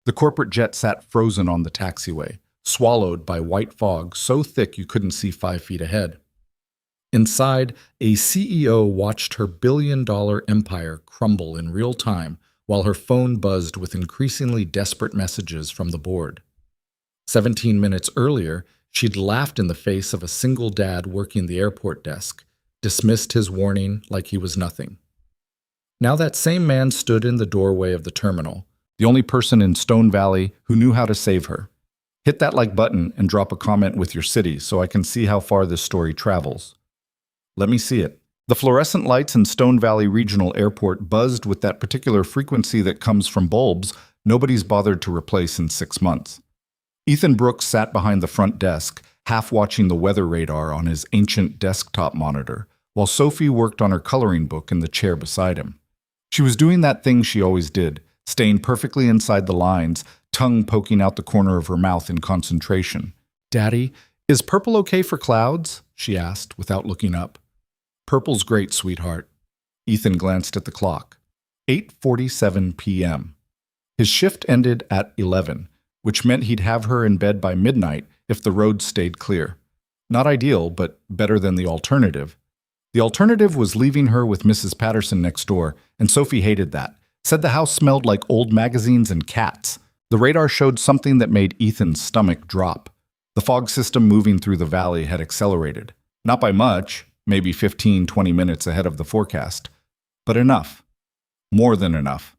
The corporate jet sat frozen on the taxiway, swallowed by white fog so thick you couldn't see 5 feet ahead. Inside, a CEO watched her billion-dollar empire crumble in real time while her phone buzzed with increasingly desperate messages from the board. 17 minutes earlier, she'd laughed in the face of a single dad working the airport desk, dismissed his warning like he was nothing. Now that same man stood in the doorway of the terminal, the only person in Stone Valley who knew how to save her. Hit that like button and drop a comment with your city so I can see how far this story travels. Let me see it. The fluorescent lights in Stone Valley Regional Airport buzzed with that particular frequency that comes from bulbs nobody's bothered to replace in 6 months. Ethan Brooks sat behind the front desk, half watching the weather radar on his ancient desktop monitor, while Sophie worked on her coloring book in the chair beside him. She was doing that thing she always did, staying perfectly inside the lines, tongue poking out the corner of her mouth in concentration. "Daddy, is purple okay for clouds?" she asked, without looking up. "Purple's great, sweetheart." Ethan glanced at the clock. 8:47 p.m. His shift ended at 11, which meant he'd have her in bed by midnight if the roads stayed clear. Not ideal, but better than the alternative. The alternative was leaving her with Mrs. Patterson next door, and Sophie hated that. Said the house smelled like old magazines and cats. The radar showed something that made Ethan's stomach drop. The fog system moving through the valley had accelerated. Not by much, maybe 15-20 minutes ahead of the forecast, but enough. More than enough.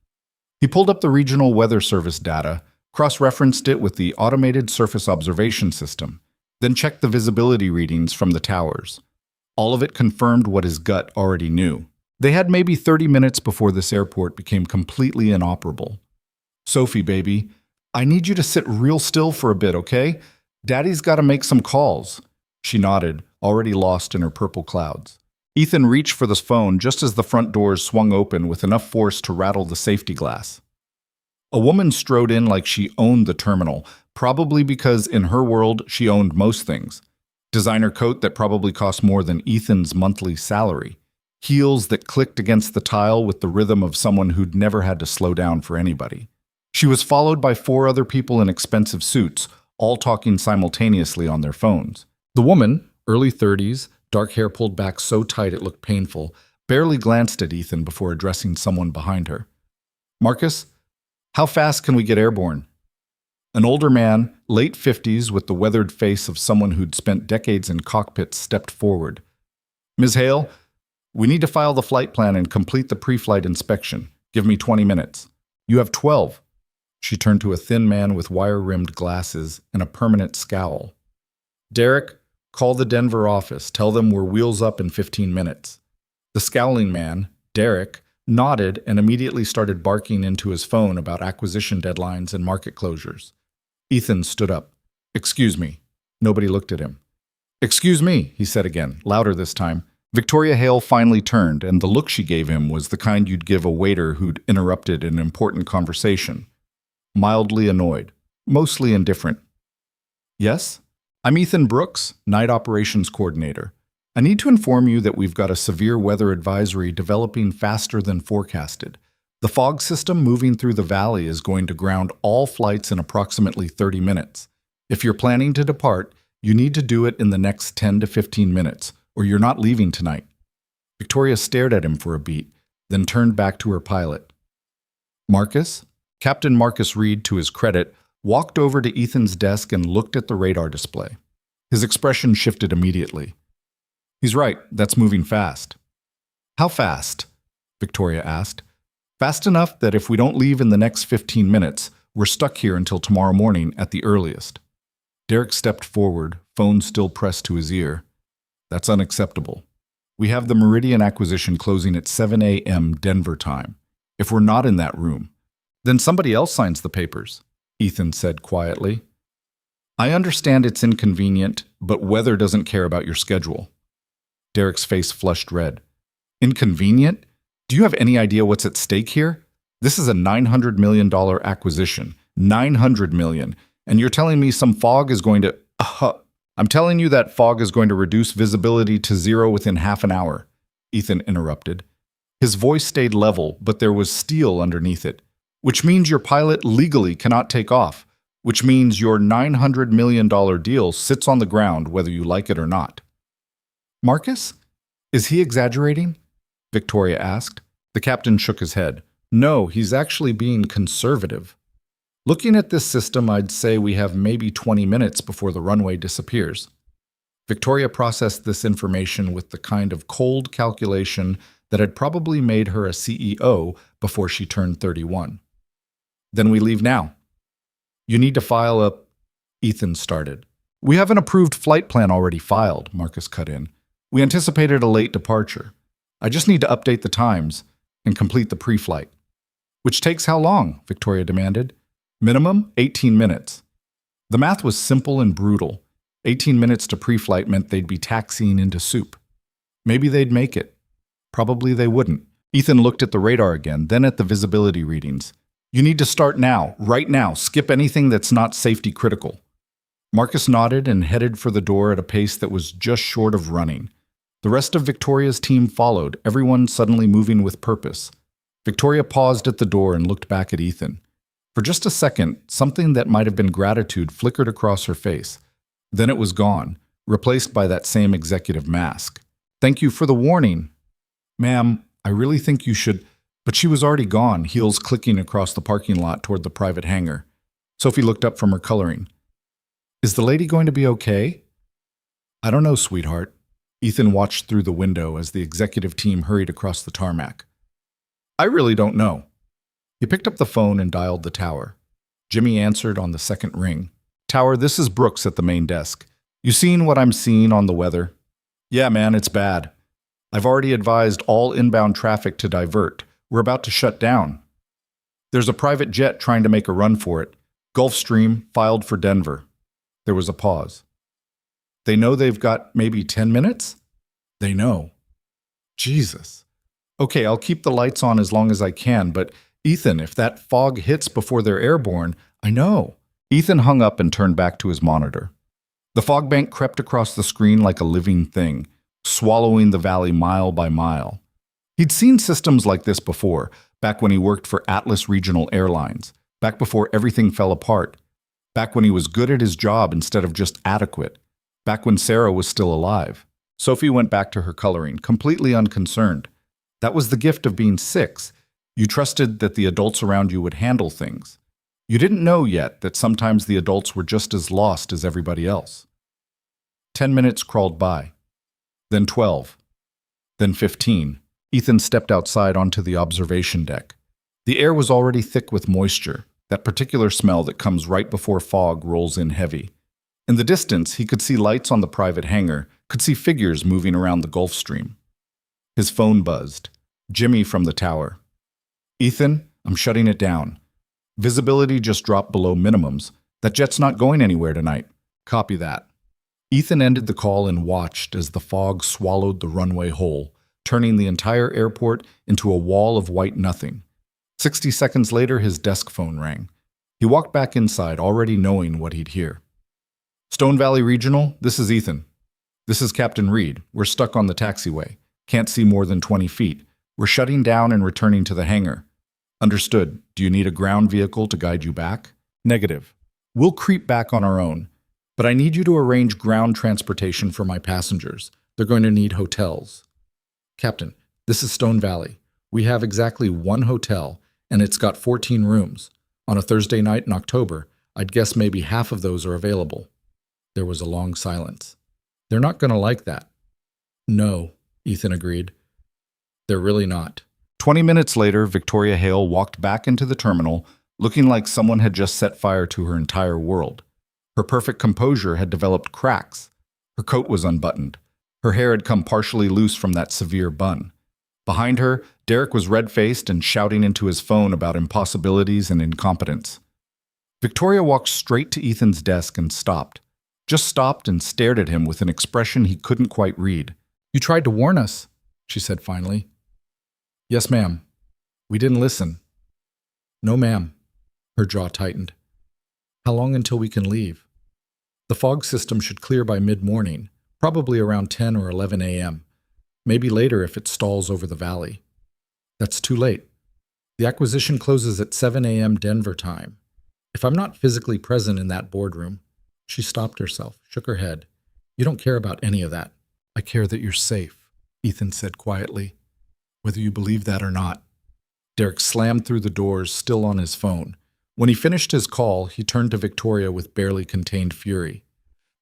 He pulled up the regional weather service data, cross-referenced it with the automated surface observation system, then checked the visibility readings from the towers. All of it confirmed what his gut already knew. They had maybe 30 minutes before this airport became completely inoperable. "Sophie, baby, I need you to sit real still for a bit, okay? Daddy's got to make some calls." She nodded, already lost in her purple clouds. Ethan reached for the phone just as the front doors swung open with enough force to rattle the safety glass. A woman strode in like she owned the terminal, probably because in her world she owned most things. Designer coat that probably cost more than Ethan's monthly salary. Heels that clicked against the tile with the rhythm of someone who'd never had to slow down for anybody. She was followed by 4 other people in expensive suits, all talking simultaneously on their phones. The woman, early 30s, dark hair pulled back so tight it looked painful, barely glanced at Ethan before addressing someone behind her. "Marcus, how fast can we get airborne?" An older man, late 50s, with the weathered face of someone who'd spent decades in cockpits, stepped forward. "Ms. Hale, we need to file the flight plan and complete the pre-flight inspection. Give me 20 minutes. You have 12. She turned to a thin man with wire-rimmed glasses and a permanent scowl. "Derek, call the Denver office. Tell them we're wheels up in 15 minutes. The scowling man, Derek, nodded and immediately started barking into his phone about acquisition deadlines and market closures. Ethan stood up. "Excuse me." Nobody looked at him. "Excuse me," he said again, louder this time. Victoria Hale finally turned, and the look she gave him was the kind you'd give a waiter who'd interrupted an important conversation. Mildly annoyed, mostly indifferent. "Yes? I'm Ethan Brooks, Night Operations Coordinator. I need to inform you that we've got a severe weather advisory developing faster than forecasted. The fog system moving through the valley is going to ground all flights in approximately 30 minutes. If you're planning to depart, you need to do it in the next 10 to 15 minutes, or you're not leaving tonight." Victoria stared at him for a beat, then turned back to her pilot. "Marcus?" Captain Marcus Reed, to his credit, walked over to Ethan's desk and looked at the radar display. His expression shifted immediately. "He's right, that's moving fast." "How fast?" Victoria asked. "Fast enough that if we don't leave in the next 15 minutes, we're stuck here until tomorrow morning at the earliest." Derek stepped forward, phone still pressed to his ear. "That's unacceptable. We have the Meridian acquisition closing at 7 a.m. Denver time. If we're not in that room, then somebody else signs the papers," Ethan said quietly. "I understand it's inconvenient, but weather doesn't care about your schedule." Derek's face flushed red. "Inconvenient? Do you have any idea what's at stake here? This is a $900 million acquisition. $900 million. And you're telling me some fog is going to... I'm telling you that fog is going to reduce visibility to 0 within half an hour," Ethan interrupted. His voice stayed level, but there was steel underneath it. which means your pilot legally cannot take off, which means your $900 million deal sits on the ground whether you like it or not. Marcus? Is he exaggerating? Victoria asked. The captain shook his head. No, he's actually being conservative. Looking at this system, I'd say we have maybe 20 minutes before the runway disappears. Victoria processed this information with the kind of cold calculation that had probably made her a CEO before she turned 31. Then we leave now. You need to file a... Ethan started. We have an approved flight plan already filed, Marcus cut in. We anticipated a late departure. I just need to update the times and complete the pre-flight. Which takes how long? Victoria demanded. Minimum 18 minutes. The math was simple and brutal. 18 minutes to pre-flight meant they'd be taxiing into soup. Maybe they'd make it. Probably they wouldn't. Ethan looked at the radar again, then at the visibility readings. You need to start now, right now. Skip anything that's not safety critical. Marcus nodded and headed for the door at a pace that was just short of running. The rest of Victoria's team followed, everyone suddenly moving with purpose. Victoria paused at the door and looked back at Ethan. For just a second, something that might have been gratitude flickered across her face. Then it was gone, replaced by that same executive mask. Thank you for the warning. Ma'am, I really think you should... But she was already gone, heels clicking across the parking lot toward the private hangar. Sophie looked up from her coloring. Is the lady going to be okay? I don't know, sweetheart. Ethan watched through the window as the executive team hurried across the tarmac. I really don't know. He picked up the phone and dialed the tower. Jimmy answered on the second ring. Tower, this is Brooks at the main desk. You seen what I'm seeing on the weather? Yeah, man, it's bad. I've already advised all inbound traffic to divert. We're about to shut down. There's a private jet trying to make a run for it. Gulfstream filed for Denver. There was a pause. They know they've got maybe 10 minutes? They know. Jesus. Okay, I'll keep the lights on as long as I can, but Ethan, if that fog hits before they're airborne, I know. Ethan hung up and turned back to his monitor. The fog bank crept across the screen like a living thing, swallowing the valley mile by mile. He'd seen systems like this before, back when he worked for Atlas Regional Airlines, back before everything fell apart, back when he was good at his job instead of just adequate, back when Sarah was still alive. Sophie went back to her coloring, completely unconcerned. That was the gift of being 6. You trusted that the adults around you would handle things. You didn't know yet that sometimes the adults were just as lost as everybody else. 10 minutes crawled by. Then 12. Then 15. Ethan stepped outside onto the observation deck. The air was already thick with moisture, that particular smell that comes right before fog rolls in heavy. In the distance, he could see lights on the private hangar, could see figures moving around the Gulf Stream. His phone buzzed. Jimmy from the tower. Ethan, I'm shutting it down. Visibility just dropped below minimums. That jet's not going anywhere tonight. Copy that. Ethan ended the call and watched as the fog swallowed the runway whole, turning the entire airport into a wall of white nothing. 60 seconds later, his desk phone rang. He walked back inside, already knowing what he'd hear. Stone Valley Regional, this is Ethan. This is Captain Reed. We're stuck on the taxiway. Can't see more than 20 feet. We're shutting down and returning to the hangar. Understood. Do you need a ground vehicle to guide you back? Negative. We'll creep back on our own. But I need you to arrange ground transportation for my passengers. They're going to need hotels. Captain, this is Stone Valley. We have exactly one hotel, and it's got 14 rooms. On a Thursday night in October, I'd guess maybe half of those are available. There was a long silence. They're not going to like that. No, Ethan agreed. They're really not. 20 minutes later, Victoria Hale walked back into the terminal, looking like someone had just set fire to her entire world. Her perfect composure had developed cracks. Her coat was unbuttoned. Her hair had come partially loose from that severe bun. Behind her, Derek was red-faced and shouting into his phone about impossibilities and incompetence. Victoria walked straight to Ethan's desk and stopped. Just stopped and stared at him with an expression he couldn't quite read. You tried to warn us, she said finally. Yes, ma'am. We didn't listen. No, ma'am. Her jaw tightened. How long until we can leave? The fog system should clear by mid-morning, probably around 10 or 11 a.m. Maybe later if it stalls over the valley. That's too late. The acquisition closes at 7 a.m. Denver time. If I'm not physically present in that boardroom, she stopped herself, shook her head. You don't care about any of that. I care that you're safe, Ethan said quietly, whether you believe that or not. Derek slammed through the doors, still on his phone. When he finished his call, he turned to Victoria with barely contained fury.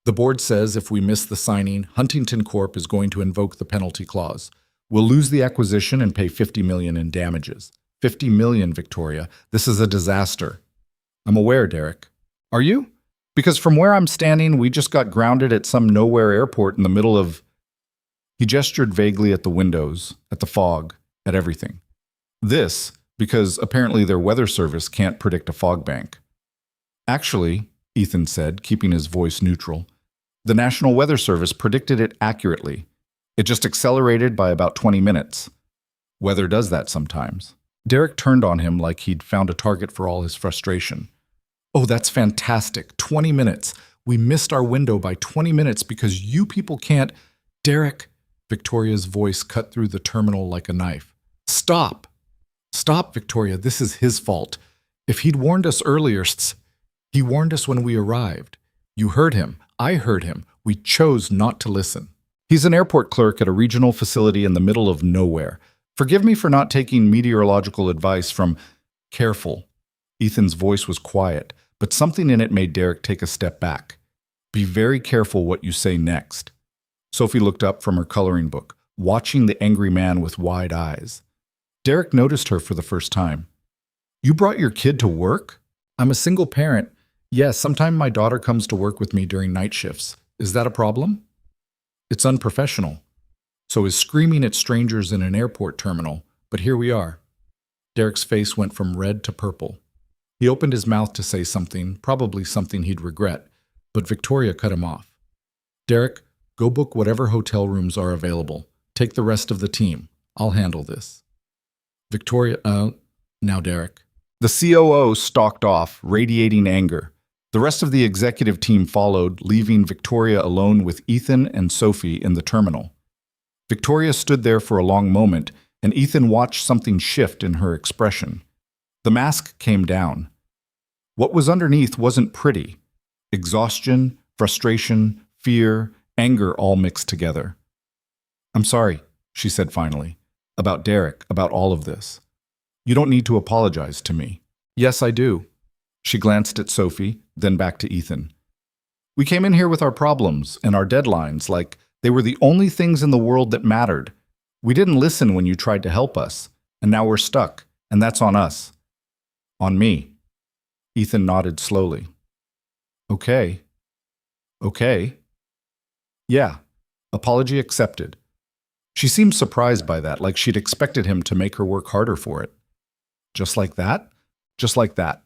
The board says if we miss the signing, Huntington Corp is going to invoke the penalty clause. We'll lose the acquisition and pay $50 million in damages. $50 million, Victoria. This is a disaster. I'm aware, Derek. Are you? Because from where I'm standing, we just got grounded at some nowhere airport in the middle of... He gestured vaguely at the windows, at the fog, at everything. This, because apparently their weather service can't predict a fog bank. Actually, Ethan said, keeping his voice neutral, the National Weather Service predicted it accurately. It just accelerated by about 20 minutes. Weather does that sometimes. Derek turned on him like he'd found a target for all his frustration. Oh, that's fantastic. 20 minutes. We missed our window by 20 minutes because you people can't... Derek, Victoria's voice cut through the terminal like a knife. Stop. Stop, Victoria. This is his fault. If he'd warned us earlier, he warned us when we arrived. You heard him. I heard him. We chose not to listen. He's an airport clerk at a regional facility in the middle of nowhere. Forgive me for not taking meteorological advice from... Careful. Ethan's voice was quiet, but something in it made Derek take a step back. Be very careful what you say next. Sophie looked up from her coloring book, watching the angry man with wide eyes. Derek noticed her for the first time. You brought your kid to work? I'm a single parent. Yes, sometimes my daughter comes to work with me during night shifts. Is that a problem? It's unprofessional. So is screaming at strangers in an airport terminal, but here we are. Derek's face went from red to purple. He opened his mouth to say something, probably something he'd regret, but Victoria cut him off. Derek, go book whatever hotel rooms are available. Take the rest of the team. I'll handle this. Victoria, now Derek. The COO stalked off, radiating anger. The rest of the executive team followed, leaving Victoria alone with Ethan and Sophie in the terminal. Victoria stood there for a long moment, and Ethan watched something shift in her expression. The mask came down. What was underneath wasn't pretty. Exhaustion, frustration, fear, anger all mixed together. I'm sorry, she said finally, about Derek, about all of this. You don't need to apologize to me. Yes, I do. She glanced at Sophie, then back to Ethan. We came in here with our problems and our deadlines like they were the only things in the world that mattered. We didn't listen when you tried to help us, and now we're stuck, and that's on us. On me. Ethan nodded slowly. Okay. Okay. Yeah. Apology accepted. She seemed surprised by that, like she'd expected him to make her work harder for it. Just like that? Just like that.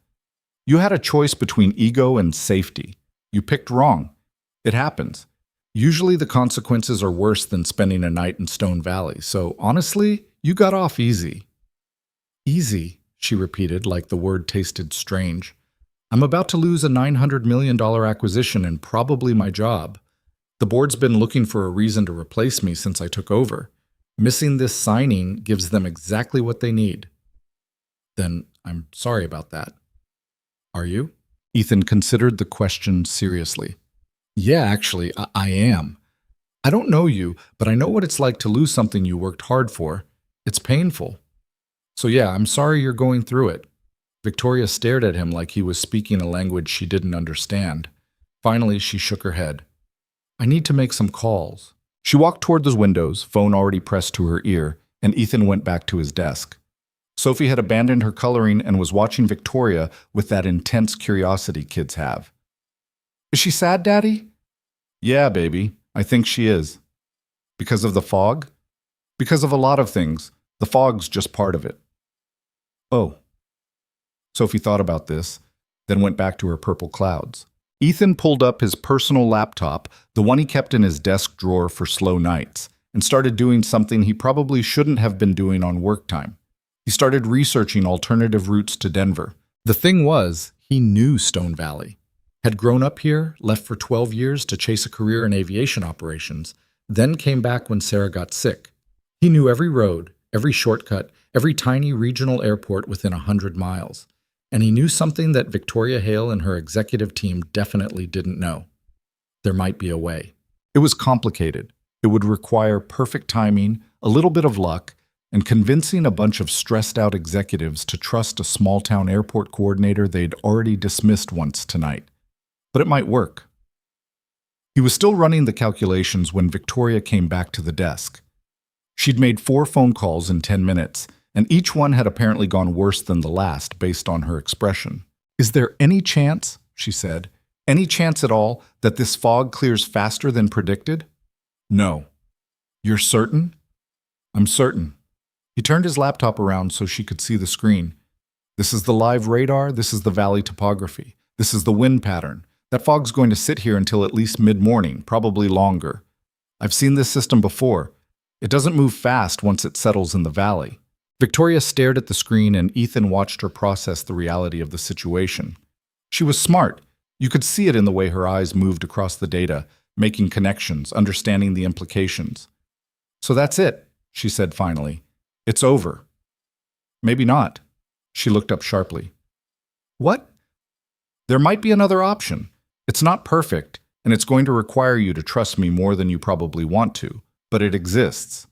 You had a choice between ego and safety. You picked wrong. It happens. Usually the consequences are worse than spending a night in Stone Valley, so honestly, you got off easy. Easy, she repeated like the word tasted strange. I'm about to lose a $900 million acquisition and probably my job. The board's been looking for a reason to replace me since I took over. Missing this signing gives them exactly what they need. Then I'm sorry about that. Are you? Ethan considered the question seriously. Yeah, actually, I am. I don't know you, but I know what it's like to lose something you worked hard for. It's painful. So yeah, I'm sorry you're going through it. Victoria stared at him like he was speaking a language she didn't understand. Finally, she shook her head. I need to make some calls. She walked toward those windows, phone already pressed to her ear, and Ethan went back to his desk. Sophie had abandoned her coloring and was watching Victoria with that intense curiosity kids have. Is she sad, Daddy? Yeah, baby. I think she is. Because of the fog? Because of a lot of things. The fog's just part of it. Oh. Sophie thought about this, then went back to her purple clouds. Ethan pulled up his personal laptop, the one he kept in his desk drawer for slow nights, and started doing something he probably shouldn't have been doing on work time. He started researching alternative routes to Denver. The thing was, he knew Stone Valley. Had grown up here, left for 12 years to chase a career in aviation operations, then came back when Sarah got sick. He knew every road, every shortcut, every tiny regional airport within 100 miles. And he knew something that Victoria Hale and her executive team definitely didn't know. There might be a way. It was complicated. It would require perfect timing, a little bit of luck, and convincing a bunch of stressed-out executives to trust a small-town airport coordinator they'd already dismissed once tonight. But it might work. He was still running the calculations when Victoria came back to the desk. She'd made 4 phone calls in 10 minutes, and each one had apparently gone worse than the last based on her expression. "Is there any chance," she said, "any chance at all that this fog clears faster than predicted?" "No." "You're certain?" "I'm certain." He turned his laptop around so she could see the screen. "This is the live radar, this is the valley topography, this is the wind pattern. That fog's going to sit here until at least mid-morning, probably longer. I've seen this system before. It doesn't move fast once it settles in the valley." Victoria stared at the screen and Ethan watched her process the reality of the situation. She was smart. You could see it in the way her eyes moved across the data, making connections, understanding the implications. "So that's it," she said finally. "It's over." "Maybe not." She looked up sharply. "What?" "There might be another option. It's not perfect, and it's going to require you to trust me more than you probably want to, but it exists."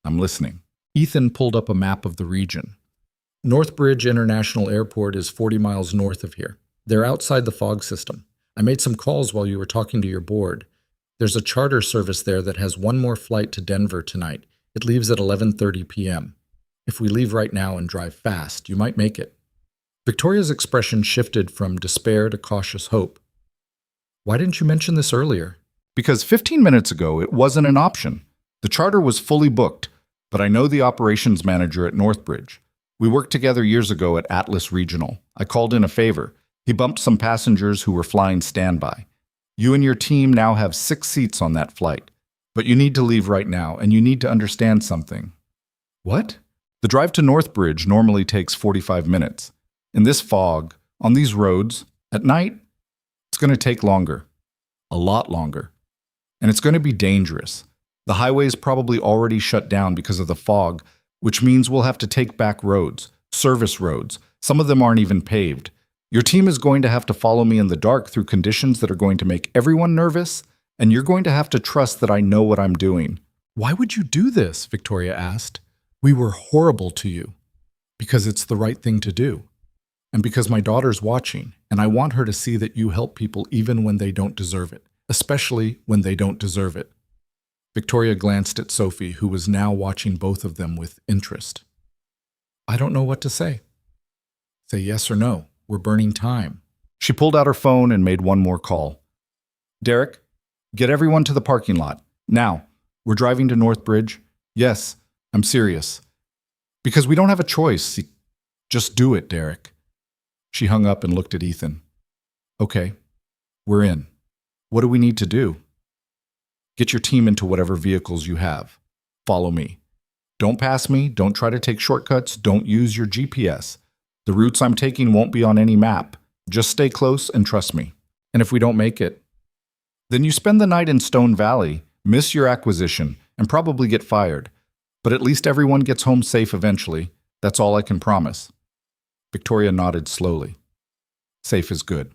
"I'm listening." Ethan pulled up a map of the region. Northbridge International Airport is 40 miles north of here. They're outside the fog system. I made some calls while you were talking to your board. There's a charter service there that has one more flight to Denver tonight. It leaves at 11:30 p.m. If we leave right now and drive fast, you might make it. Victoria's expression shifted from despair to cautious hope. "Why didn't you mention this earlier?" "Because 15 minutes ago it wasn't an option. The charter was fully booked, but I know the operations manager at Northbridge. We worked together years ago at Atlas Regional. I called in a favor. He bumped some passengers who were flying standby. You and your team now have 6 seats on that flight. But you need to leave right now, and you need to understand something." "What?" "The drive to Northbridge normally takes 45 minutes. In this fog, on these roads, at night, it's going to take longer. A lot longer. And it's going to be dangerous. The highway's probably already shut down because of the fog, which means we'll have to take back roads, service roads. Some of them aren't even paved. Your team is going to have to follow me in the dark through conditions that are going to make everyone nervous, and you're going to have to trust that I know what I'm doing." "Why would you do this?" Victoria asked. "We were horrible to you." "Because it's the right thing to do. And because my daughter's watching, and I want her to see that you help people even when they don't deserve it, especially when they don't deserve it." Victoria glanced at Sophie, who was now watching both of them with interest. "I don't know what to say." "Say yes or no. We're burning time." She pulled out her phone and made one more call. "Derek, get everyone to the parking lot. Now, we're driving to Northbridge. Yes, I'm serious. Because we don't have a choice. Just do it, Derek." She hung up and looked at Ethan. "Okay, we're in. What do we need to do?" "Get your team into whatever vehicles you have. Follow me. Don't pass me, don't try to take shortcuts, don't use your GPS. The routes I'm taking won't be on any map. Just stay close and trust me. And if we don't make it, then you spend the night in Stone Valley, miss your acquisition, and probably get fired. But at least everyone gets home safe eventually. That's all I can promise." Victoria nodded slowly. "Safe is good.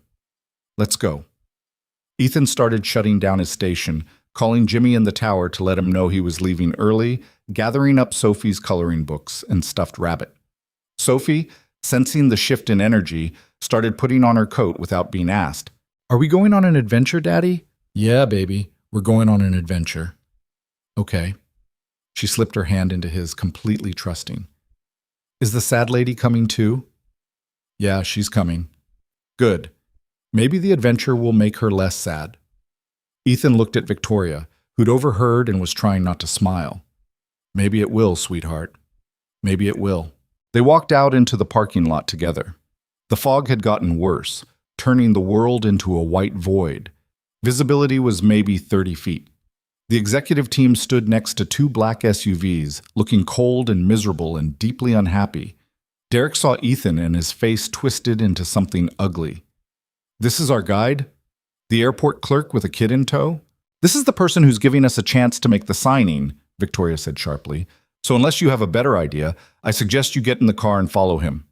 Let's go." Ethan started shutting down his station, calling Jimmy in the tower to let him know he was leaving early, gathering up Sophie's coloring books and stuffed rabbit. Sophie, sensing the shift in energy, started putting on her coat without being asked. "Are we going on an adventure, Daddy?" "Yeah, baby, we're going on an adventure." "Okay." She slipped her hand into his, completely trusting. "Is the sad lady coming too?" "Yeah, she's coming." "Good. Maybe the adventure will make her less sad." Ethan looked at Victoria, who'd overheard and was trying not to smile. "Maybe it will, sweetheart. Maybe it will." They walked out into the parking lot together. The fog had gotten worse, turning the world into a white void. Visibility was maybe 30 feet. The executive team stood next to 2 black SUVs, looking cold and miserable and deeply unhappy. Derek saw Ethan and his face twisted into something ugly. "This is our guide? The airport clerk with a kid in tow?" "This is the person who's giving us a chance to make the signing," Victoria said sharply. So unless you have a better idea, I suggest you get in the car and follow him.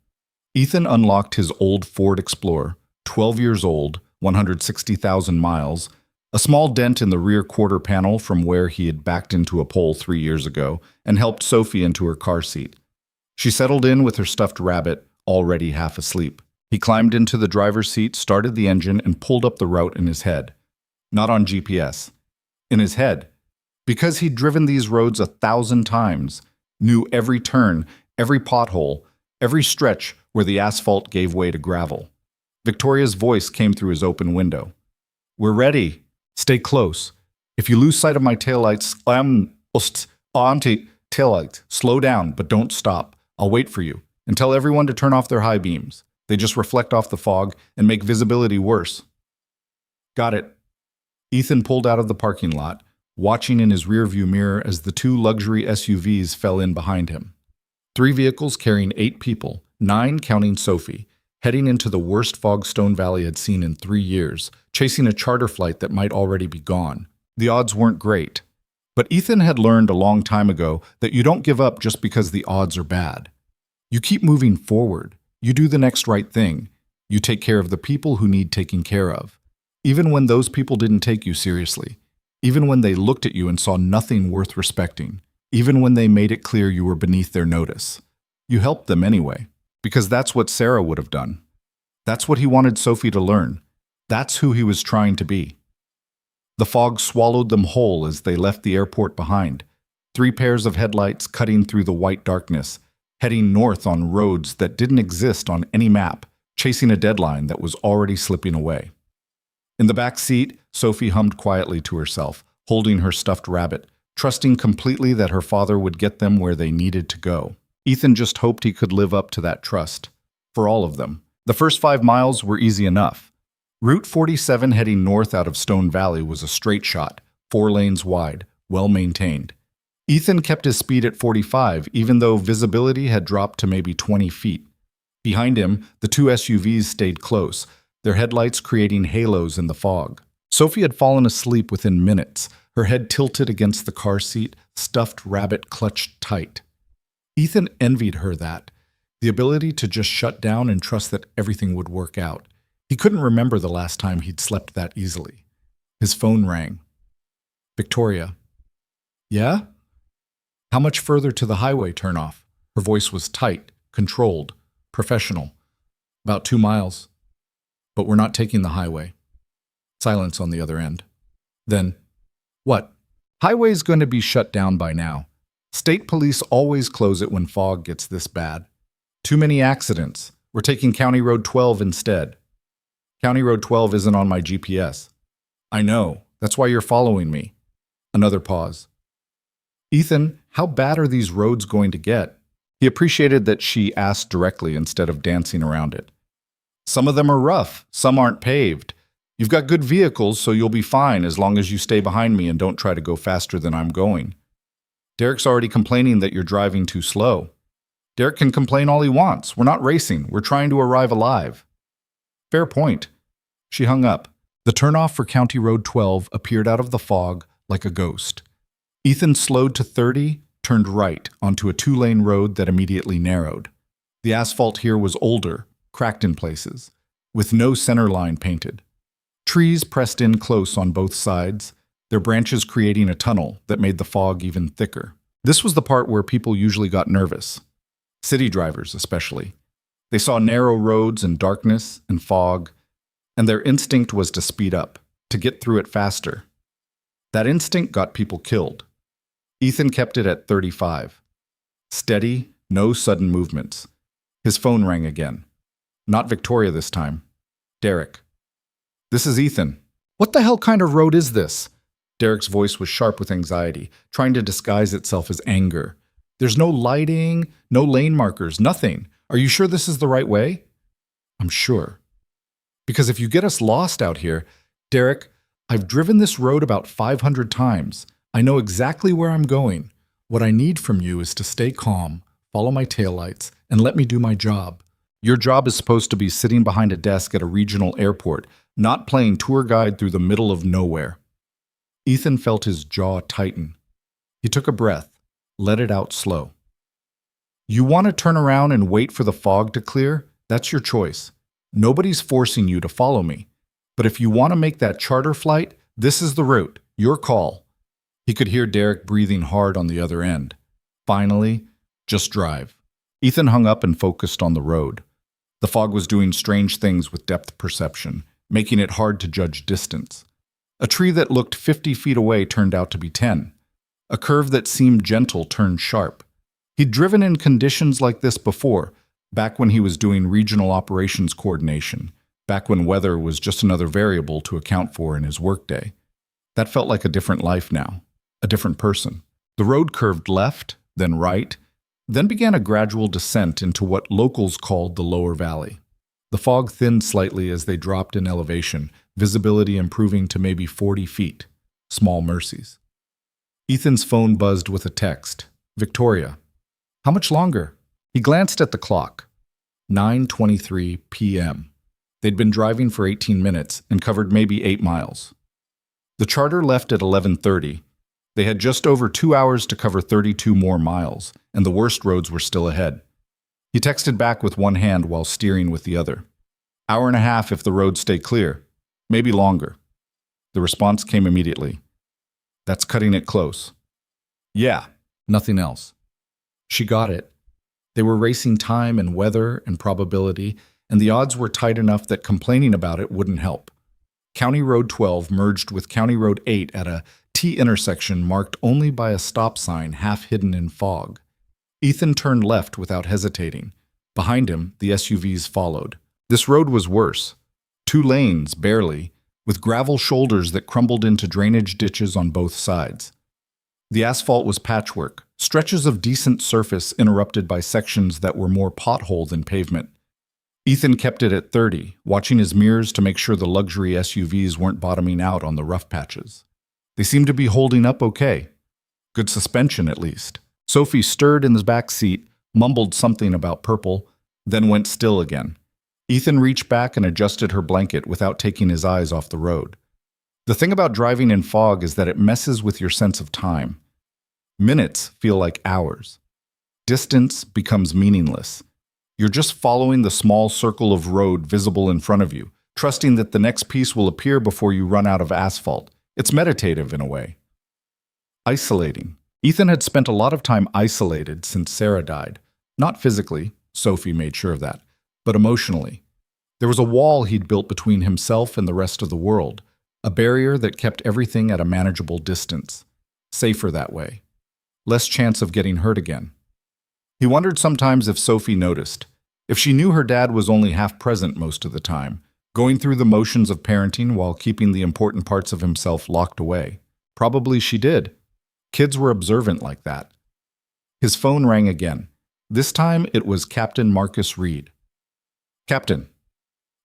Ethan unlocked his old Ford Explorer, 12 years old, 160,000 miles, a small dent in the rear quarter panel from where he had backed into a pole 3 years ago, and helped Sophie into her car seat. She settled in with her stuffed rabbit, already half asleep. He climbed into the driver's seat, started the engine, and pulled up the route in his head. Not on GPS. In his head. Because he'd driven these roads 1,000 times, knew every turn, every pothole, every stretch where the asphalt gave way to gravel. Victoria's voice came through his open window. "We're ready. Stay close. If you lose sight of my taillights, taillight. Slow down, but don't stop. I'll wait for you. And tell everyone to turn off their high beams. They just reflect off the fog and make visibility worse." "Got it." Ethan pulled out of the parking lot, watching in his rearview mirror as the 2 luxury SUVs fell in behind him. 3 vehicles carrying 8 people, 9 counting Sophie, heading into the worst fog Stone Valley had seen in 3 years, chasing a charter flight that might already be gone. The odds weren't great. But Ethan had learned a long time ago that you don't give up just because the odds are bad. You keep moving forward. You do the next right thing. You take care of the people who need taking care of. Even when those people didn't take you seriously. Even when they looked at you and saw nothing worth respecting. Even when they made it clear you were beneath their notice. You helped them anyway. Because that's what Sarah would have done. That's what he wanted Sophie to learn. That's who he was trying to be. The fog swallowed them whole as they left the airport behind. 3 pairs of headlights cutting through the white darkness, heading north on roads that didn't exist on any map, chasing a deadline that was already slipping away. In the back seat, Sophie hummed quietly to herself, holding her stuffed rabbit, trusting completely that her father would get them where they needed to go. Ethan just hoped he could live up to that trust. For all of them. The first 5 miles were easy enough. Route 47 heading north out of Stone Valley was a straight shot, 4 lanes wide, well maintained. Ethan kept his speed at 45, even though visibility had dropped to maybe 20 feet. Behind him, the 2 SUVs stayed close, their headlights creating halos in the fog. Sophie had fallen asleep within minutes, her head tilted against the car seat, stuffed rabbit clutched tight. Ethan envied her that, the ability to just shut down and trust that everything would work out. He couldn't remember the last time he'd slept that easily. His phone rang. "Victoria." "Yeah?" "How much further to the highway turnoff?" Her voice was tight, controlled, professional. "About 2 miles. But we're not taking the highway." Silence on the other end. Then, "What?" "Highway's going to be shut down by now. State police always close it when fog gets this bad. Too many accidents. We're taking County Road 12 instead." "County Road 12 isn't on my GPS." "I know. That's why you're following me." Another pause. "Ethan, how bad are these roads going to get?" He appreciated that she asked directly instead of dancing around it. "Some of them are rough. Some aren't paved. You've got good vehicles, so you'll be fine as long as you stay behind me and don't try to go faster than I'm going." "Derek's already complaining that you're driving too slow." "Derek can complain all he wants. We're not racing. We're trying to arrive alive." "Fair point." She hung up. The turnoff for County Road 12 appeared out of the fog like a ghost. Ethan slowed to 30, turned right onto a 2-lane road that immediately narrowed. The asphalt here was older, cracked in places, with no center line painted. Trees pressed in close on both sides, their branches creating a tunnel that made the fog even thicker. This was the part where people usually got nervous. City drivers, especially. They saw narrow roads and darkness and fog, and their instinct was to speed up, to get through it faster. That instinct got people killed. Ethan kept it at 35. Steady, no sudden movements. His phone rang again. Not Victoria this time. Derek. "This is Ethan." "What the hell kind of road is this?" Derek's voice was sharp with anxiety, trying to disguise itself as anger. "There's no lighting, no lane markers, nothing. Are you sure this is the right way?" "I'm sure." "Because if you get us lost out here..." "Derek, I've driven this road about 500 times. I know exactly where I'm going. What I need from you is to stay calm, follow my taillights, and let me do my job. Your job is supposed to be sitting behind a desk at a regional airport, not playing tour guide through the middle of nowhere." Ethan felt his jaw tighten. He took a breath. Let it out slow. You want to turn around and wait for the fog to clear? That's your choice. Nobody's forcing you to follow me. But if you want to make that charter flight, this is the route. Your call. He could hear Derek breathing hard on the other end. Finally, just drive. Ethan hung up and focused on the road. The fog was doing strange things with depth perception, making it hard to judge distance. A tree that looked 50 feet away turned out to be 10. A curve that seemed gentle turned sharp. He'd driven in conditions like this before, back when he was doing regional operations coordination, back when weather was just another variable to account for in his workday. That felt like a different life now, a different person. The road curved left, then right, then began a gradual descent into what locals called the lower valley. The fog thinned slightly as they dropped in elevation, visibility improving to maybe 40 feet. Small mercies. Ethan's phone buzzed with a text. Victoria. How much longer? He glanced at the clock. 9:23 p.m. They'd been driving for 18 minutes and covered maybe 8 miles. The charter left at 11:30. They had just over 2 hours to cover 32 more miles, and the worst roads were still ahead. He texted back with one hand while steering with the other. Hour and a half if the roads stay clear. Maybe longer. The response came immediately. That's cutting it close. Yeah, nothing else. She got it. They were racing time and weather and probability, and the odds were tight enough that complaining about it wouldn't help. County Road 12 merged with County Road 8 at a T intersection marked only by a stop sign half hidden in fog. Ethan turned left without hesitating. Behind him, the SUVs followed. This road was worse. 2 lanes, barely, with gravel shoulders that crumbled into drainage ditches on both sides. The asphalt was patchwork, stretches of decent surface interrupted by sections that were more pothole than pavement. Ethan kept it at 30, watching his mirrors to make sure the luxury SUVs weren't bottoming out on the rough patches. They seemed to be holding up okay. Good suspension, at least. Sophie stirred in the back seat, mumbled something about purple, then went still again. Ethan reached back and adjusted her blanket without taking his eyes off the road. The thing about driving in fog is that it messes with your sense of time. Minutes feel like hours. Distance becomes meaningless. You're just following the small circle of road visible in front of you, trusting that the next piece will appear before you run out of asphalt. It's meditative in a way. Isolating. Ethan had spent a lot of time isolated since Sarah died. Not physically, Sophie made sure of that, but emotionally. There was a wall he'd built between himself and the rest of the world, a barrier that kept everything at a manageable distance. Safer that way. Less chance of getting hurt again. He wondered sometimes if Sophie noticed, if she knew her dad was only half present most of the time, going through the motions of parenting while keeping the important parts of himself locked away. Probably she did. Kids were observant like that. His phone rang again. This time it was Captain Marcus Reed. Captain.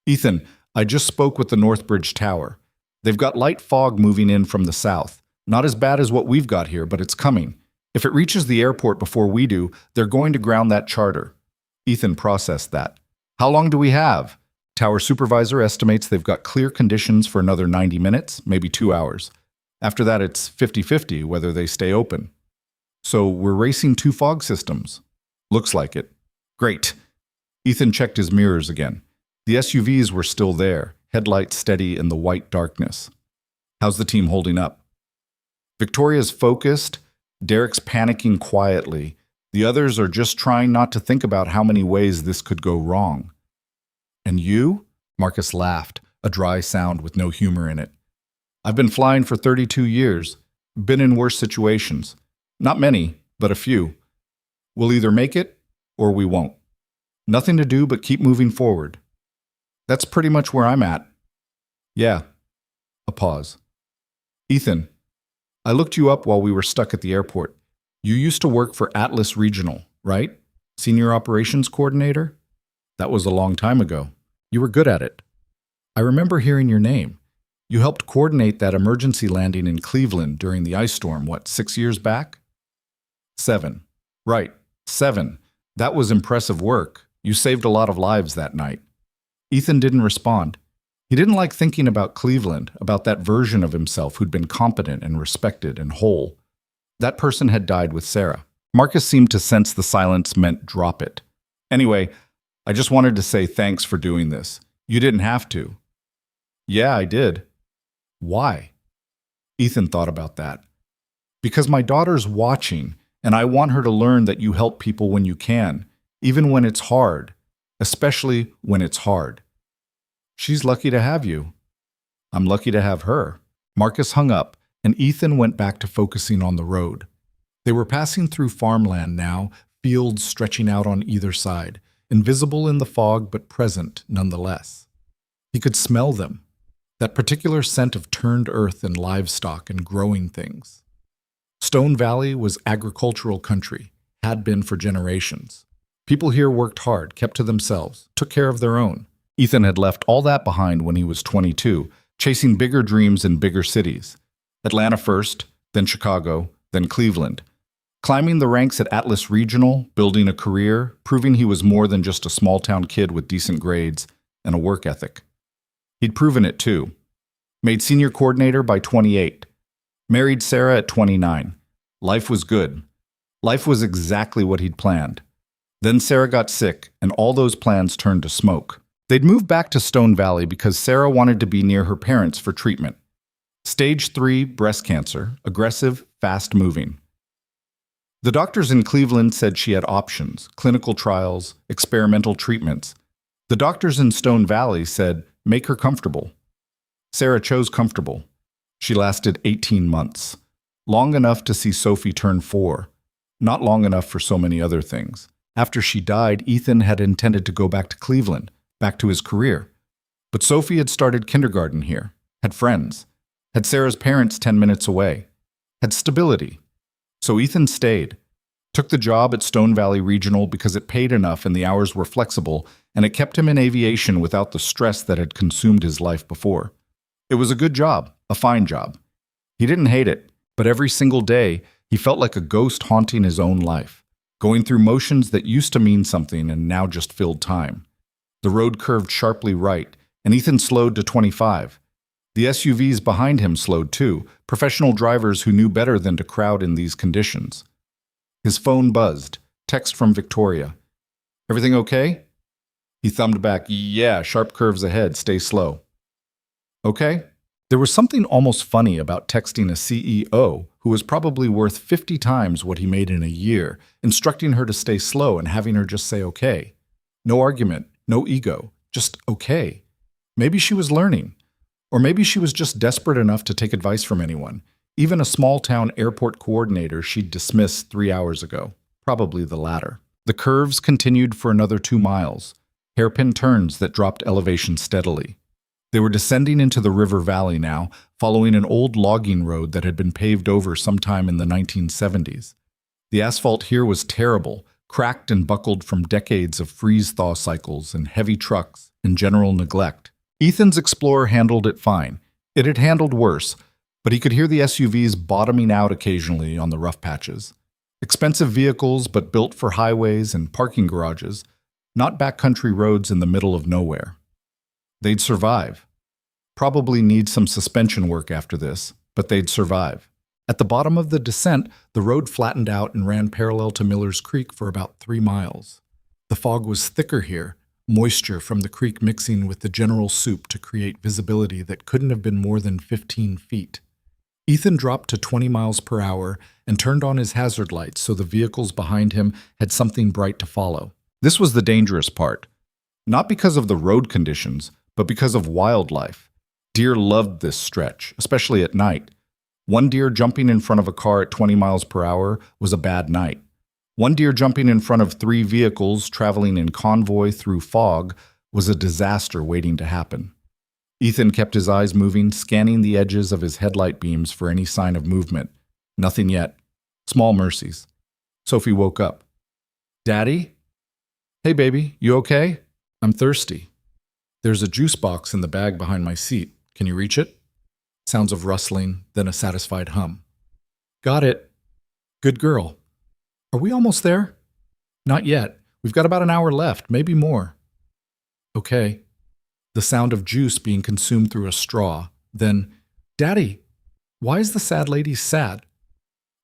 Ethan, I just spoke with the Northbridge Tower. They've got light fog moving in from the south. Not as bad as what we've got here, but it's coming. If it reaches the airport before we do, they're going to ground that charter. Ethan processed that. How long do we have? Tower supervisor estimates they've got clear conditions for another 90 minutes, maybe 2 hours. After that, it's 50-50 whether they stay open. So we're racing 2 fog systems. Looks like it. Great. Ethan checked his mirrors again. The SUVs were still there, headlights steady in the white darkness. How's the team holding up? Victoria's focused. Derek's panicking quietly. The others are just trying not to think about how many ways this could go wrong. And you? Marcus laughed, a dry sound with no humor in it. I've been flying for 32 years. Been in worse situations. Not many, but a few. We'll either make it or we won't. Nothing to do but keep moving forward. That's pretty much where I'm at. Yeah. A pause. Ethan, I looked you up while we were stuck at the airport. You used to work for Atlas Regional, right? Senior Operations Coordinator? That was a long time ago. You were good at it. I remember hearing your name. You helped coordinate that emergency landing in Cleveland during the ice storm, 6 years back? 7. Right, 7. That was impressive work. You saved a lot of lives that night. Ethan didn't respond. He didn't like thinking about Cleveland, about that version of himself who'd been competent and respected and whole. That person had died with Sarah. Marcus seemed to sense the silence meant drop it. Anyway, I just wanted to say thanks for doing this. You didn't have to. Yeah, I did. Why? Ethan thought about that. Because my daughter's watching, and I want her to learn that you help people when you can, even when it's hard, especially when it's hard. She's lucky to have you. I'm lucky to have her. Marcus hung up, and Ethan went back to focusing on the road. They were passing through farmland now, fields stretching out on either side, invisible in the fog but present nonetheless. He could smell them, that particular scent of turned earth and livestock and growing things. Stone Valley was agricultural country, had been for generations. People here worked hard, kept to themselves, took care of their own. Ethan had left all that behind when he was 22, chasing bigger dreams in bigger cities. Atlanta first, then Chicago, then Cleveland. Climbing the ranks at Atlas Regional, building a career, proving he was more than just a small-town kid with decent grades and a work ethic. He'd proven it too. Made senior coordinator by 28. Married Sarah at 29. Life was good. Life was exactly what he'd planned. Then Sarah got sick, and all those plans turned to smoke. They'd moved back to Stone Valley because Sarah wanted to be near her parents for treatment. Stage 3 breast cancer, aggressive, fast-moving. The doctors in Cleveland said she had options, clinical trials, experimental treatments. The doctors in Stone Valley said, make her comfortable. Sarah chose comfortable. She lasted 18 months. Long enough to see Sophie turn 4. Not long enough for so many other things. After she died, Ethan had intended to go back to Cleveland, back to his career. But Sophie had started kindergarten here, had friends, had Sarah's parents 10 minutes away, had stability. So Ethan stayed, took the job at Stone Valley Regional because it paid enough and the hours were flexible, and it kept him in aviation without the stress that had consumed his life before. It was a good job, a fine job. He didn't hate it, but every single day he felt like a ghost haunting his own life, going through motions that used to mean something and now just filled time. The road curved sharply right, and Ethan slowed to 25. The SUVs behind him slowed too, professional drivers who knew better than to crowd in these conditions. His phone buzzed. Text from Victoria. Everything okay? He thumbed back. Yeah, sharp curves ahead. Stay slow. Okay? There was something almost funny about texting a CEO who was probably worth 50 times what he made in a year, instructing her to stay slow and having her just say okay. No argument, no ego, just okay. Maybe she was learning. Or maybe she was just desperate enough to take advice from anyone. Even a small-town airport coordinator she'd dismissed 3 hours ago. Probably the latter. The curves continued for another 2 miles, hairpin turns that dropped elevation steadily. They were descending into the river valley now, following an old logging road that had been paved over sometime in the 1970s. The asphalt here was terrible, cracked and buckled from decades of freeze-thaw cycles and heavy trucks and general neglect. Ethan's Explorer handled it fine. It had handled worse, but he could hear the SUVs bottoming out occasionally on the rough patches. Expensive vehicles, but built for highways and parking garages, not backcountry roads in the middle of nowhere. They'd survive. Probably need some suspension work after this, but they'd survive. At the bottom of the descent, the road flattened out and ran parallel to Miller's Creek for about 3 miles. The fog was thicker here, moisture from the creek mixing with the general soup to create visibility that couldn't have been more than 15 feet. Ethan dropped to 20 miles per hour and turned on his hazard lights so the vehicles behind him had something bright to follow. This was the dangerous part. Not because of the road conditions, but because of wildlife. Deer loved this stretch, especially at night. One deer jumping in front of a car at 20 miles per hour was a bad night. One deer jumping in front of 3 vehicles traveling in convoy through fog was a disaster waiting to happen. Ethan kept his eyes moving, scanning the edges of his headlight beams for any sign of movement. Nothing yet. Small mercies. Sophie woke up. Daddy? Hey, baby, you okay? I'm thirsty. There's a juice box in the bag behind my seat. Can you reach it? Sounds of rustling, then a satisfied hum. Got it. Good girl. Are we almost there? Not yet. We've got about an hour left, maybe more. Okay. The sound of juice being consumed through a straw. Then, Daddy, why is the sad lady sad?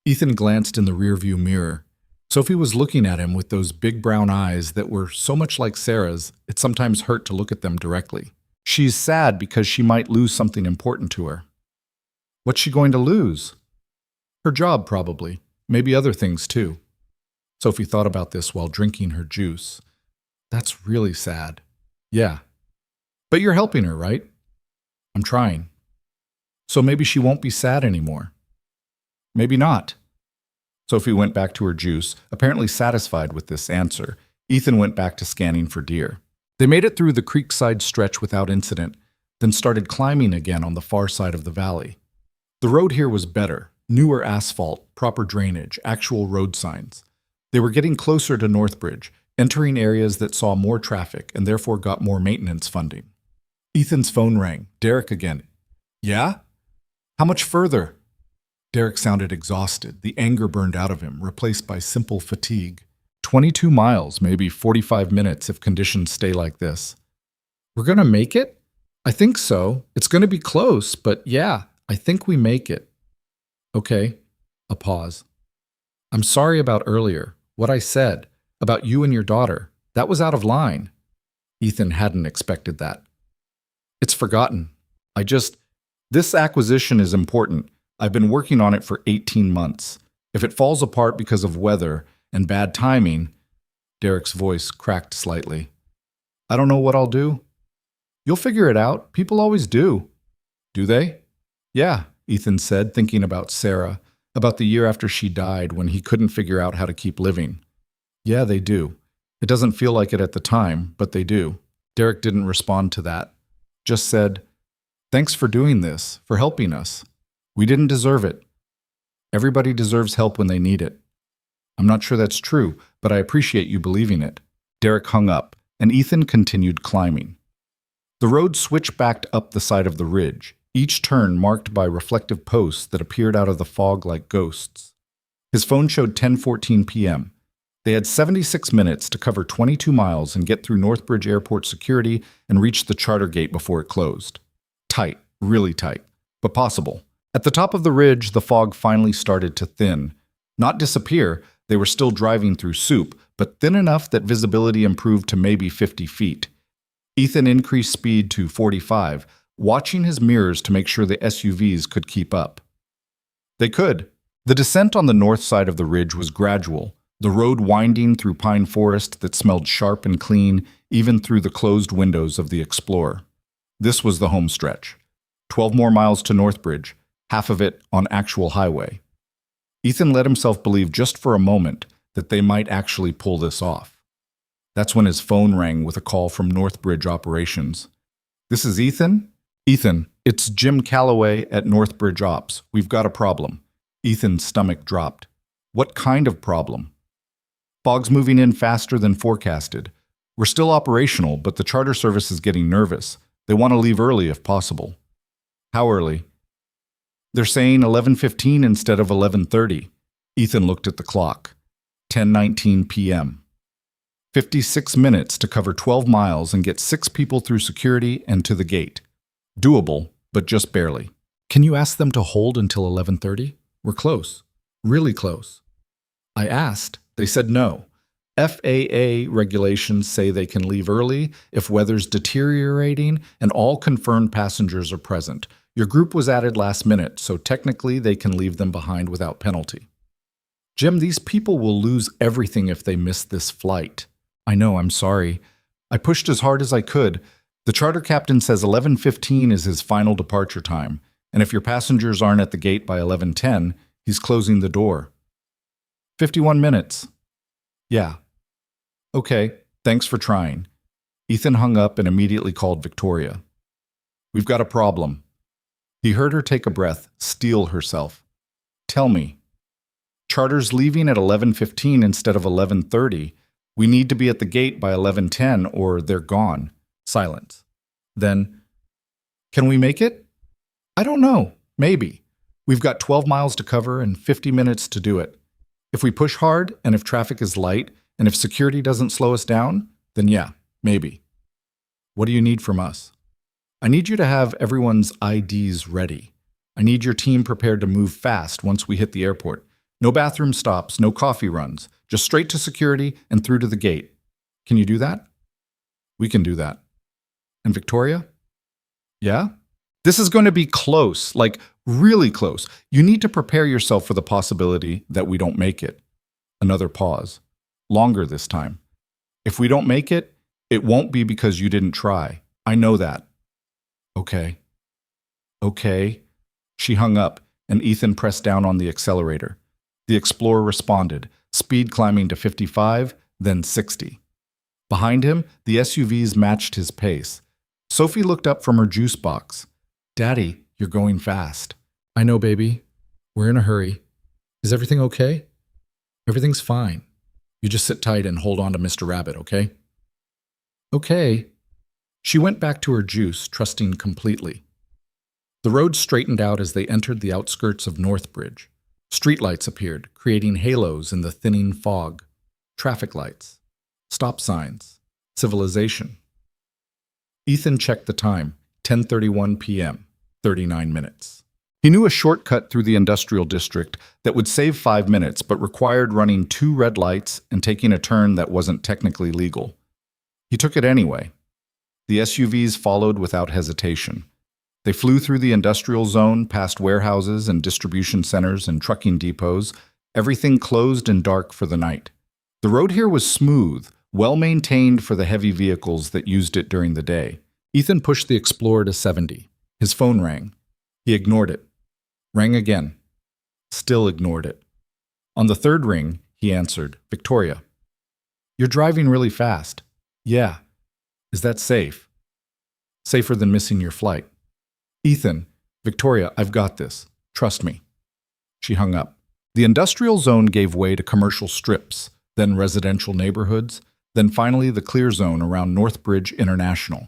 Ethan glanced in the rearview mirror. Sophie was looking at him with those big brown eyes that were so much like Sarah's, it sometimes hurt to look at them directly. She's sad because she might lose something important to her. What's she going to lose? Her job, probably. Maybe other things, too. Sophie thought about this while drinking her juice. That's really sad. Yeah. But you're helping her, right? I'm trying. So maybe she won't be sad anymore. Maybe not. Sophie went back to her juice, apparently satisfied with this answer. Ethan went back to scanning for deer. They made it through the creekside stretch without incident, then started climbing again on the far side of the valley. The road here was better, newer asphalt, proper drainage, actual road signs. They were getting closer to Northbridge, entering areas that saw more traffic and therefore got more maintenance funding. Ethan's phone rang. Derek again. Yeah? How much further? Derek sounded exhausted, the anger burned out of him, replaced by simple fatigue. 22 miles, maybe 45 minutes if conditions stay like this. We're gonna make it? I think so. It's gonna be close, but yeah, I think we make it. Okay. A pause. I'm sorry about earlier. What I said about you and your daughter. That was out of line. Ethan hadn't expected that. It's forgotten. This acquisition is important. I've been working on it for 18 months. If it falls apart because of weather and bad timing, Derek's voice cracked slightly. I don't know what I'll do. You'll figure it out. People always do. Do they? Yeah, Ethan said, thinking about Sarah, about the year after she died when he couldn't figure out how to keep living. Yeah, they do. It doesn't feel like it at the time, but they do. Derek didn't respond to that. Just said, thanks for doing this, for helping us. We didn't deserve it. Everybody deserves help when they need it. I'm not sure that's true, but I appreciate you believing it. Derek hung up, and Ethan continued climbing. The road switched back up the side of the ridge, each turn marked by reflective posts that appeared out of the fog like ghosts. His phone showed 10:14 p.m. They had 76 minutes to cover 22 miles and get through Northbridge Airport security and reach the charter gate before it closed. Tight, really tight, but possible. At the top of the ridge, the fog finally started to thin. Not disappear, they were still driving through soup, but thin enough that visibility improved to maybe 50 feet. Ethan increased speed to 45, watching his mirrors to make sure the SUVs could keep up. They could. The descent on the north side of the ridge was gradual, the road winding through pine forest that smelled sharp and clean, even through the closed windows of the Explorer. This was the home stretch. 12 more miles to Northbridge, half of it on actual highway. Ethan let himself believe just for a moment that they might actually pull this off. That's when his phone rang with a call from Northbridge Operations. This is Ethan? Ethan, it's Jim Calloway at Northbridge Ops. We've got a problem. Ethan's stomach dropped. What kind of problem? Fog's moving in faster than forecasted. We're still operational, but the charter service is getting nervous. They want to leave early if possible. How early? They're saying 11:15 instead of 11:30. Ethan looked at the clock. 10:19 p.m. 56 minutes to cover 12 miles and get 6 people through security and to the gate. Doable, but just barely. Can you ask them to hold until 11:30? We're close. Really close. I asked. They said no. FAA regulations say they can leave early if weather's deteriorating and all confirmed passengers are present. Your group was added last minute, so technically they can leave them behind without penalty. Jim, these people will lose everything if they miss this flight. I know, I'm sorry. I pushed as hard as I could. The charter captain says 11:15 is his final departure time, and if your passengers aren't at the gate by 11:10, he's closing the door. 51 minutes. Yeah. Okay, thanks for trying. Ethan hung up and immediately called Victoria. We've got a problem. He heard her take a breath, steel herself. Tell me. Charter's leaving at 11:15 instead of 11:30. We need to be at the gate by 11:10 or they're gone. Silence. Then, can we make it? I don't know. Maybe. We've got 12 miles to cover and 50 minutes to do it. If we push hard and if traffic is light and if security doesn't slow us down, then yeah, maybe. What do you need from us? I need you to have everyone's IDs ready. I need your team prepared to move fast once we hit the airport. No bathroom stops, no coffee runs, just straight to security and through to the gate. Can you do that? We can do that. And Victoria? Yeah? This is going to be close, like really close. You need to prepare yourself for the possibility that we don't make it. Another pause. Longer this time. If we don't make it, it won't be because you didn't try. I know that. Okay. Okay. She hung up, and Ethan pressed down on the accelerator. The Explorer responded, speed climbing to 55, then 60. Behind him, the SUVs matched his pace. Sophie looked up from her juice box. Daddy, you're going fast. I know, baby. We're in a hurry. Is everything okay? Everything's fine. You just sit tight and hold on to Mr. Rabbit, okay? Okay. She went back to her juice, trusting completely. The road straightened out as they entered the outskirts of Northbridge. Streetlights appeared, creating halos in the thinning fog. Traffic lights. Stop signs. Civilization. Ethan checked the time. 10:31 p.m., 39 minutes. He knew a shortcut through the industrial district that would save 5 minutes but required running 2 red lights and taking a turn that wasn't technically legal. He took it anyway. The SUVs followed without hesitation. They flew through the industrial zone, past warehouses and distribution centers and trucking depots, everything closed and dark for the night. The road here was smooth, well-maintained for the heavy vehicles that used it during the day. Ethan pushed the Explorer to 70. His phone rang. He ignored it. Rang again. Still ignored it. On the third ring, he answered, Victoria. You're driving really fast. Yeah. Is that safe? Safer than missing your flight. Ethan, Victoria, I've got this. Trust me. She hung up. The industrial zone gave way to commercial strips, then residential neighborhoods, then finally the clear zone around Northbridge International.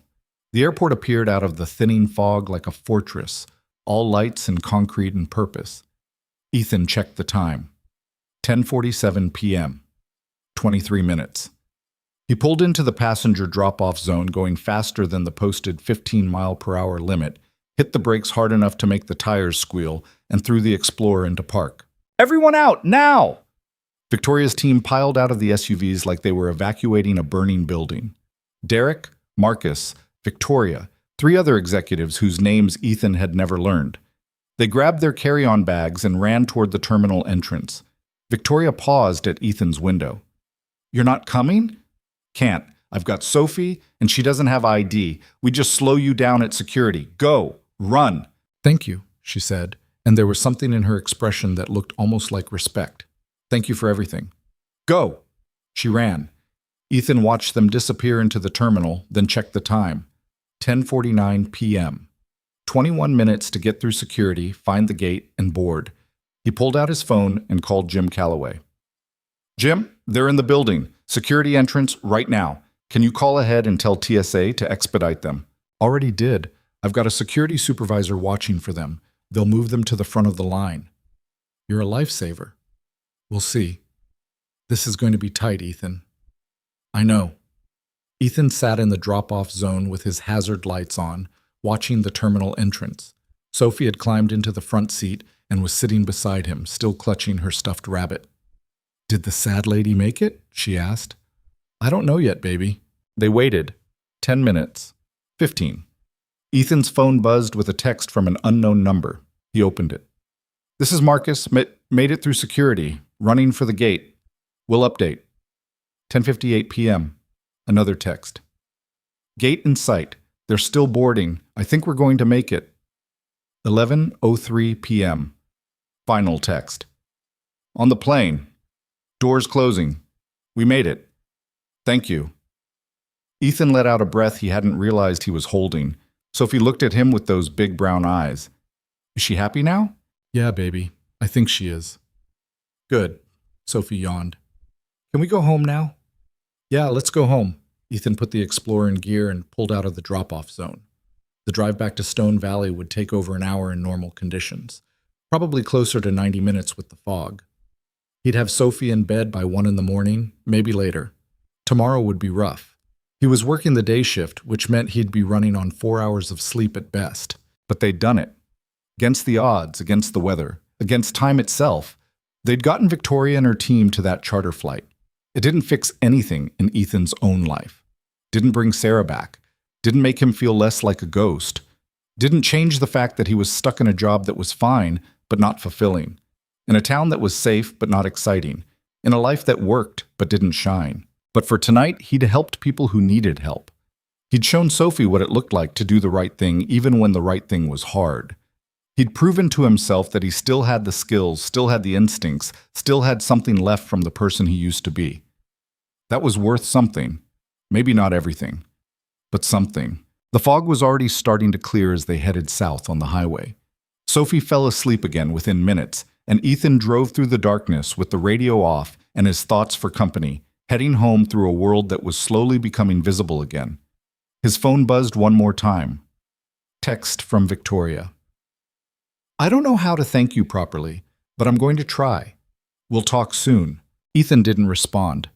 The airport appeared out of the thinning fog like a fortress, all lights and concrete and purpose. Ethan checked the time. 10:47 p.m. 23 minutes. He pulled into the passenger drop-off zone going faster than the posted 15-mile-per-hour limit, hit the brakes hard enough to make the tires squeal, and threw the Explorer into park. Everyone out, now! Victoria's team piled out of the SUVs like they were evacuating a burning building. Derek, Marcus, Victoria, 3 other executives whose names Ethan had never learned. They grabbed their carry-on bags and ran toward the terminal entrance. Victoria paused at Ethan's window. You're not coming? Can't. I've got Sophie, and she doesn't have ID. We just slow you down at security. Go. Run. Thank you, she said, and there was something in her expression that looked almost like respect. Thank you for everything. Go. She ran. Ethan watched them disappear into the terminal, then checked the time. 10:49 p.m. 21 minutes to get through security, find the gate, and board. He pulled out his phone and called Jim Calloway. Jim, they're in the building. Security entrance right now. Can you call ahead and tell TSA to expedite them? Already did. I've got a security supervisor watching for them. They'll move them to the front of the line. You're a lifesaver. We'll see. This is going to be tight, Ethan. I know. Ethan sat in the drop-off zone with his hazard lights on, watching the terminal entrance. Sophie had climbed into the front seat and was sitting beside him, still clutching her stuffed rabbit. Did the sad lady make it? She asked. I don't know yet, baby. They waited. 10 minutes. 15. Ethan's phone buzzed with a text from an unknown number. He opened it. This is Marcus. Made it through security. Running for the gate. We'll update. 10:58 p.m. Another text. Gate in sight. They're still boarding. I think we're going to make it. 11:03 p.m. Final text. On the plane. Doors closing. We made it. Thank you. Ethan let out a breath he hadn't realized he was holding. Sophie looked at him with those big brown eyes. Is she happy now? Yeah, baby. I think she is. Good. Sophie yawned. Can we go home now? Yeah, let's go home. Ethan put the Explorer in gear and pulled out of the drop-off zone. The drive back to Stone Valley would take over an hour in normal conditions, probably closer to 90 minutes with the fog. He'd have Sophie in bed by 1 in the morning, maybe later. Tomorrow would be rough. He was working the day shift, which meant he'd be running on 4 hours of sleep at best. But they'd done it. Against the odds, against the weather, against time itself, They'd gotten Victoria and her team to that charter flight. It didn't fix anything in Ethan's own life. Didn't bring Sarah back. Didn't make him feel less like a ghost. Didn't change the fact that he was stuck in a job that was fine, but not fulfilling. In a town that was safe, but not exciting. In a life that worked, but didn't shine. But for tonight, he'd helped people who needed help. He'd shown Sophie what it looked like to do the right thing even when the right thing was hard. He'd proven to himself that he still had the skills, still had the instincts, still had something left from the person he used to be. That was worth something. Maybe not everything, but something. The fog was already starting to clear as they headed south on the highway. Sophie fell asleep again within minutes, and Ethan drove through the darkness with the radio off and his thoughts for company, heading home through a world that was slowly becoming visible again. His phone buzzed one more time. Text from Victoria. I don't know how to thank you properly, but I'm going to try. We'll talk soon. Ethan didn't respond.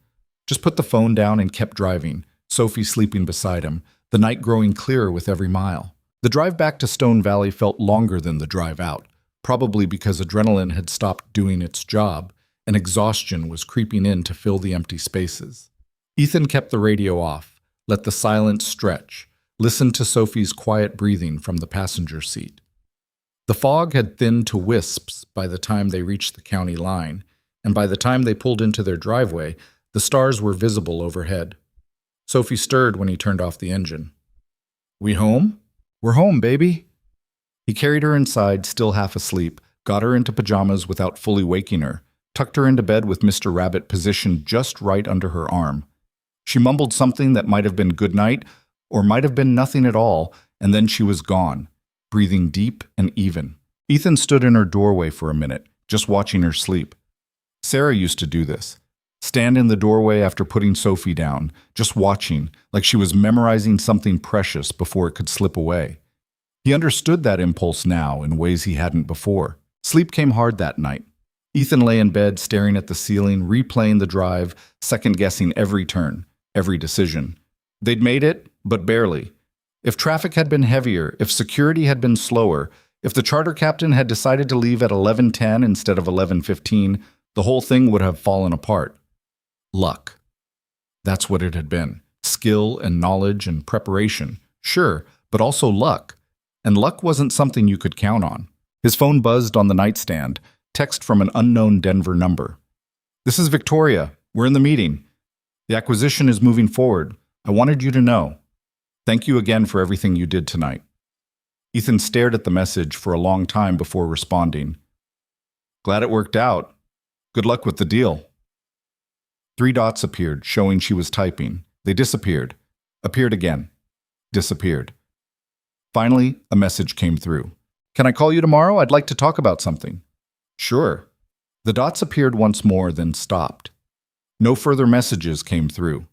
Just put the phone down and kept driving, Sophie sleeping beside him, the night growing clearer with every mile. The drive back to Stone Valley felt longer than the drive out, probably because adrenaline had stopped doing its job and exhaustion was creeping in to fill the empty spaces. Ethan kept the radio off, let the silence stretch, listened to Sophie's quiet breathing from the passenger seat. The fog had thinned to wisps by the time they reached the county line, and by the time they pulled into their driveway, the stars were visible overhead. Sophie stirred when he turned off the engine. We home? We're home, baby. He carried her inside, still half asleep, got her into pajamas without fully waking her, tucked her into bed with Mr. Rabbit positioned just right under her arm. She mumbled something that might have been good night, or might have been nothing at all, and then she was gone, breathing deep and even. Ethan stood in her doorway for a minute, just watching her sleep. Sarah used to do this. Stand in the doorway after putting Sophie down, just watching, like she was memorizing something precious before it could slip away. He understood that impulse now in ways he hadn't before. Sleep came hard that night. Ethan lay in bed, staring at the ceiling, replaying the drive, second-guessing every turn, every decision. They'd made it, but barely. If traffic had been heavier, if security had been slower, if the charter captain had decided to leave at 11:10 instead of 11:15, the whole thing would have fallen apart. Luck. That's what it had been. Skill and knowledge and preparation. Sure, but also luck. And luck wasn't something you could count on. His phone buzzed on the nightstand, text from an unknown Denver number. This is Victoria. We're in the meeting. The acquisition is moving forward. I wanted you to know. Thank you again for everything you did tonight. Ethan stared at the message for a long time before responding. Glad it worked out. Good luck with the deal. 3 dots appeared, showing she was typing. They disappeared. Appeared again. Disappeared. Finally, a message came through. Can I call you tomorrow? I'd like to talk about something. Sure. The dots appeared once more, then stopped. No further messages came through.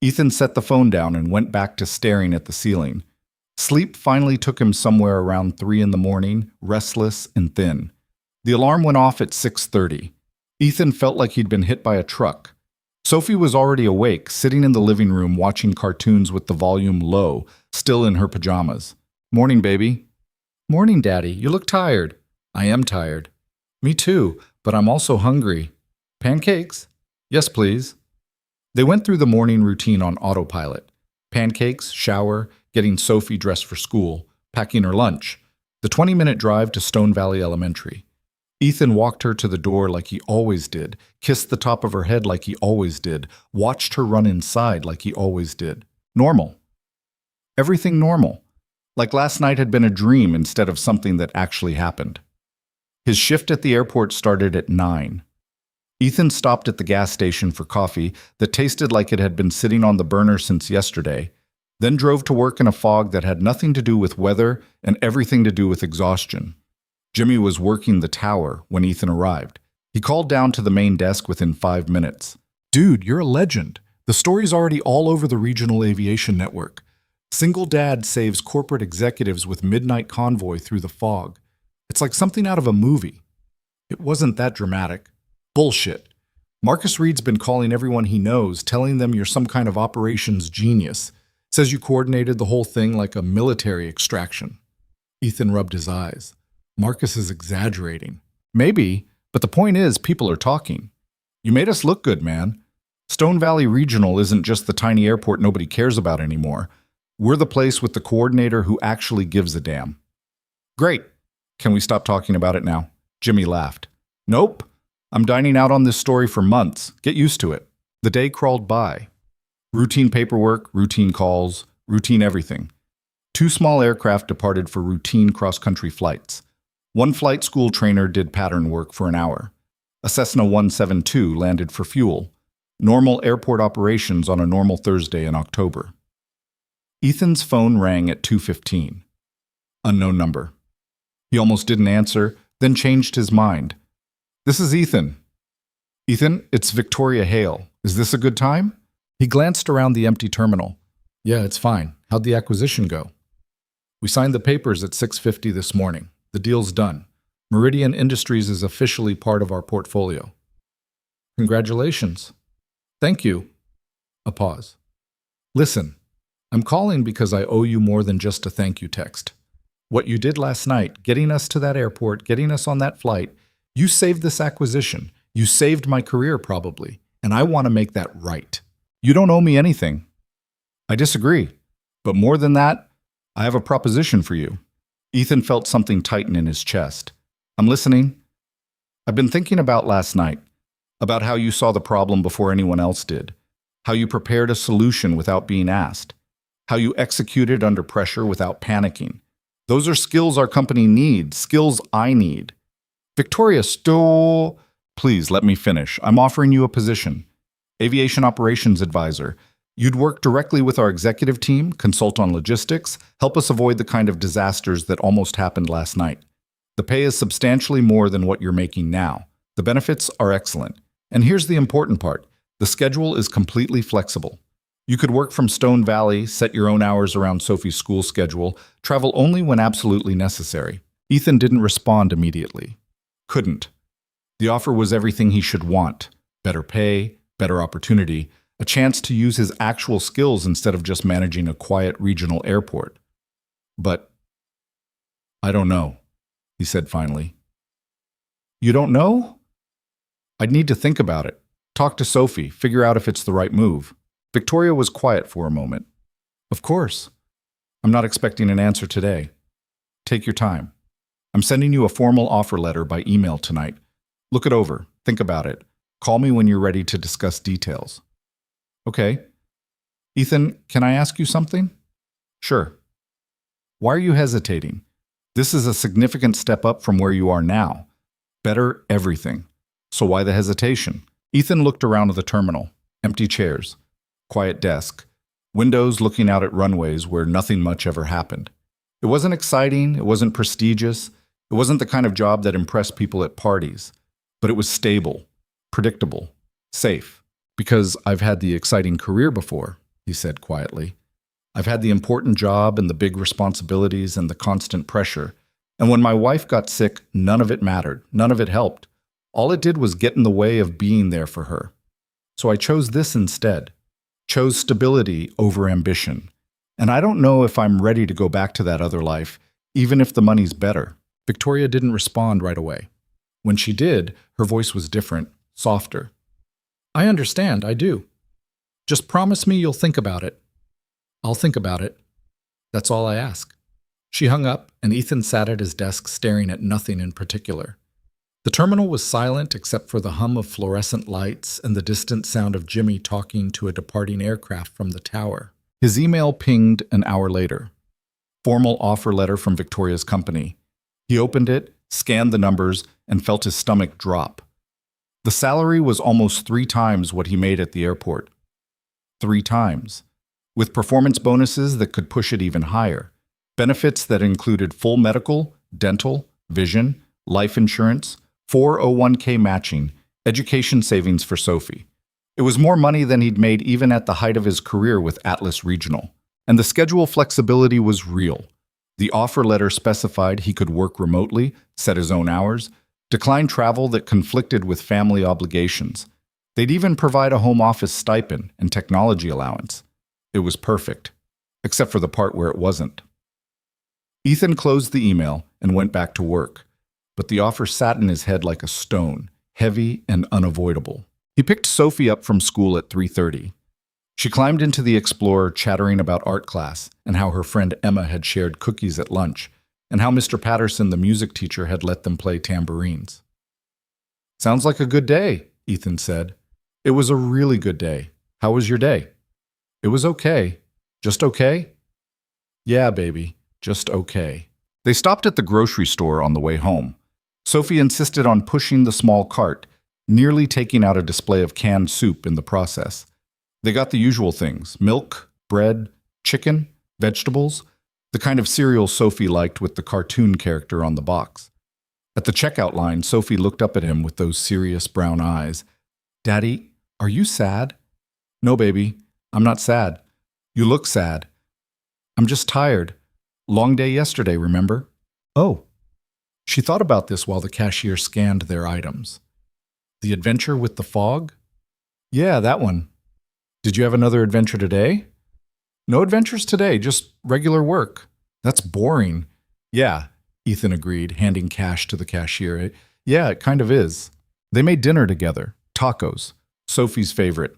Ethan set the phone down and went back to staring at the ceiling. Sleep finally took him somewhere around 3 in the morning, restless and thin. The alarm went off at 6:30. Ethan felt like he'd been hit by a truck. Sophie was already awake, sitting in the living room watching cartoons with the volume low, still in her pajamas. Morning, baby. Morning, Daddy. You look tired. I am tired. Me too, but I'm also hungry. Pancakes? Yes, please. They went through the morning routine on autopilot. Pancakes, shower, getting Sophie dressed for school, packing her lunch. The 20-minute drive to Stone Valley Elementary. Ethan walked her to the door like he always did, kissed the top of her head like he always did, watched her run inside like he always did. Normal. Everything normal. Like last night had been a dream instead of something that actually happened. His shift at the airport started at 9. Ethan stopped at the gas station for coffee that tasted like it had been sitting on the burner since yesterday, then drove to work in a fog that had nothing to do with weather and everything to do with exhaustion. Jimmy was working the tower when Ethan arrived. He called down to the main desk within 5 minutes. Dude, you're a legend. The story's already all over the regional aviation network. Single dad saves corporate executives with midnight convoy through the fog. It's like something out of a movie. It wasn't that dramatic. Bullshit. Marcus Reed's been calling everyone he knows, telling them you're some kind of operations genius. Says you coordinated the whole thing like a military extraction. Ethan rubbed his eyes. Marcus is exaggerating. Maybe, But the point is, people are talking. You made us look good, man. Stone Valley Regional isn't just the tiny airport nobody cares about anymore. We're the place with the coordinator who actually gives a damn. Great. Can we stop talking about it now? Jimmy laughed. Nope. I'm dining out on this story for months. Get used to it. The day crawled by. Routine paperwork, routine calls, routine everything. 2 small aircraft departed for routine cross-country flights. 1 flight school trainer did pattern work for an hour. A Cessna 172 landed for fuel. Normal airport operations on a normal Thursday in October. Ethan's phone rang at 2:15. Unknown number. He almost didn't answer, then changed his mind. This is Ethan. Ethan, it's Victoria Hale. Is this a good time? He glanced around the empty terminal. Yeah, it's fine. How'd the acquisition go? We signed the papers at 6:50 this morning. The deal's done. Meridian Industries is officially part of our portfolio. Congratulations. Thank you. A pause. Listen, I'm calling because I owe you more than just a thank you text. What you did last night, getting us to that airport, getting us on that flight, you saved this acquisition. You saved my career probably, and I want to make that right. You don't owe me anything. I disagree. But more than that, I have a proposition for you. Ethan felt something tighten in his chest. I'm listening. I've been thinking about last night, about how you saw the problem before anyone else did, how you prepared a solution without being asked, how you executed under pressure without panicking. Those are skills our company needs, skills I need. Victoria Stowe, please let me finish. I'm offering you a position. Aviation Operations Advisor. You'd work directly with our executive team, consult on logistics, help us avoid the kind of disasters that almost happened last night. The pay is substantially more than what you're making now. The benefits are excellent. And here's the important part. The schedule is completely flexible. You could work from Stone Valley, set your own hours around Sophie's school schedule, travel only when absolutely necessary. Ethan didn't respond immediately. Couldn't. The offer was everything he should want. Better pay, better opportunity, a chance to use his actual skills instead of just managing a quiet regional airport. But I don't know, he said finally. You don't know? I'd need to think about it. Talk to Sophie, figure out if it's the right move. Victoria was quiet for a moment. Of course. I'm not expecting an answer today. Take your time. I'm sending you a formal offer letter by email tonight. Look it over. Think about it. Call me when you're ready to discuss details. Okay. Ethan, can I ask you something? Sure. Why are you hesitating? This is a significant step up from where you are now. Better everything. So why the hesitation? Ethan looked around the terminal. Empty chairs. Quiet desk. Windows looking out at runways where nothing much ever happened. It wasn't exciting. It wasn't prestigious. It wasn't the kind of job that impressed people at parties. But it was stable, predictable, safe. Because I've had the exciting career before, he said quietly. I've had the important job and the big responsibilities and the constant pressure. And when my wife got sick, none of it mattered. None of it helped. All it did was get in the way of being there for her. So I chose this instead. Chose stability over ambition. And I don't know if I'm ready to go back to that other life, even if the money's better. Victoria didn't respond right away. When she did, her voice was different, softer. I understand, I do. Just promise me you'll think about it. I'll think about it. That's all I ask. She hung up, and Ethan sat at his desk staring at nothing in particular. The terminal was silent except for the hum of fluorescent lights and the distant sound of Jimmy talking to a departing aircraft from the tower. His email pinged an hour later. Formal offer letter from Victoria's company. He opened it, scanned the numbers, and felt his stomach drop. The salary was almost 3 times what he made at the airport. 3 times. With performance bonuses that could push it even higher. Benefits that included full medical, dental, vision, life insurance, 401k matching, education savings for Sophie. It was more money than he'd made even at the height of his career with Atlas Regional. And the schedule flexibility was real. The offer letter specified he could work remotely, set his own hours, decline travel that conflicted with family obligations. They'd even provide a home office stipend and technology allowance. It was perfect, except for the part where it wasn't. Ethan closed the email and went back to work. but the offer sat in his head like a stone, heavy and unavoidable. He picked Sophie up from school at 3:30. She climbed into the Explorer chattering about art class and how her friend Emma had shared cookies at lunch and how Mr. Patterson, the music teacher, had let them play tambourines. "Sounds like a good day," Ethan said. "It was a really good day. How was your day?" "It was okay. Just okay?" "Yeah, baby, just okay." They stopped at the grocery store on the way home. Sophie insisted on pushing the small cart, nearly taking out a display of canned soup in the process. They got the usual things: milk, bread, chicken, vegetables, the kind of cereal Sophie liked with the cartoon character on the box. At the checkout line, Sophie looked up at him with those serious brown eyes. "Daddy, are you sad?" "No, baby, I'm not sad. You look sad." "I'm just tired. Long day yesterday, remember?" "Oh." She thought about this while the cashier scanned their items. "The adventure with the fog?" "Yeah, that one." "Did you have another adventure today?" "No adventures today, just regular work." "That's boring." "Yeah," Ethan agreed, handing cash to the cashier. "Yeah, it kind of is." They made dinner together, tacos, Sophie's favorite.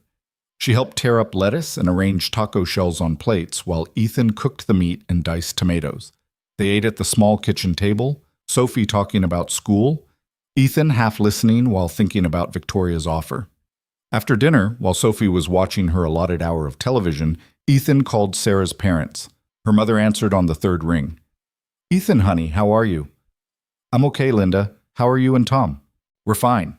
She helped tear up lettuce and arrange taco shells on plates while Ethan cooked the meat and diced tomatoes. They ate at the small kitchen table, Sophie talking about school, Ethan half listening while thinking about Victoria's offer. After dinner, while Sophie was watching her allotted hour of television, Ethan called Sarah's parents. Her mother answered on the third ring. "Ethan, honey, how are you?" "I'm okay, Linda. How are you and Tom?" "We're fine.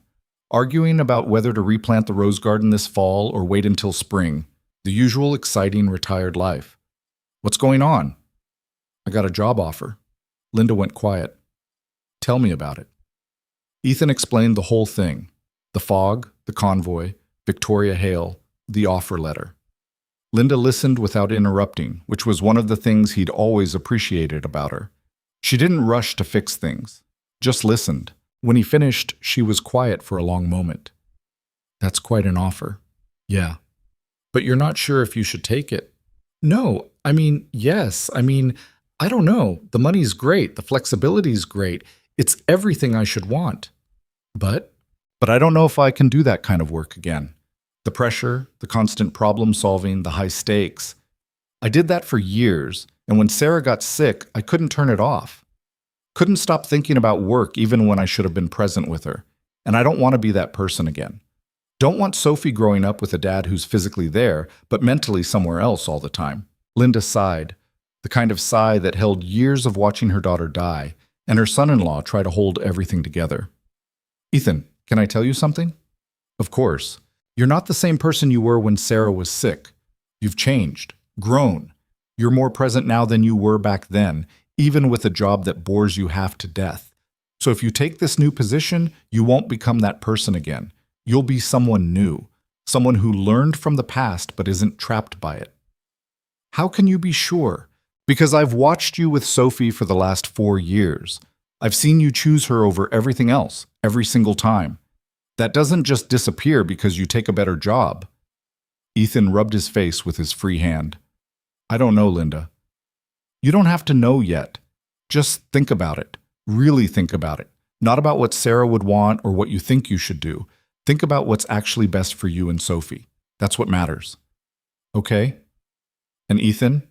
Arguing about whether to replant the rose garden this fall or wait until spring. The usual exciting retired life." "What's going on?" "I got a job offer." Linda went quiet. "Tell me about it." Ethan explained the whole thing: the fog, the convoy, Victoria Hale, the offer letter. Linda listened without interrupting, which was one of the things he'd always appreciated about her. She didn't rush to fix things, just listened. When he finished, she was quiet for a long moment. "That's quite an offer." "Yeah." "But you're not sure if you should take it." "No, yes. I don't know. The money's great. The flexibility's great. It's everything I should want. But I don't know if I can do that kind of work again. The pressure, the constant problem solving, the high stakes. I did that for years, and when Sarah got sick, I couldn't turn it off. Couldn't stop thinking about work even when I should have been present with her. And I don't want to be that person again. Don't want Sophie growing up with a dad who's physically there, but mentally somewhere else all the time." Linda sighed, the kind of sigh that held years of watching her daughter die, and her son-in-law try to hold everything together. "Ethan, can I tell you something?" "Of course. You're not the same person you were when Sarah was sick. You've changed, grown. You're more present now than you were back then, even with a job that bores you half to death. So if you take this new position, you won't become that person again. You'll be someone new, someone who learned from the past but isn't trapped by it." "How can you be sure?" "Because I've watched you with Sophie for the last 4 years. I've seen you choose her over everything else, every single time. That doesn't just disappear because you take a better job." Ethan rubbed his face with his free hand. "I don't know, Linda." "You don't have to know yet. Just think about it. Really think about it. Not about what Sarah would want or what you think you should do. Think about what's actually best for you and Sophie. That's what matters." "Okay." "And Ethan?"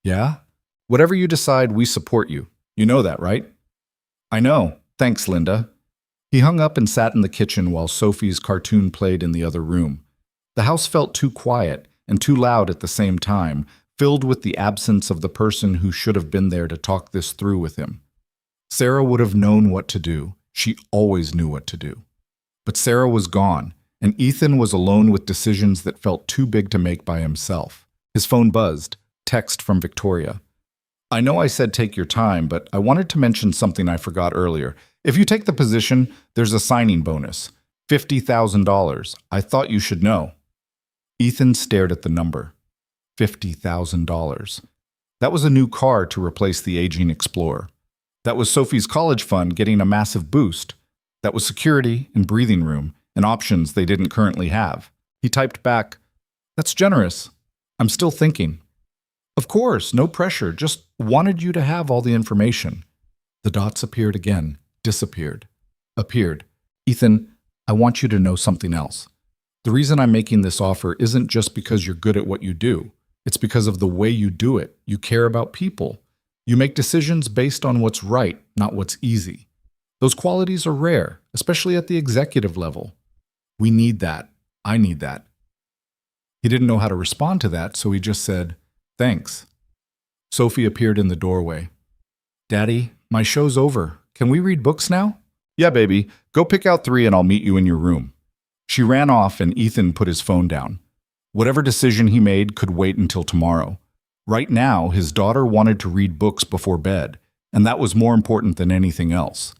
"Yeah?" "Whatever you decide, we support you. You know that, right?" "I know. Thanks, Linda." He hung up and sat in the kitchen while Sophie's cartoon played in the other room. The house felt too quiet and too loud at the same time, filled with the absence of the person who should have been there to talk this through with him. Sarah would have known what to do. She always knew what to do. But Sarah was gone, and Ethan was alone with decisions that felt too big to make by himself. His phone buzzed. Text from Victoria. "I know I said take your time, but I wanted to mention something I forgot earlier. If you take the position, there's a signing bonus. $50,000. I thought you should know." Ethan stared at the number. $50,000. That was a new car to replace the aging Explorer. That was Sophie's college fund getting a massive boost. That was security and breathing room and options they didn't currently have. He typed back, "That's generous. I'm still thinking." "Of course, no pressure. Just wanted you to have all the information." The dots appeared again, disappeared. Appeared. Ethan, I want you to know something else. The reason I'm making this offer isn't just because you're good at what you do. It's because of the way you do it. You care about people. You make decisions based on what's right, not what's easy. Those qualities are rare, especially at the executive level. We need that. I need that. He didn't know how to respond to that, so he just said, "Thanks." Sophie appeared in the doorway. "Daddy, my show's over. Can we read books now?" "Yeah, baby. Go pick out 3 and I'll meet you in your room." She ran off and Ethan put his phone down. Whatever decision he made could wait until tomorrow. Right now, his daughter wanted to read books before bed, and that was more important than anything else.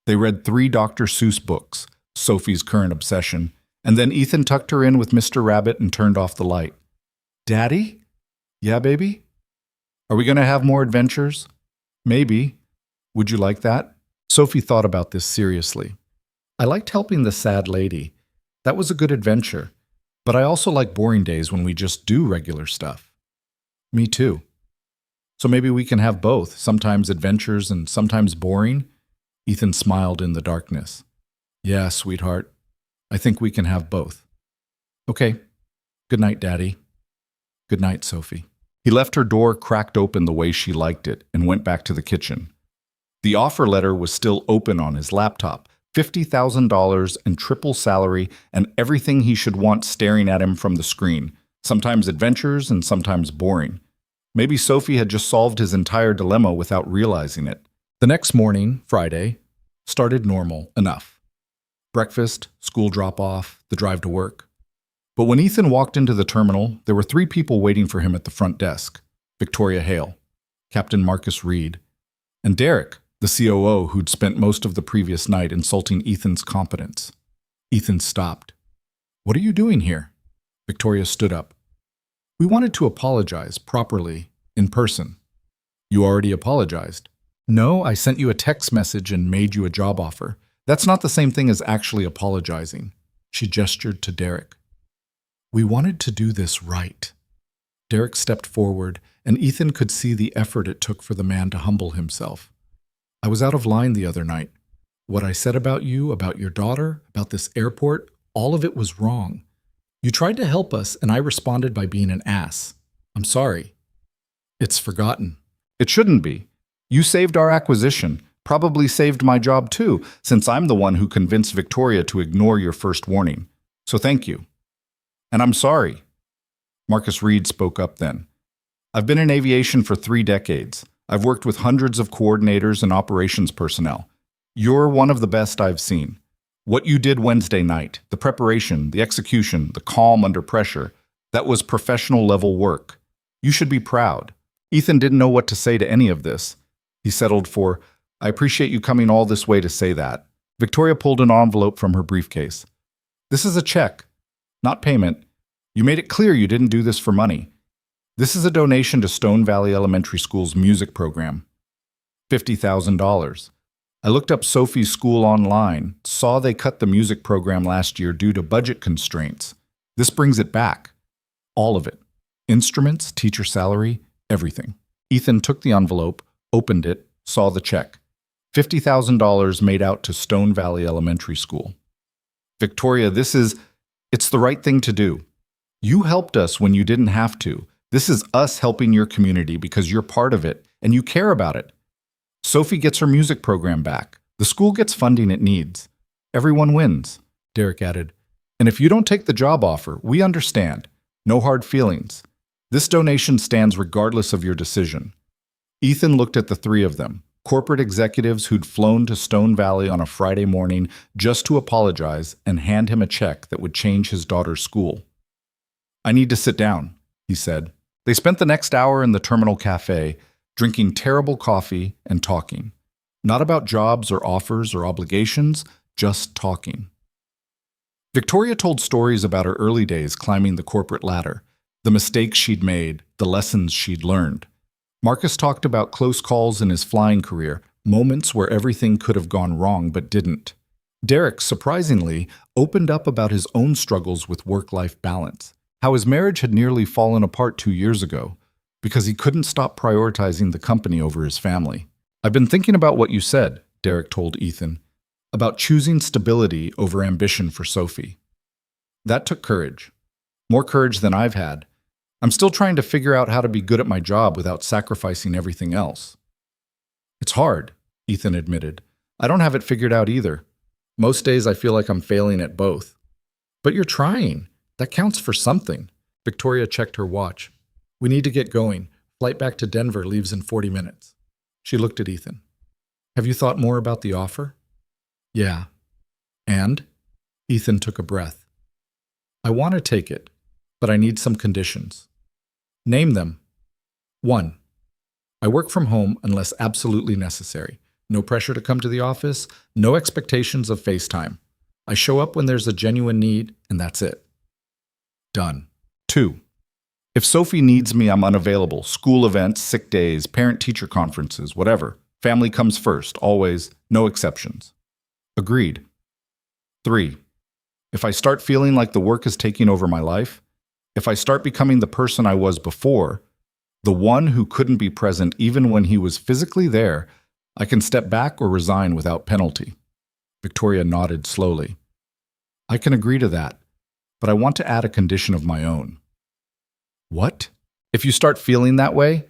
They read 3 Dr. Seuss books, Sophie's current obsession, and then Ethan tucked her in with Mr. Rabbit and turned off the light. "Daddy?" "Yeah, baby?" "Are we going to have more adventures?" "Maybe. Would you like that?" Sophie thought about this seriously. "I liked helping the sad lady. That was a good adventure. But I also like boring days when we just do regular stuff." "Me too." "So maybe we can have both, sometimes adventures and sometimes boring?" Ethan smiled in the darkness. "Yeah, sweetheart. I think we can have both." "Okay. Good night, Daddy." "Good night, Sophie." He left her door cracked open the way she liked it and went back to the kitchen. The offer letter was still open on his laptop, $50,000 and triple salary and everything he should want staring at him from the screen, sometimes adventures and sometimes boring. Maybe Sophie had just solved his entire dilemma without realizing it. The next morning, Friday, started normal enough. Breakfast, school drop-off, the drive to work. But when Ethan walked into the terminal, there were 3 people waiting for him at the front desk: Victoria Hale, Captain Marcus Reed, and Derek, the COO who'd spent most of the previous night insulting Ethan's competence. Ethan stopped. "What are you doing here?" Victoria stood up. "We wanted to apologize properly, in person." "You already apologized." "No, I sent you a text message and made you a job offer. That's not the same thing as actually apologizing." She gestured to Derek. "We wanted to do this right." Derek stepped forward, and Ethan could see the effort it took for the man to humble himself. "I was out of line the other night. What I said about you, about your daughter, about this airport, all of it was wrong. You tried to help us, and I responded by being an ass. I'm sorry." "It's forgotten." "It shouldn't be. You saved our acquisition, probably saved my job too, since I'm the one who convinced Victoria to ignore your first warning. So thank you." "And I'm sorry." Marcus Reed spoke up then. "I've been in aviation for 3 decades. I've worked with hundreds of coordinators and operations personnel. You're one of the best I've seen. What you did Wednesday night, the preparation, the execution, the calm under pressure, that was professional level work. You should be proud." Ethan didn't know what to say to any of this. He settled for, "I appreciate you coming all this way to say that." Victoria pulled an envelope from her briefcase. "This is a check, not payment. You made it clear you didn't do this for money. This is a donation to Stone Valley Elementary School's music program. $50,000. I looked up Sophie's school online, saw they cut the music program last year due to budget constraints. This brings it back. All of it. Instruments, teacher salary, everything." Ethan took the envelope, opened it, saw the check. $50,000 made out to Stone Valley Elementary School. "Victoria, it's the right thing to do. You helped us when you didn't have to. This is us helping your community because you're part of it and you care about it. Sophie gets her music program back. The school gets funding it needs. Everyone wins," Derek added. "And if you don't take the job offer, we understand. No hard feelings. This donation stands regardless of your decision." Ethan looked at the 3 of them, corporate executives who'd flown to Stone Valley on a Friday morning just to apologize and hand him a check that would change his daughter's school. "I need to sit down," he said. They spent the next hour in the terminal cafe, drinking terrible coffee and talking. Not about jobs or offers or obligations, just talking. Victoria told stories about her early days climbing the corporate ladder, the mistakes she'd made, the lessons she'd learned. Marcus talked about close calls in his flying career, moments where everything could have gone wrong but didn't. Derek, surprisingly, opened up about his own struggles with work-life balance, how his marriage had nearly fallen apart 2 years ago because he couldn't stop prioritizing the company over his family. "I've been thinking about what you said," Derek told Ethan, about choosing stability over ambition for Sophie. That took courage. More courage than I've had. I'm still trying to figure out how to be good at my job without sacrificing everything else. It's hard, Ethan admitted. I don't have it figured out either. Most days I feel like I'm failing at both. But you're trying. That counts for something. Victoria checked her watch. We need to get going. Flight back to Denver leaves in 40 minutes. She looked at Ethan. Have you thought more about the offer? Yeah. And? Ethan took a breath. I want to take it, but I need some conditions. Name them. 1. I work from home unless absolutely necessary. No pressure to come to the office, no expectations of FaceTime. I show up when there's a genuine need, and that's it. Done. 2. If Sophie needs me, I'm unavailable. School events, sick days, parent-teacher conferences, whatever. Family comes first, always, no exceptions. Agreed. 3. If I start feeling like the work is taking over my life, if I start becoming the person I was before, the one who couldn't be present even when he was physically there, I can step back or resign without penalty. Victoria nodded slowly. I can agree to that, but I want to add a condition of my own. What? If you start feeling that way,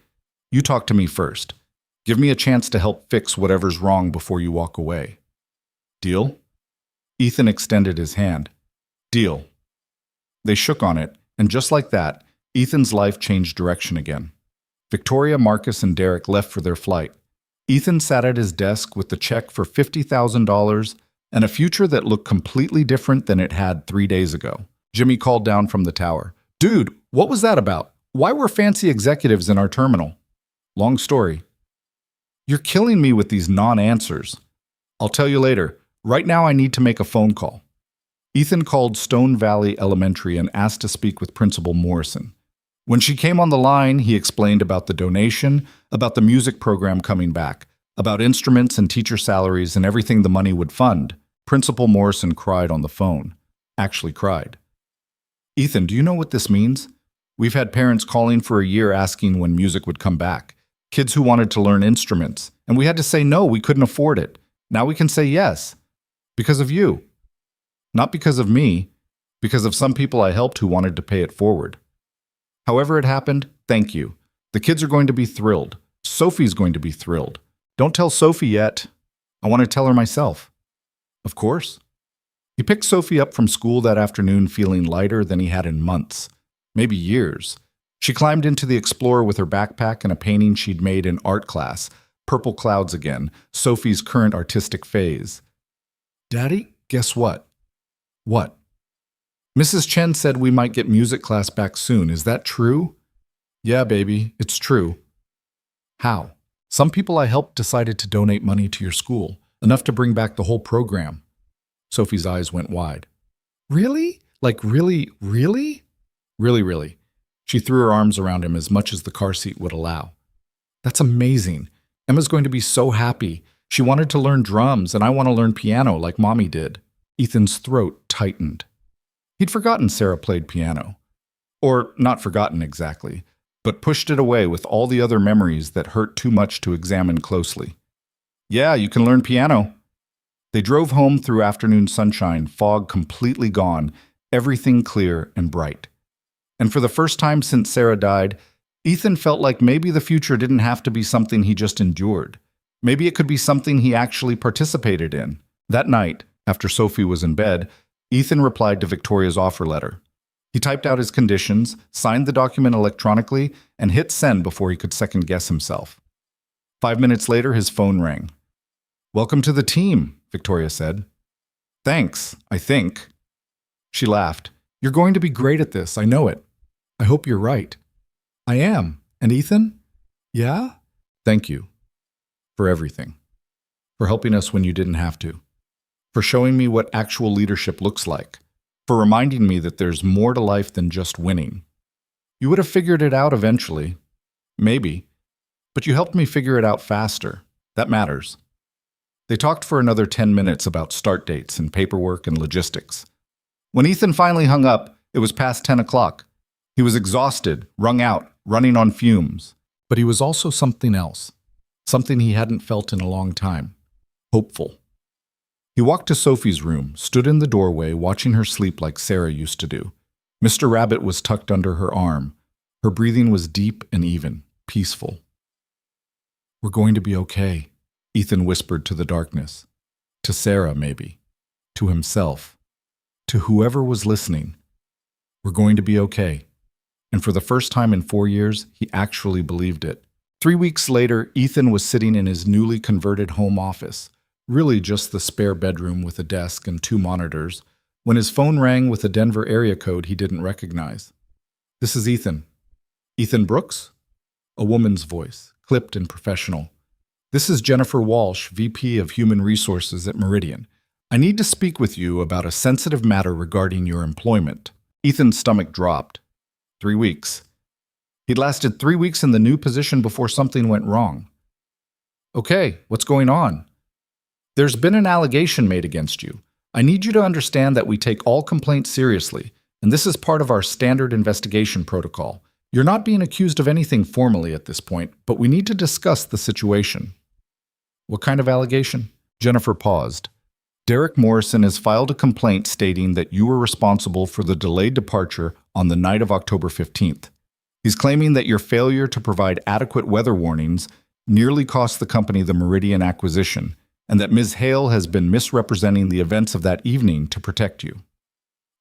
you talk to me first. Give me a chance to help fix whatever's wrong before you walk away. Deal? Ethan extended his hand. Deal. They shook on it, and just like that, Ethan's life changed direction again. Victoria, Marcus, and Derek left for their flight. Ethan sat at his desk with the check for $50,000 and a future that looked completely different than it had 3 days ago. Jimmy called down from the tower. Dude, what was that about? Why were fancy executives in our terminal? Long story. You're killing me with these non-answers. I'll tell you later. Right now I need to make a phone call. Ethan called Stone Valley Elementary and asked to speak with Principal Morrison. When she came on the line, he explained about the donation, about the music program coming back, about instruments and teacher salaries and everything the money would fund. Principal Morrison cried on the phone. Actually cried. Ethan, do you know what this means? We've had parents calling for a year asking when music would come back. Kids who wanted to learn instruments. And we had to say no, we couldn't afford it. Now we can say yes. Because of you. Not because of me. Because of some people I helped who wanted to pay it forward. However it happened, thank you. The kids are going to be thrilled. Sophie's going to be thrilled. Don't tell Sophie yet. I want to tell her myself. Of course. He picked Sophie up from school that afternoon feeling lighter than he had in months, maybe years. She climbed into the Explorer with her backpack and a painting she'd made in art class, Purple Clouds Again, Sophie's current artistic phase. Daddy, guess what? What? Mrs. Chen said we might get music class back soon. Is that true? Yeah, baby, it's true. How? Some people I helped decided to donate money to your school, enough to bring back the whole program. Sophie's eyes went wide. Really? Like really, really? Really, really. She threw her arms around him as much as the car seat would allow. That's amazing. Emma's going to be so happy. She wanted to learn drums, and I want to learn piano like Mommy did. Ethan's throat tightened. He'd forgotten Sarah played piano. Or not forgotten exactly, but pushed it away with all the other memories that hurt too much to examine closely. Yeah, you can learn piano. They drove home through afternoon sunshine, fog completely gone, everything clear and bright. And for the first time since Sarah died, Ethan felt like maybe the future didn't have to be something he just endured. Maybe it could be something he actually participated in. That night, after Sophie was in bed, Ethan replied to Victoria's offer letter. He typed out his conditions, signed the document electronically, and hit send before he could second-guess himself. 5 minutes later, his phone rang. Welcome to the team, Victoria said. Thanks, I think. She laughed. You're going to be great at this, I know it. I hope you're right. I am. And Ethan? Yeah? Thank you. For everything. For helping us when you didn't have to. For showing me what actual leadership looks like. For reminding me that there's more to life than just winning. You would have figured it out eventually. Maybe. But you helped me figure it out faster. That matters. They talked for another 10 minutes about start dates and paperwork and logistics. When Ethan finally hung up, it was past 10 o'clock. He was exhausted, wrung out, running on fumes. But he was also something else. Something he hadn't felt in a long time. hopeful. He walked to Sophie's room, stood in the doorway, watching her sleep like Sarah used to do. Mr. Rabbit was tucked under her arm. Her breathing was deep and even, peaceful. "We're going to be okay," Ethan whispered to the darkness. To Sarah, maybe. To himself. To whoever was listening. "We're going to be okay." And for the first time in 4 years, he actually believed it. 3 weeks later, Ethan was sitting in his newly converted home office, really just the spare bedroom with a desk and 2 monitors, when his phone rang with a Denver area code he didn't recognize. "This is Ethan." "Ethan Brooks?" A woman's voice, clipped and professional. "This is Jennifer Walsh, VP of Human Resources at Meridian. I need to speak with you about a sensitive matter regarding your employment." Ethan's stomach dropped. 3 weeks. He'd lasted 3 weeks in the new position before something went wrong. "Okay, what's going on?" "There's been an allegation made against you. I need you to understand that we take all complaints seriously, and this is part of our standard investigation protocol. You're not being accused of anything formally at this point, but we need to discuss the situation." "What kind of allegation?" Jennifer paused. "Derek Morrison has filed a complaint stating that you were responsible for the delayed departure on the night of October 15th. He's claiming that your failure to provide adequate weather warnings nearly cost the company the Meridian acquisition, and that Ms. Hale has been misrepresenting the events of that evening to protect you."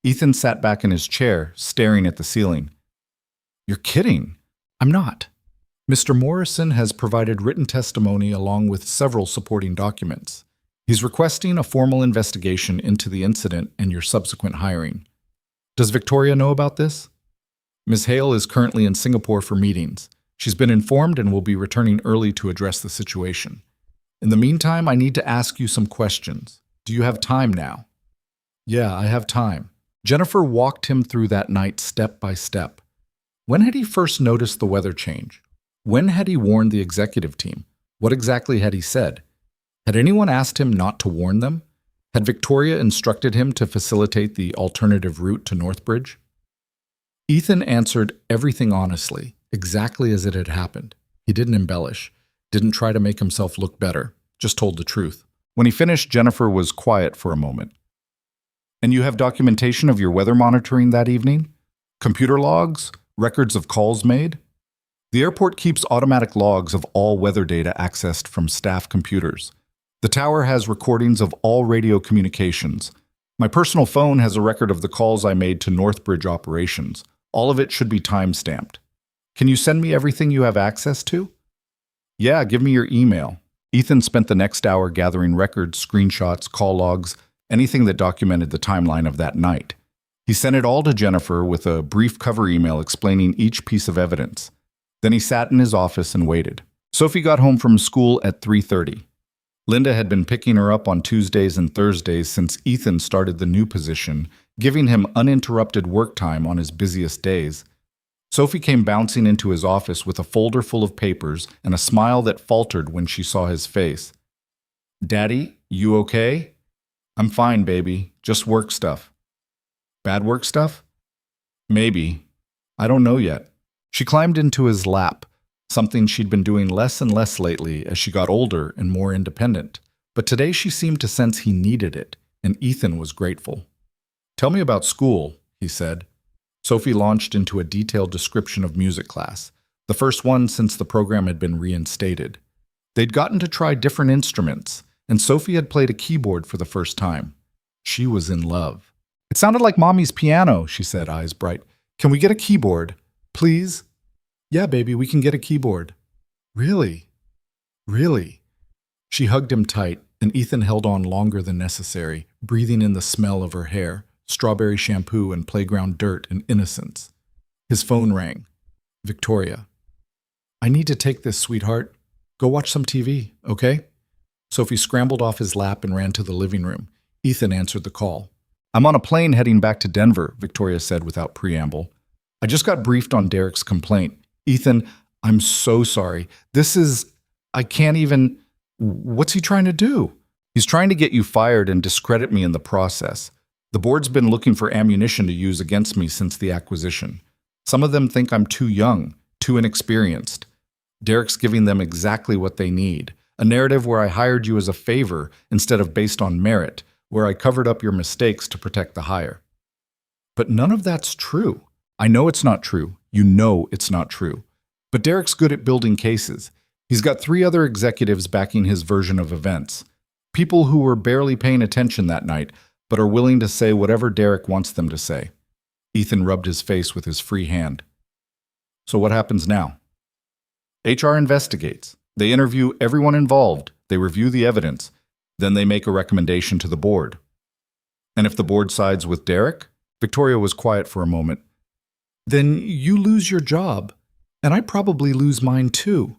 Ethan sat back in his chair, staring at the ceiling. "You're kidding." "I'm not. Mr. Morrison has provided written testimony along with several supporting documents. He's requesting a formal investigation into the incident and your subsequent hiring. Does Victoria know about this?" "Ms. Hale is currently in Singapore for meetings. She's been informed and will be returning early to address the situation. In the meantime, I need to ask you some questions. Do you have time now?" "Yeah, I have time." Jennifer walked him through that night step by step. When had he first noticed the weather change? When had he warned the executive team? What exactly had he said? Had anyone asked him not to warn them? Had Victoria instructed him to facilitate the alternative route to Northbridge? Ethan answered everything honestly, exactly as it had happened. He didn't embellish, didn't try to make himself look better, just told the truth. When he finished, Jennifer was quiet for a moment. "And you have documentation of your weather monitoring that evening? Computer logs? Records of calls made?" "The airport keeps automatic logs of all weather data accessed from staff computers. The tower has recordings of all radio communications. My personal phone has a record of the calls I made to Northbridge operations. All of it should be time-stamped. Can you send me everything you have access to?" "Yeah, give me your email." Ethan spent the next hour gathering records, screenshots, call logs, anything that documented the timeline of that night. He sent it all to Jennifer with a brief cover email explaining each piece of evidence. Then he sat in his office and waited. Sophie got home from school at 3:30. Linda had been picking her up on Tuesdays and Thursdays since Ethan started the new position, giving him uninterrupted work time on his busiest days. Sophie came bouncing into his office with a folder full of papers and a smile that faltered when she saw his face. "Daddy, you okay?" "I'm fine, baby. Just work stuff." "Bad work stuff?" "Maybe. I don't know yet." She climbed into his lap, something she'd been doing less and less lately as she got older and more independent. But today she seemed to sense he needed it, and Ethan was grateful. "Tell me about school," he said. Sophie launched into a detailed description of music class, the first one since the program had been reinstated. They'd gotten to try different instruments, and Sophie had played a keyboard for the first time. She was in love. "It sounded like Mommy's piano," she said, eyes bright. "Can we get a keyboard? Please?" "Yeah, baby, we can get a keyboard." "Really? Really?" She hugged him tight, and Ethan held on longer than necessary, breathing in the smell of her hair, strawberry shampoo and playground dirt and innocence. His phone rang. "Victoria." "I need to take this, sweetheart. Go watch some TV, okay?" Sophie scrambled off his lap and ran to the living room. Ethan answered the call. "I'm on a plane heading back to Denver," Victoria said without preamble. "I just got briefed on Derek's complaint. Ethan, I'm so sorry. I can't even... What's he trying to do?" "He's trying to get you fired and discredit me in the process. The board's been looking for ammunition to use against me since the acquisition. Some of them think I'm too young, too inexperienced. Derek's giving them exactly what they need. A narrative where I hired you as a favor instead of based on merit, where I covered up your mistakes to protect the hire. But none of that's true. I know it's not true. You know it's not true. But Derek's good at building cases. He's got 3 other executives backing his version of events. People who were barely paying attention that night, but are willing to say whatever Derek wants them to say. Ethan rubbed his face with his free hand. So what happens now? HR investigates. They interview everyone involved. They review the evidence. Then they make a recommendation to the board. And if the board sides with Derek? Victoria was quiet for a moment. Then you lose your job, and I probably lose mine too.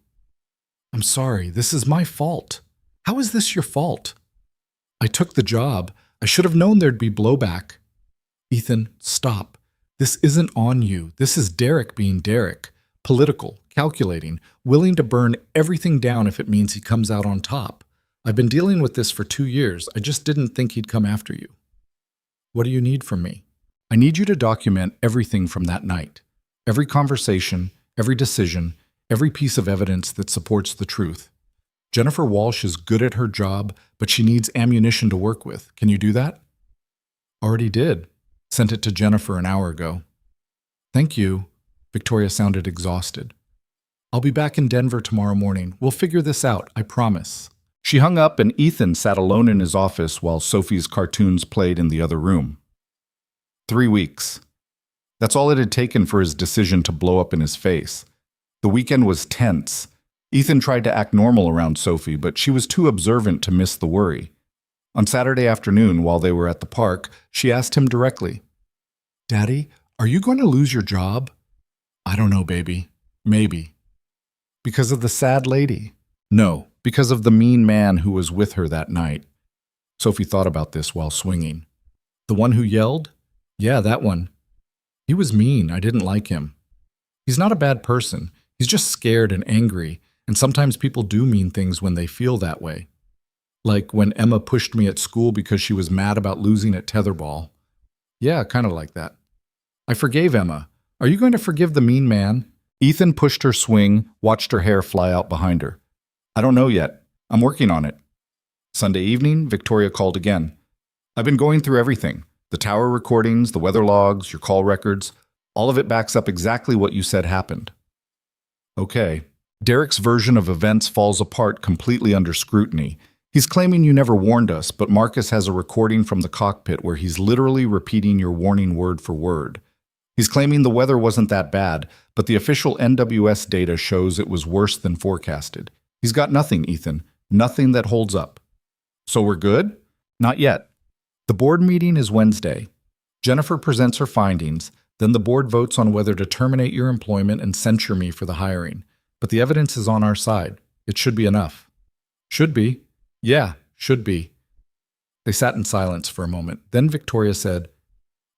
I'm sorry, this is my fault. How is this your fault? I took the job. I should have known there'd be blowback. Ethan, stop. This isn't on you. This is Derek being Derek. Political, calculating, willing to burn everything down if it means he comes out on top. I've been dealing with this for 2 years. I just didn't think he'd come after you. What do you need from me? I need you to document everything from that night. Every conversation, every decision, every piece of evidence that supports the truth. Jennifer Walsh is good at her job, but she needs ammunition to work with. Can you do that? Already did. Sent it to Jennifer an hour ago. Thank you. Victoria sounded exhausted. I'll be back in Denver tomorrow morning. We'll figure this out, I promise. She hung up and Ethan sat alone in his office while Sophie's cartoons played in the other room. 3 weeks. That's all it had taken for his decision to blow up in his face. The weekend was tense. Ethan tried to act normal around Sophie, but she was too observant to miss the worry. On Saturday afternoon, while they were at the park, she asked him directly, Daddy, are you going to lose your job? I don't know, baby. Maybe. Because of the sad lady? No, because of the mean man who was with her that night. Sophie thought about this while swinging. The one who yelled? Yeah, that one. He was mean. I didn't like him. He's not a bad person. He's just scared and angry, and sometimes people do mean things when they feel that way. Like when Emma pushed me at school because she was mad about losing at tetherball. Yeah, kind of like that. I forgave Emma. Are you going to forgive the mean man? Ethan pushed her swing, watched her hair fly out behind her. I don't know yet. I'm working on it. Sunday evening, Victoria called again. I've been going through everything. The tower recordings, the weather logs, your call records. All of it backs up exactly what you said happened. Okay. Derek's version of events falls apart completely under scrutiny. He's claiming you never warned us, but Marcus has a recording from the cockpit where he's literally repeating your warning word for word. He's claiming the weather wasn't that bad, but the official NWS data shows it was worse than forecasted. He's got nothing, Ethan. Nothing that holds up. So we're good? Not yet. The board meeting is Wednesday. Jennifer presents her findings, then the board votes on whether to terminate your employment and censure me for the hiring. But the evidence is on our side. It should be enough. Should be. Yeah, should be. They sat in silence for a moment. Then Victoria said,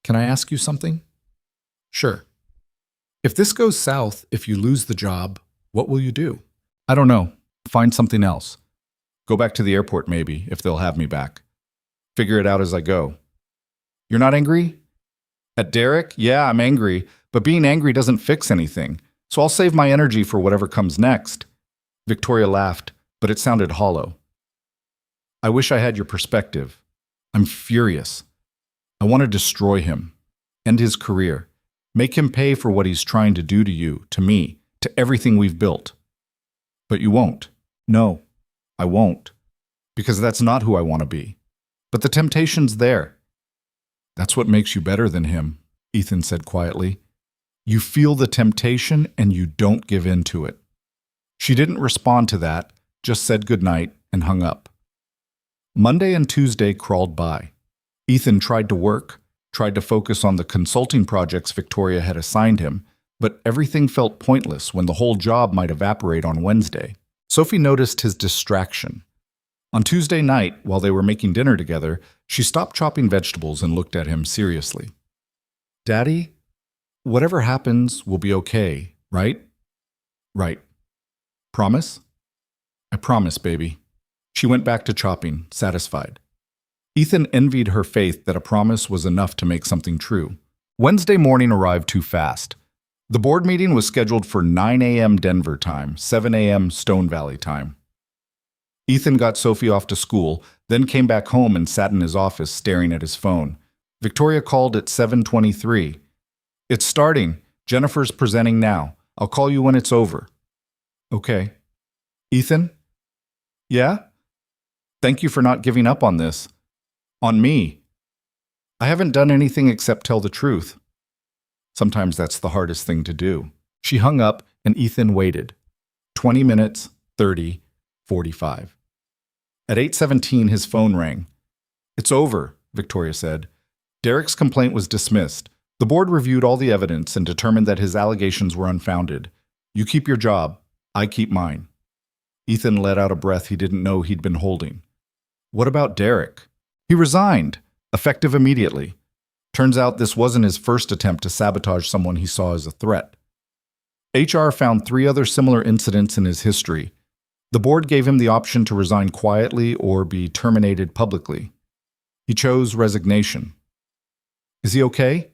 Can I ask you something? Sure. If this goes south, if you lose the job, what will you do? I don't know. Find something else. Go back to the airport maybe, if they'll have me back. Figure it out as I go. You're not angry? At Derek? Yeah, I'm angry, but being angry doesn't fix anything, so I'll save my energy for whatever comes next. Victoria laughed, but it sounded hollow. I wish I had your perspective. I'm furious. I want to destroy him, end his career, make him pay for what he's trying to do to you, to me, to everything we've built. But you won't. No, I won't, because that's not who I want to be. But the temptation's there. That's what makes you better than him, Ethan said quietly. You feel the temptation and you don't give in to it. She didn't respond to that, just said goodnight and hung up. Monday and Tuesday crawled by. Ethan tried to work, tried to focus on the consulting projects Victoria had assigned him, but everything felt pointless when the whole job might evaporate on Wednesday. Sophie noticed his distraction. On Tuesday night, while they were making dinner together, she stopped chopping vegetables and looked at him seriously. Daddy, whatever happens will be okay, right? Right. Promise? I promise, baby. She went back to chopping, satisfied. Ethan envied her faith that a promise was enough to make something true. Wednesday morning arrived too fast. The board meeting was scheduled for 9 a.m. Denver time, 7 a.m. Stone Valley time. Ethan got Sophie off to school, then came back home and sat in his office staring at his phone. Victoria called at 7:23. "It's starting. Jennifer's presenting now. I'll call you when it's over." "Okay." "Ethan?" "Yeah?" "Thank you for not giving up on this." "On me." "I haven't done anything except tell the truth." Sometimes that's the hardest thing to do. She hung up and Ethan waited. 20 minutes, 30, 45. At 8:17, his phone rang. "It's over," Victoria said. Derek's complaint was dismissed. The board reviewed all the evidence and determined that his allegations were unfounded. "You keep your job. I keep mine." Ethan let out a breath he didn't know he'd been holding. What about Derek? He resigned, effective immediately. Turns out this wasn't his first attempt to sabotage someone he saw as a threat. HR found 3 other similar incidents in his history. The board gave him the option to resign quietly or be terminated publicly. He chose resignation. "Is he okay?"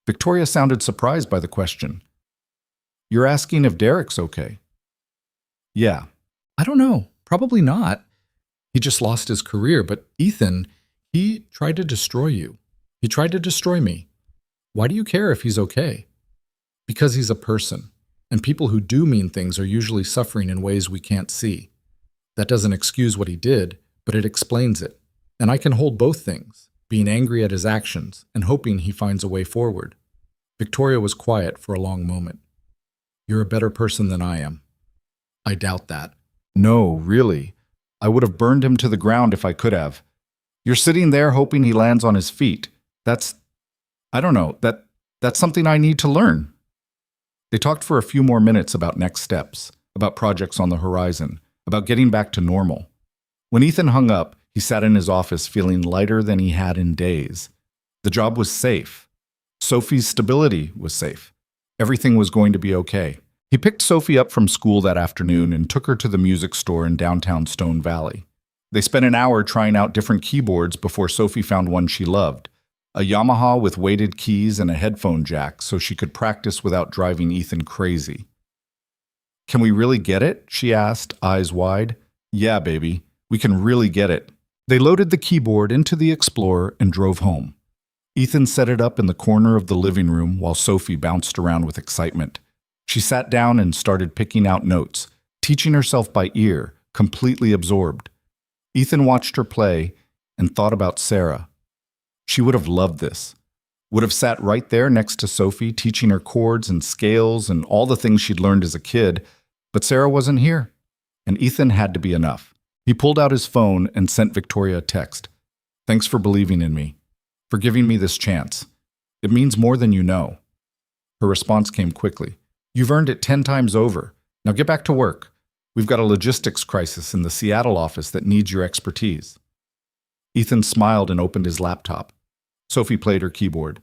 Victoria sounded surprised by the question. "You're asking if Derek's okay?" "Yeah." "I don't know. Probably not. He just lost his career, but Ethan, he tried to destroy you. He tried to destroy me. Why do you care if he's okay?" "Because he's a person, and people who do mean things are usually suffering in ways we can't see. That doesn't excuse what he did, but it explains it. And I can hold both things, being angry at his actions and hoping he finds a way forward." Victoria was quiet for a long moment. "You're a better person than I am." "I doubt that." "No, really. I would have burned him to the ground if I could have. You're sitting there hoping he lands on his feet. I don't know, that's something I need to learn." They talked for a few more minutes about next steps, about projects on the horizon, about getting back to normal. When Ethan hung up, he sat in his office feeling lighter than he had in days. The job was safe. Sophie's stability was safe. Everything was going to be okay. He picked Sophie up from school that afternoon and took her to the music store in downtown Stone Valley. They spent an hour trying out different keyboards before Sophie found one she loved, a Yamaha with weighted keys and a headphone jack so she could practice without driving Ethan crazy. "Can we really get it?" she asked, eyes wide. "Yeah, baby, we can really get it." They loaded the keyboard into the Explorer and drove home. Ethan set it up in the corner of the living room while Sophie bounced around with excitement. She sat down and started picking out notes, teaching herself by ear, completely absorbed. Ethan watched her play and thought about Sarah. She would have loved this. Would have sat right there next to Sophie, teaching her chords and scales and all the things she'd learned as a kid, but Sarah wasn't here, and Ethan had to be enough. He pulled out his phone and sent Victoria a text. "Thanks for believing in me, for giving me this chance. It means more than you know." Her response came quickly. "You've earned it 10 times over. Now get back to work. We've got a logistics crisis in the Seattle office that needs your expertise." Ethan smiled and opened his laptop. Sophie played her keyboard.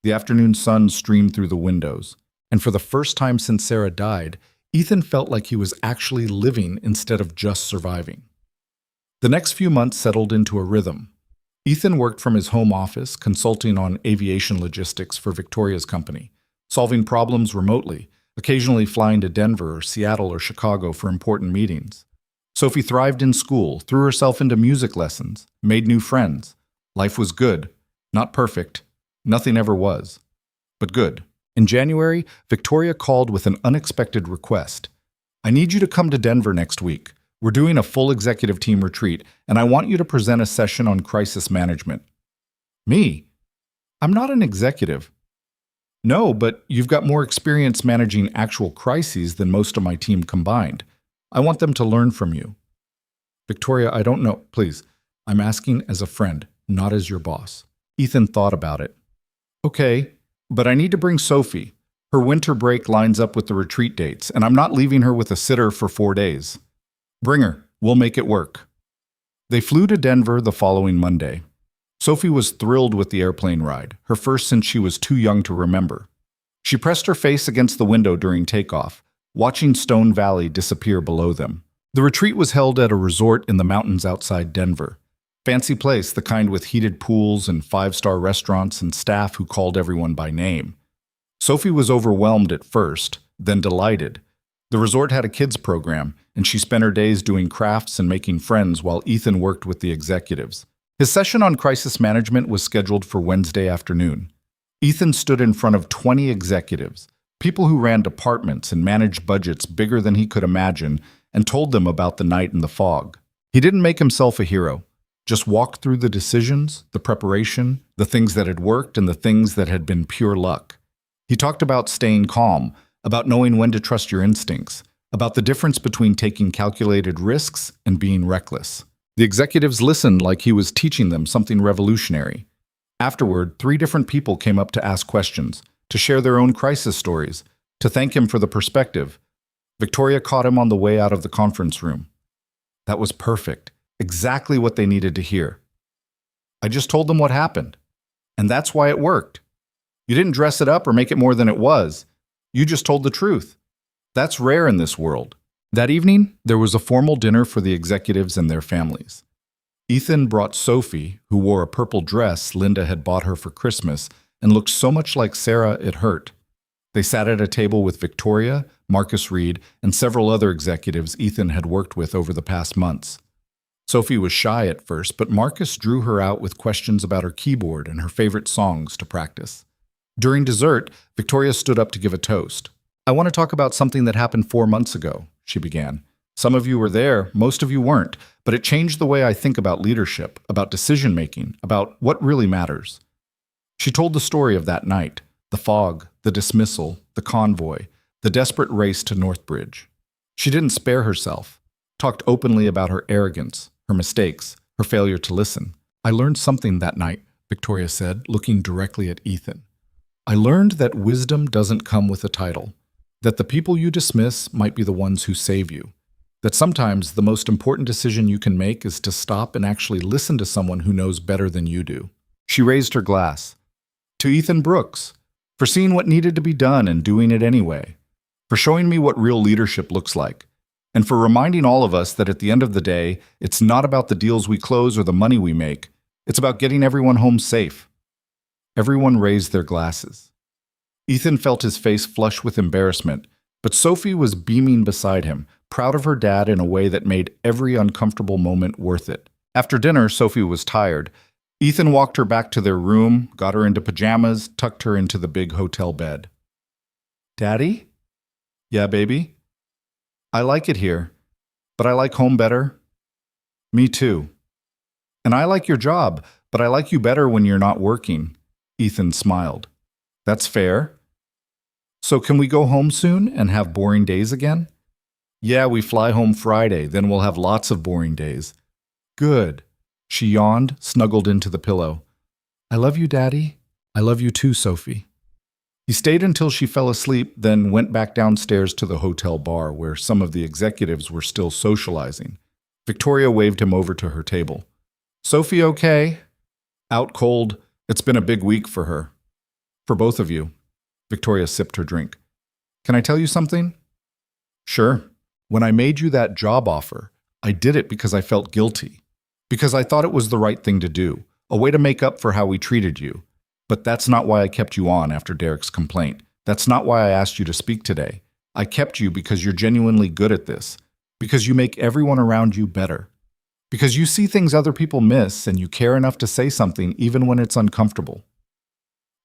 The afternoon sun streamed through the windows, and for the first time since Sarah died, Ethan felt like he was actually living instead of just surviving. The next few months settled into a rhythm. Ethan worked from his home office, consulting on aviation logistics for Victoria's company, solving problems remotely, occasionally flying to Denver or Seattle or Chicago for important meetings. Sophie thrived in school, threw herself into music lessons, made new friends. Life was good. Not perfect. Nothing ever was. But good. In January, Victoria called with an unexpected request. "I need you to come to Denver next week. We're doing a full executive team retreat, and I want you to present a session on crisis management." "Me? I'm not an executive." "No, but you've got more experience managing actual crises than most of my team combined. I want them to learn from you." "Victoria, I don't know. Please, I'm asking as a friend, not as your boss." Ethan thought about it. "Okay, but I need to bring Sophie. Her winter break lines up with the retreat dates, and I'm not leaving her with a sitter for 4 days." "Bring her. We'll make it work." They flew to Denver the following Monday. Sophie was thrilled with the airplane ride, her first since she was too young to remember. She pressed her face against the window during takeoff, watching Stone Valley disappear below them. The retreat was held at a resort in the mountains outside Denver. Fancy place, the kind with heated pools and 5-star restaurants and staff who called everyone by name. Sophie was overwhelmed at first, then delighted. The resort had a kids program, and she spent her days doing crafts and making friends while Ethan worked with the executives. His session on crisis management was scheduled for Wednesday afternoon. Ethan stood in front of 20 executives, people who ran departments and managed budgets bigger than he could imagine, and told them about the night in the fog. He didn't make himself a hero, just walked through the decisions, the preparation, the things that had worked and the things that had been pure luck. He talked about staying calm, about knowing when to trust your instincts, about the difference between taking calculated risks and being reckless. The executives listened like he was teaching them something revolutionary. Afterward, 3 different people came up to ask questions, to share their own crisis stories, to thank him for the perspective. Victoria caught him on the way out of the conference room. That was perfect, exactly what they needed to hear. I just told them what happened, and that's why it worked. You didn't dress it up or make it more than it was. You just told the truth. That's rare in this world. That evening, there was a formal dinner for the executives and their families. Ethan brought Sophie, who wore a purple dress Linda had bought her for Christmas and looked so much like Sarah it hurt. They sat at a table with Victoria, Marcus Reed, and several other executives Ethan had worked with over the past months. Sophie was shy at first, but Marcus drew her out with questions about her keyboard and her favorite songs to practice. During dessert, Victoria stood up to give a toast. I want to talk about something that happened 4 months ago, she began. Some of you were there, most of you weren't, but it changed the way I think about leadership, about decision-making, about what really matters. She told the story of that night, the fog, the dismissal, the convoy, the desperate race to Northbridge. She didn't spare herself, talked openly about her arrogance, her mistakes, her failure to listen. I learned something that night, Victoria said, looking directly at Ethan. I learned that wisdom doesn't come with a title, that the people you dismiss might be the ones who save you, that sometimes the most important decision you can make is to stop and actually listen to someone who knows better than you do. She raised her glass. To Ethan Brooks, for seeing what needed to be done and doing it anyway, for showing me what real leadership looks like, and for reminding all of us that at the end of the day, it's not about the deals we close or the money we make. It's about getting everyone home safe. Everyone raised their glasses. Ethan felt his face flush with embarrassment, but Sophie was beaming beside him, proud of her dad in a way that made every uncomfortable moment worth it. After dinner, Sophie was tired. Ethan walked her back to their room, got her into pajamas, tucked her into the big hotel bed. Daddy? Yeah, baby? I like it here, but I like home better. Me too. And I like your job, but I like you better when you're not working. Ethan smiled. That's fair. So can we go home soon and have boring days again? Yeah, we fly home Friday, then we'll have lots of boring days. Good. She yawned, snuggled into the pillow. I love you, Daddy. I love you too, Sophie. He stayed until she fell asleep, then went back downstairs to the hotel bar where some of the executives were still socializing. Victoria waved him over to her table. Sophie okay? Out cold. It's been a big week for her. For both of you. Victoria sipped her drink. Can I tell you something? Sure. When I made you that job offer, I did it because I felt guilty. Because I thought it was the right thing to do, a way to make up for how we treated you. But that's not why I kept you on after Derek's complaint. That's not why I asked you to speak today. I kept you because you're genuinely good at this. Because you make everyone around you better. Because you see things other people miss and you care enough to say something even when it's uncomfortable.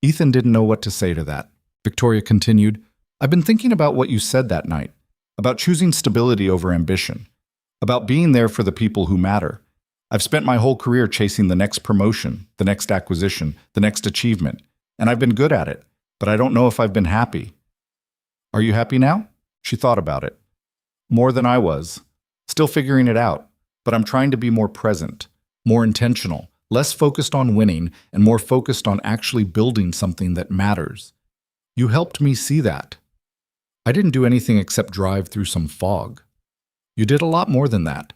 Ethan didn't know what to say to that. Victoria continued, I've been thinking about what you said that night, about choosing stability over ambition, about being there for the people who matter. I've spent my whole career chasing the next promotion, the next acquisition, the next achievement, and I've been good at it, but I don't know if I've been happy. Are you happy now? She thought about it. More than I was. Still figuring it out, but I'm trying to be more present, more intentional, less focused on winning, and more focused on actually building something that matters. You helped me see that. I didn't do anything except drive through some fog. You did a lot more than that.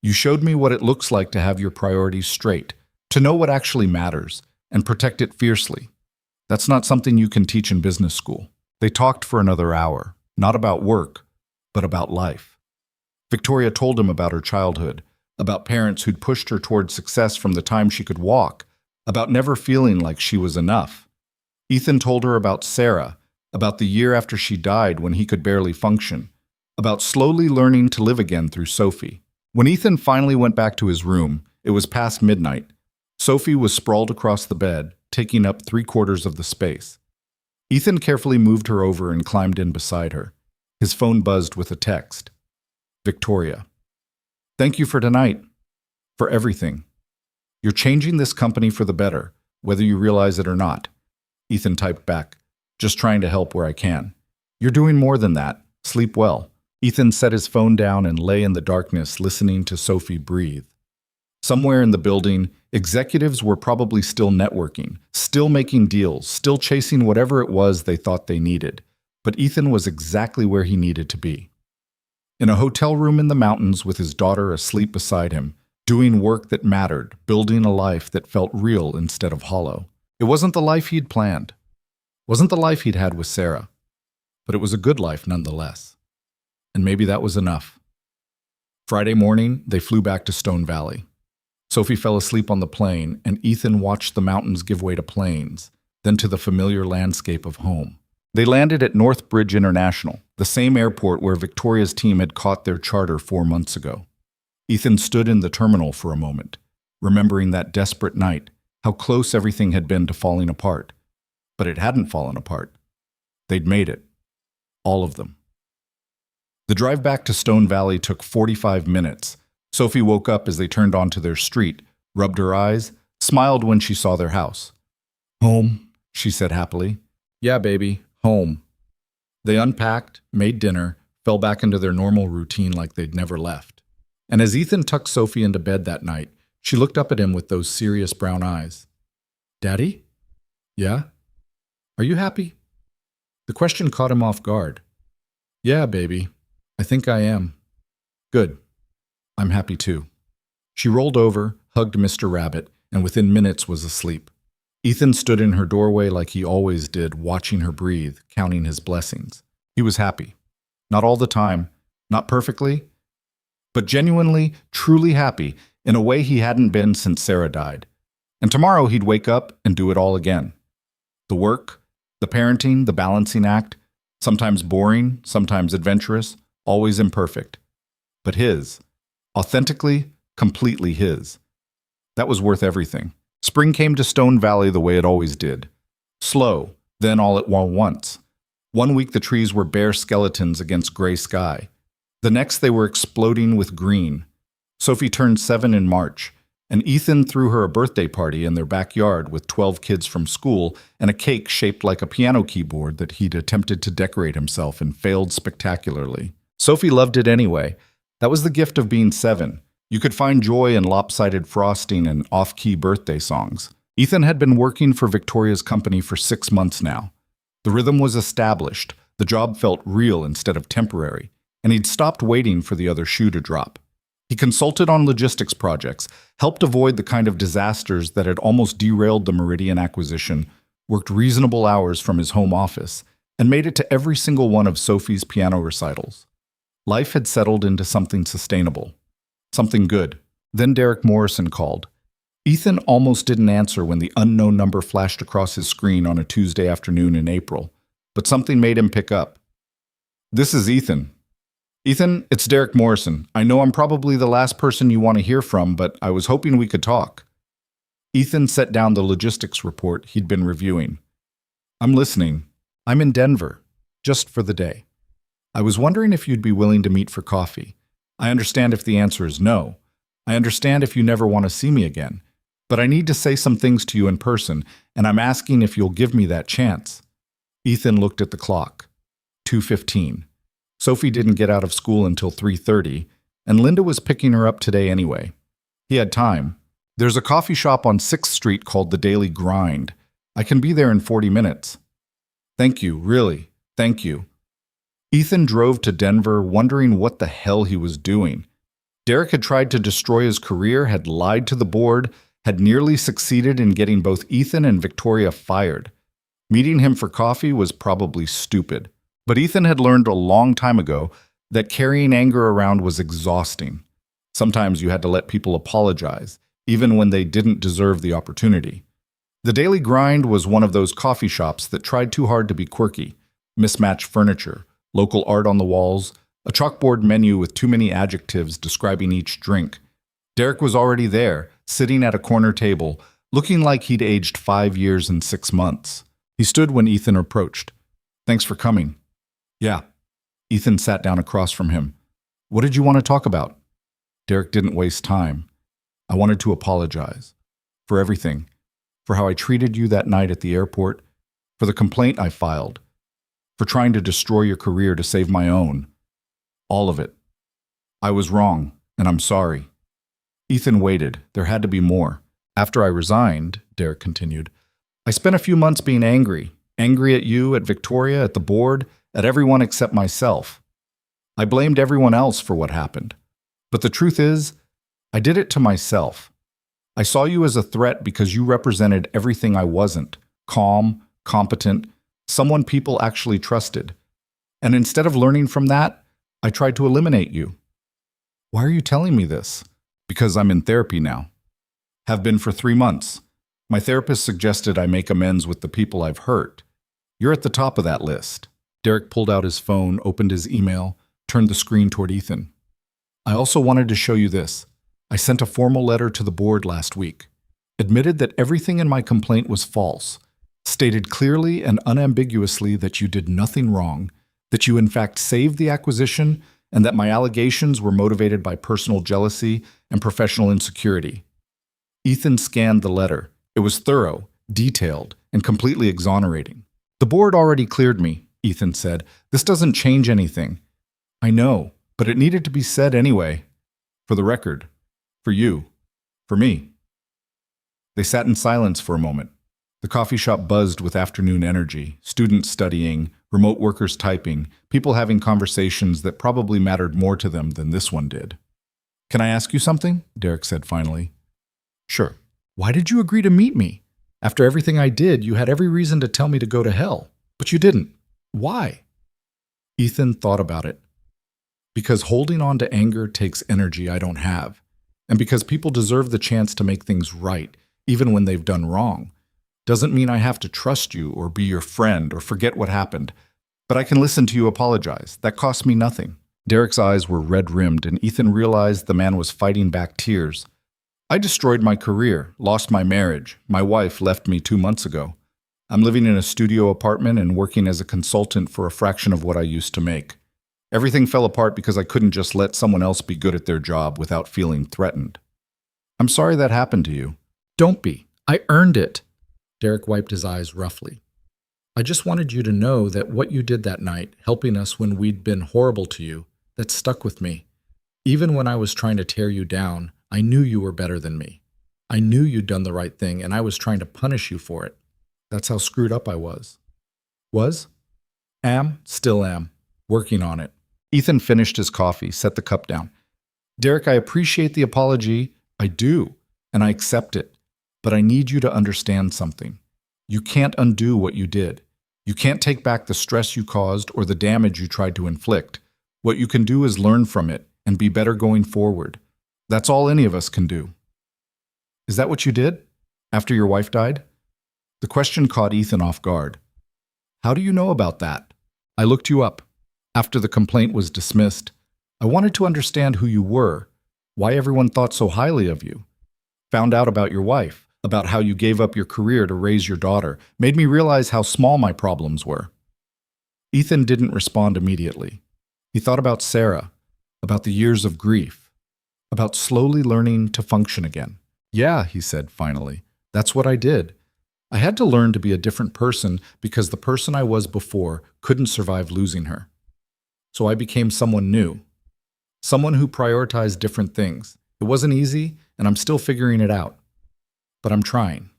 You showed me what it looks like to have your priorities straight, to know what actually matters, and protect it fiercely. That's not something you can teach in business school. They talked for another hour, not about work, but about life. Victoria told him about her childhood, about parents who'd pushed her toward success from the time she could walk, about never feeling like she was enough. Ethan told her about Sarah, about the year after she died when he could barely function, about slowly learning to live again through Sophie. When Ethan finally went back to his room, it was past midnight. Sophie was sprawled across the bed, taking up 3/4 of the space. Ethan carefully moved her over and climbed in beside her. His phone buzzed with a text. Victoria. Thank you for tonight. For everything. You're changing this company for the better, whether you realize it or not. Ethan typed back. Just trying to help where I can. You're doing more than that. Sleep well. Ethan set his phone down and lay in the darkness, listening to Sophie breathe. Somewhere in the building, executives were probably still networking, still making deals, still chasing whatever it was they thought they needed. But Ethan was exactly where he needed to be. In a hotel room in the mountains with his daughter asleep beside him, doing work that mattered, building a life that felt real instead of hollow. It wasn't the life he'd planned. Wasn't the life he'd had with Sarah. But it was a good life nonetheless. And maybe that was enough. Friday morning, they flew back to Stone Valley. Sophie fell asleep on the plane, and Ethan watched the mountains give way to plains, then to the familiar landscape of home. They landed at Northbridge International, the same airport where Victoria's team had caught their charter 4 months ago. Ethan stood in the terminal for a moment, remembering that desperate night, how close everything had been to falling apart. But it hadn't fallen apart. They'd made it. All of them. The drive back to Stone Valley took 45 minutes. Sophie woke up as they turned onto their street, rubbed her eyes, smiled when she saw their house. Home, she said happily. Yeah, baby, home. They unpacked, made dinner, fell back into their normal routine like they'd never left. And as Ethan tucked Sophie into bed that night, she looked up at him with those serious brown eyes. Daddy? Yeah? Are you happy? The question caught him off guard. Yeah, baby. I think I am. Good. I'm happy too. She rolled over, hugged Mr. Rabbit, and within minutes was asleep. Ethan stood in her doorway like he always did, watching her breathe, counting his blessings. He was happy. Not all the time, not perfectly, but genuinely, truly happy in a way he hadn't been since Sarah died. And tomorrow he'd wake up and do it all again. The work, the parenting, the balancing act, sometimes boring, sometimes adventurous, always imperfect. But his. Authentically, completely his. That was worth everything. Spring came to Stone Valley the way it always did. Slow, then all at once. 1 week the trees were bare skeletons against gray sky. The next they were exploding with green. Sophie turned 7 in March, and Ethan threw her a birthday party in their backyard with 12 kids from school and a cake shaped like a piano keyboard that he'd attempted to decorate himself and failed spectacularly. Sophie loved it anyway. That was the gift of being 7. You could find joy in lopsided frosting and off-key birthday songs. Ethan had been working for Victoria's company for 6 months now. The rhythm was established, the job felt real instead of temporary, and he'd stopped waiting for the other shoe to drop. He consulted on logistics projects, helped avoid the kind of disasters that had almost derailed the Meridian acquisition, worked reasonable hours from his home office, and made it to every single one of Sophie's piano recitals. Life had settled into something sustainable. Something good. Then Derek Morrison called. Ethan almost didn't answer when the unknown number flashed across his screen on a Tuesday afternoon in April, but something made him pick up. This is Ethan. Ethan, it's Derek Morrison. I know I'm probably the last person you want to hear from, but I was hoping we could talk. Ethan set down the logistics report he'd been reviewing. I'm listening. I'm in Denver, just for the day. I was wondering if you'd be willing to meet for coffee. I understand if the answer is no. I understand if you never want to see me again. But I need to say some things to you in person, and I'm asking if you'll give me that chance. Ethan looked at the clock. 2:15. Sophie didn't get out of school until 3:30, and Linda was picking her up today anyway. He had time. There's a coffee shop on 6th Street called the Daily Grind. I can be there in 40 minutes. Thank you, really. Thank you. Ethan drove to Denver wondering what the hell he was doing. Derek had tried to destroy his career, had lied to the board, had nearly succeeded in getting both Ethan and Victoria fired. Meeting him for coffee was probably stupid. But Ethan had learned a long time ago that carrying anger around was exhausting. Sometimes you had to let people apologize, even when they didn't deserve the opportunity. The Daily Grind was one of those coffee shops that tried too hard to be quirky. Mismatched furniture, local art on the walls, A chalkboard menu with too many adjectives describing each drink. Derek was already there, sitting at a corner table, looking like he'd aged 5 years and 6 months. He stood when Ethan approached. "Thanks for coming." "Yeah." Ethan sat down across from him. "What did you want to talk about?" Derek didn't waste time. "I wanted to apologize. For everything. For how I treated you that night at the airport. For the complaint I filed. For trying to destroy your career to save my own. All of it. I was wrong, and I'm sorry." Ethan waited. There had to be more. "After I resigned," Derek continued, "I spent a few months being angry. Angry at you, at Victoria, at the board, at everyone except myself. I blamed everyone else for what happened. But the truth is, I did it to myself. I saw you as a threat because you represented everything I wasn't. Calm, competent, someone people actually trusted. And instead of learning from that, I tried to eliminate you." "Why are you telling me this?" "Because I'm in therapy now. Have been for 3 months. My therapist suggested I make amends with the people I've hurt. You're at the top of that list." Derek pulled out his phone, opened his email, turned the screen toward Ethan. "I also wanted to show you this. I sent a formal letter to the board last week. Admitted that everything in my complaint was false. Stated clearly and unambiguously that you did nothing wrong, that you in fact saved the acquisition, and that my allegations were motivated by personal jealousy and professional insecurity." Ethan scanned the letter. It was thorough, detailed, and completely exonerating. "The board already cleared me," Ethan said. "This doesn't change anything." "I know, but it needed to be said anyway. For the record. For you. For me." They sat in silence for a moment. The coffee shop buzzed with afternoon energy, students studying, remote workers typing, people having conversations that probably mattered more to them than this one did. "Can I ask you something?" Derek said finally. "Sure." "Why did you agree to meet me? After everything I did, you had every reason to tell me to go to hell. But you didn't. Why?" Ethan thought about it. "Because holding on to anger takes energy I don't have. And because people deserve the chance to make things right, even when they've done wrong. Doesn't mean I have to trust you or be your friend or forget what happened. But I can listen to you apologize. That costs me nothing." Derek's eyes were red-rimmed, and Ethan realized the man was fighting back tears. "I destroyed my career, lost my marriage. My wife left me 2 months ago. I'm living in a studio apartment and working as a consultant for a fraction of what I used to make. Everything fell apart because I couldn't just let someone else be good at their job without feeling threatened. I'm sorry that happened to you." "Don't be. I earned it." Derek wiped his eyes roughly. "I just wanted you to know that what you did that night, helping us when we'd been horrible to you, that stuck with me. Even when I was trying to tear you down, I knew you were better than me. I knew you'd done the right thing, and I was trying to punish you for it. That's how screwed up I was." "Was?" "Am, still am. Working on it." Ethan finished his coffee, set the cup down. "Derek, I appreciate the apology. I do, and I accept it. But I need you to understand something. You can't undo what you did. You can't take back the stress you caused or the damage you tried to inflict. What you can do is learn from it and be better going forward. That's all any of us can do." "Is that what you did? After your wife died?" The question caught Ethan off guard. "How do you know about that?" "I looked you up. After the complaint was dismissed, I wanted to understand who you were, why everyone thought so highly of you. Found out about your wife, about how you gave up your career to raise your daughter, made me realize how small my problems were." Ethan didn't respond immediately. He thought about Sarah, about the years of grief, about slowly learning to function again. "Yeah," he said finally, "that's what I did. I had to learn to be a different person because the person I was before couldn't survive losing her. So I became someone new, someone who prioritized different things. It wasn't easy, and I'm still figuring it out. But I'm trying."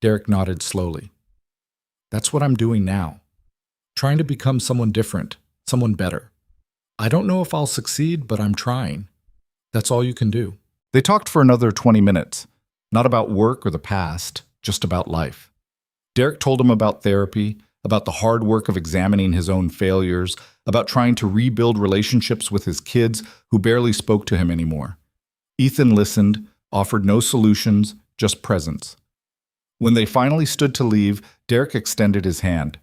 Derek nodded slowly. "That's what I'm doing now. Trying to become someone different, someone better. I don't know if I'll succeed, but I'm trying. That's all you can do." They talked for another 20 minutes, not about work or the past, just about life. Derek told him about therapy, about the hard work of examining his own failures, about trying to rebuild relationships with his kids who barely spoke to him anymore. Ethan listened, offered no solutions, just presence. When they finally stood to leave, Derek extended his hand.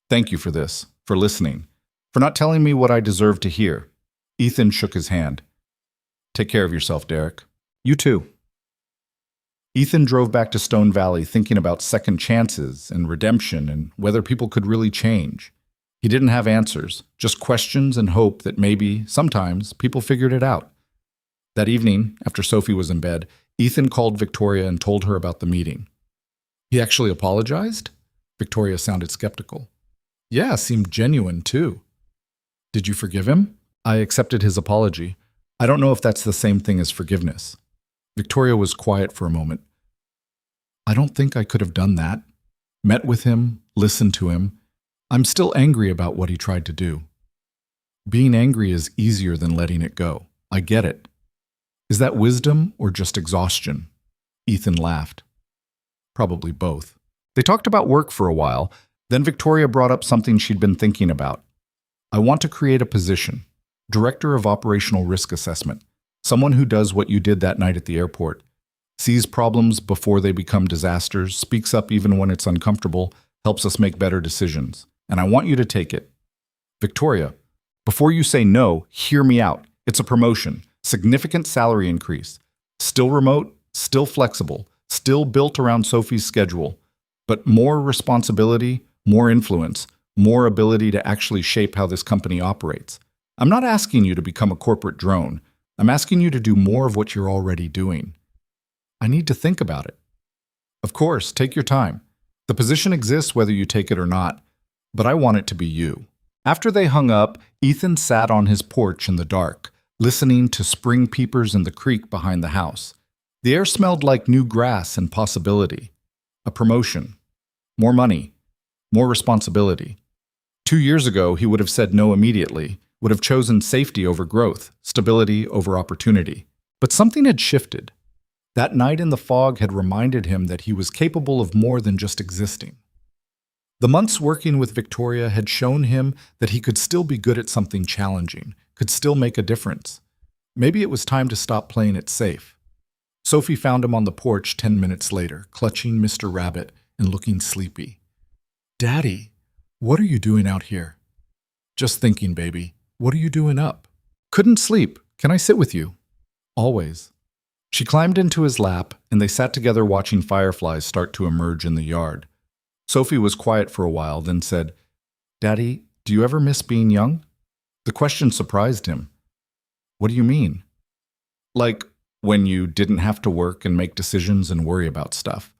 "Thank you for this, for listening. For not telling me what I deserve to hear. Ethan shook his hand. Take care of yourself, Derek. You too. Ethan drove back to Stone Valley thinking about second chances and redemption and whether people could really change. He didn't have answers, just questions and hope that maybe, sometimes, people figured it out. That evening, after Sophie was in bed, Ethan called Victoria and told her about the meeting. He actually apologized? Victoria sounded skeptical. Yeah, seemed genuine too. Did you forgive him? I accepted his apology. I don't know if that's the same thing as forgiveness. Victoria was quiet for a moment. I don't think I could have done that. Met with him, listened to him. I'm still angry about what he tried to do. Being angry is easier than letting it go. I get it. Is that wisdom or just exhaustion? Ethan laughed. Probably both. They talked about work for a while. Then Victoria brought up something she'd been thinking about. I want to create a position, Director of Operational Risk Assessment, someone who does what you did that night at the airport, sees problems before they become disasters, speaks up even when it's uncomfortable, helps us make better decisions. And I want you to take it. Victoria, before you say no, hear me out. It's a promotion, significant salary increase, still remote, still flexible, still built around Sophie's schedule, but more responsibility, more influence, more ability to actually shape how this company operates. I'm not asking you to become a corporate drone. I'm asking you to do more of what you're already doing. I need to think about it. Of course, take your time. The position exists whether you take it or not, but I want it to be you. After they hung up, Ethan sat on his porch in the dark, listening to spring peepers in the creek behind the house. The air smelled like new grass and possibility. A promotion. More money. More responsibility. 2 years ago, he would have said no immediately, would have chosen safety over growth, stability over opportunity. But something had shifted. That night in the fog had reminded him that he was capable of more than just existing. The months working with Victoria had shown him that he could still be good at something challenging, could still make a difference. Maybe it was time to stop playing it safe. Sophie found him on the porch 10 minutes later, clutching Mr. Rabbit and looking sleepy. Daddy, what are you doing out here? Just thinking, baby. What are you doing up? Couldn't sleep. Can I sit with you? Always. She climbed into his lap, and they sat together watching fireflies start to emerge in the yard. Sophie was quiet for a while, then said, Daddy, do you ever miss being young? The question surprised him. What do you mean? Like, when you didn't have to work and make decisions and worry about stuff.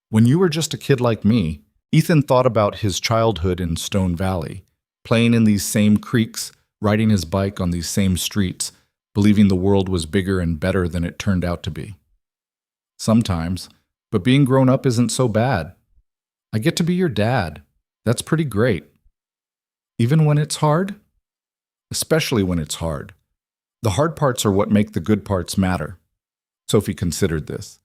When you were just a kid like me, Ethan thought about his childhood in Stone Valley, playing in these same creeks, riding his bike on these same streets, believing the world was bigger and better than it turned out to be. Sometimes, but being grown up isn't so bad. I get to be your dad. That's pretty great. Even when it's hard? Especially when it's hard. The hard parts are what make the good parts matter. Sophie considered this.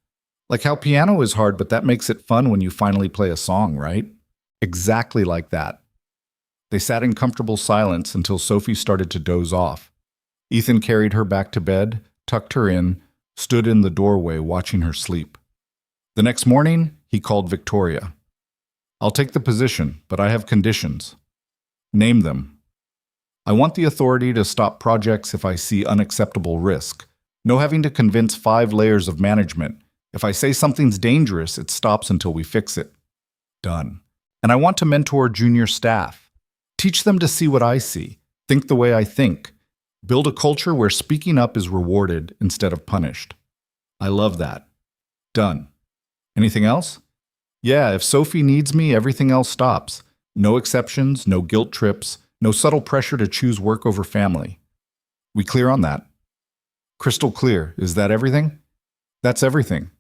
Like how piano is hard, but that makes it fun when you finally play a song, right? Exactly like that. They sat in comfortable silence until Sophie started to doze off. Ethan carried her back to bed, tucked her in, stood in the doorway watching her sleep. The next morning, he called Victoria. I'll take the position, but I have conditions. Name them. I want the authority to stop projects if I see unacceptable risk. No having to convince 5 layers of management. If I say something's dangerous, it stops until we fix it. Done. And I want to mentor junior staff. Teach them to see what I see, think the way I think. Build a culture where speaking up is rewarded instead of punished. I love that. Done. Anything else? Yeah, if Sophie needs me, everything else stops. No exceptions, no guilt trips, no subtle pressure to choose work over family. We clear on that? Crystal clear. Is that everything? That's everything.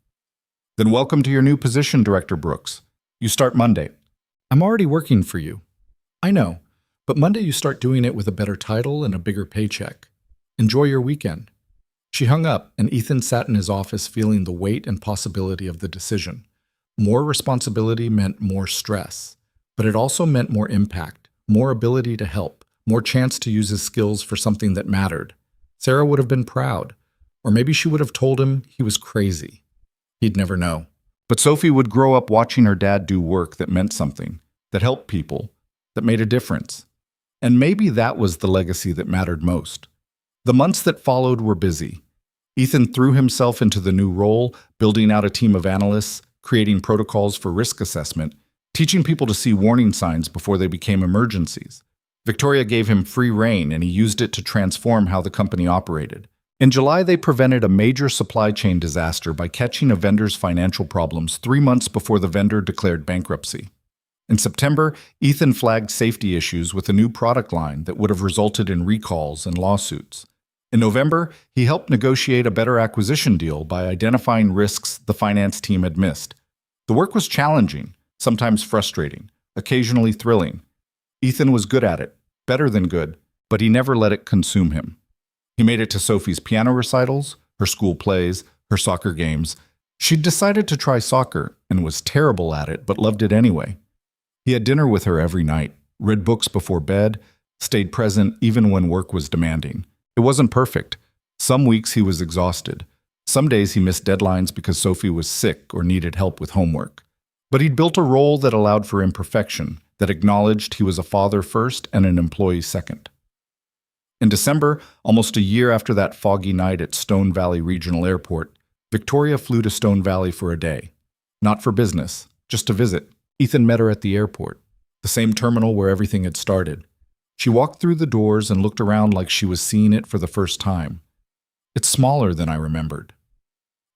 Then welcome to your new position, Director Brooks. You start Monday. I'm already working for you. I know, but Monday you start doing it with a better title and a bigger paycheck. Enjoy your weekend. She hung up, and Ethan sat in his office feeling the weight and possibility of the decision. More responsibility meant more stress, but it also meant more impact, more ability to help, more chance to use his skills for something that mattered. Sarah would have been proud, or maybe she would have told him he was crazy. He'd never know. But Sophie would grow up watching her dad do work that meant something, that helped people, that made a difference. And maybe that was the legacy that mattered most. The months that followed were busy. Ethan threw himself into the new role, building out a team of analysts, creating protocols for risk assessment, teaching people to see warning signs before they became emergencies. Victoria gave him free rein, and he used it to transform how the company operated. In July, they prevented a major supply chain disaster by catching a vendor's financial problems 3 months before the vendor declared bankruptcy. In September, Ethan flagged safety issues with a new product line that would have resulted in recalls and lawsuits. In November, he helped negotiate a better acquisition deal by identifying risks the finance team had missed. The work was challenging, sometimes frustrating, occasionally thrilling. Ethan was good at it, better than good, but he never let it consume him. He made it to Sophie's piano recitals, her school plays, her soccer games. She'd decided to try soccer and was terrible at it, but loved it anyway. He had dinner with her every night, read books before bed, stayed present even when work was demanding. It wasn't perfect. Some weeks he was exhausted. Some days he missed deadlines because Sophie was sick or needed help with homework. But he'd built a role that allowed for imperfection, that acknowledged he was a father first and an employee second. In December, almost a year after that foggy night at Stone Valley Regional Airport, Victoria flew to Stone Valley for a day. Not for business, just to visit. Ethan met her at the airport, the same terminal where everything had started. She walked through the doors and looked around like she was seeing it for the first time. It's smaller than I remembered.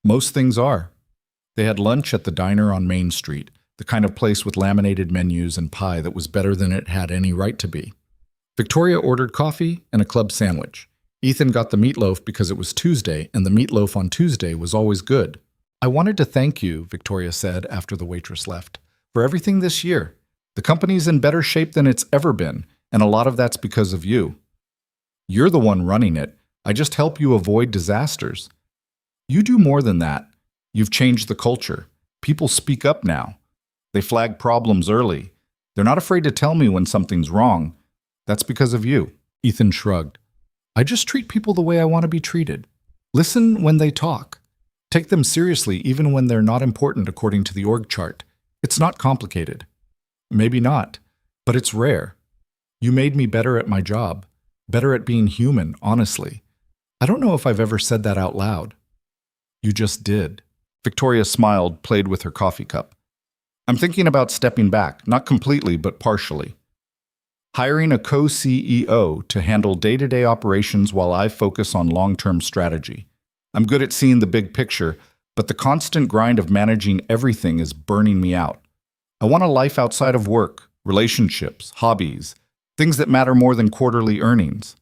Most things are. They had lunch at the diner on Main Street, the kind of place with laminated menus and pie that was better than it had any right to be. Victoria ordered coffee and a club sandwich. Ethan got the meatloaf because it was Tuesday, and the meatloaf on Tuesday was always good. "I wanted to thank you," Victoria said after the waitress left, "for everything this year. The company's in better shape than it's ever been, and a lot of that's because of you. You're the one running it. I just help you avoid disasters. You do more than that. You've changed the culture. People speak up now. They flag problems early. They're not afraid to tell me when something's wrong. That's because of you." Ethan shrugged. "I just treat people the way I want to be treated. Listen when they talk. Take them seriously even when they're not important according to the org chart. It's not complicated." "Maybe not, but it's rare. You made me better at my job, better at being human, honestly. I don't know if I've ever said that out loud." "You just did." Victoria smiled, played with her coffee cup. "I'm thinking about stepping back, not completely, but partially. Hiring a co-CEO to handle day-to-day operations while I focus on long-term strategy. I'm good at seeing the big picture, but the constant grind of managing everything is burning me out. I want a life outside of work, relationships, hobbies, things that matter more than quarterly earnings."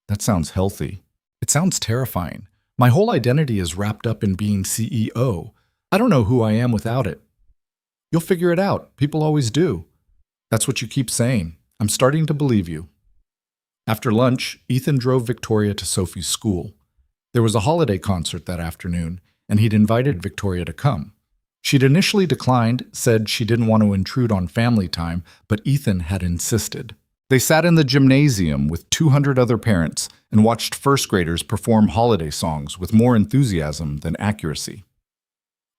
"That sounds healthy." "It sounds terrifying. My whole identity is wrapped up in being CEO. I don't know who I am without it." "You'll figure it out. People always do." "That's what you keep saying. I'm starting to believe you." After lunch, Ethan drove Victoria to Sophie's school. There was a holiday concert that afternoon, and he'd invited Victoria to come. She'd initially declined, said she didn't want to intrude on family time, but Ethan had insisted. They sat in the gymnasium with 200 other parents and watched first graders perform holiday songs with more enthusiasm than accuracy.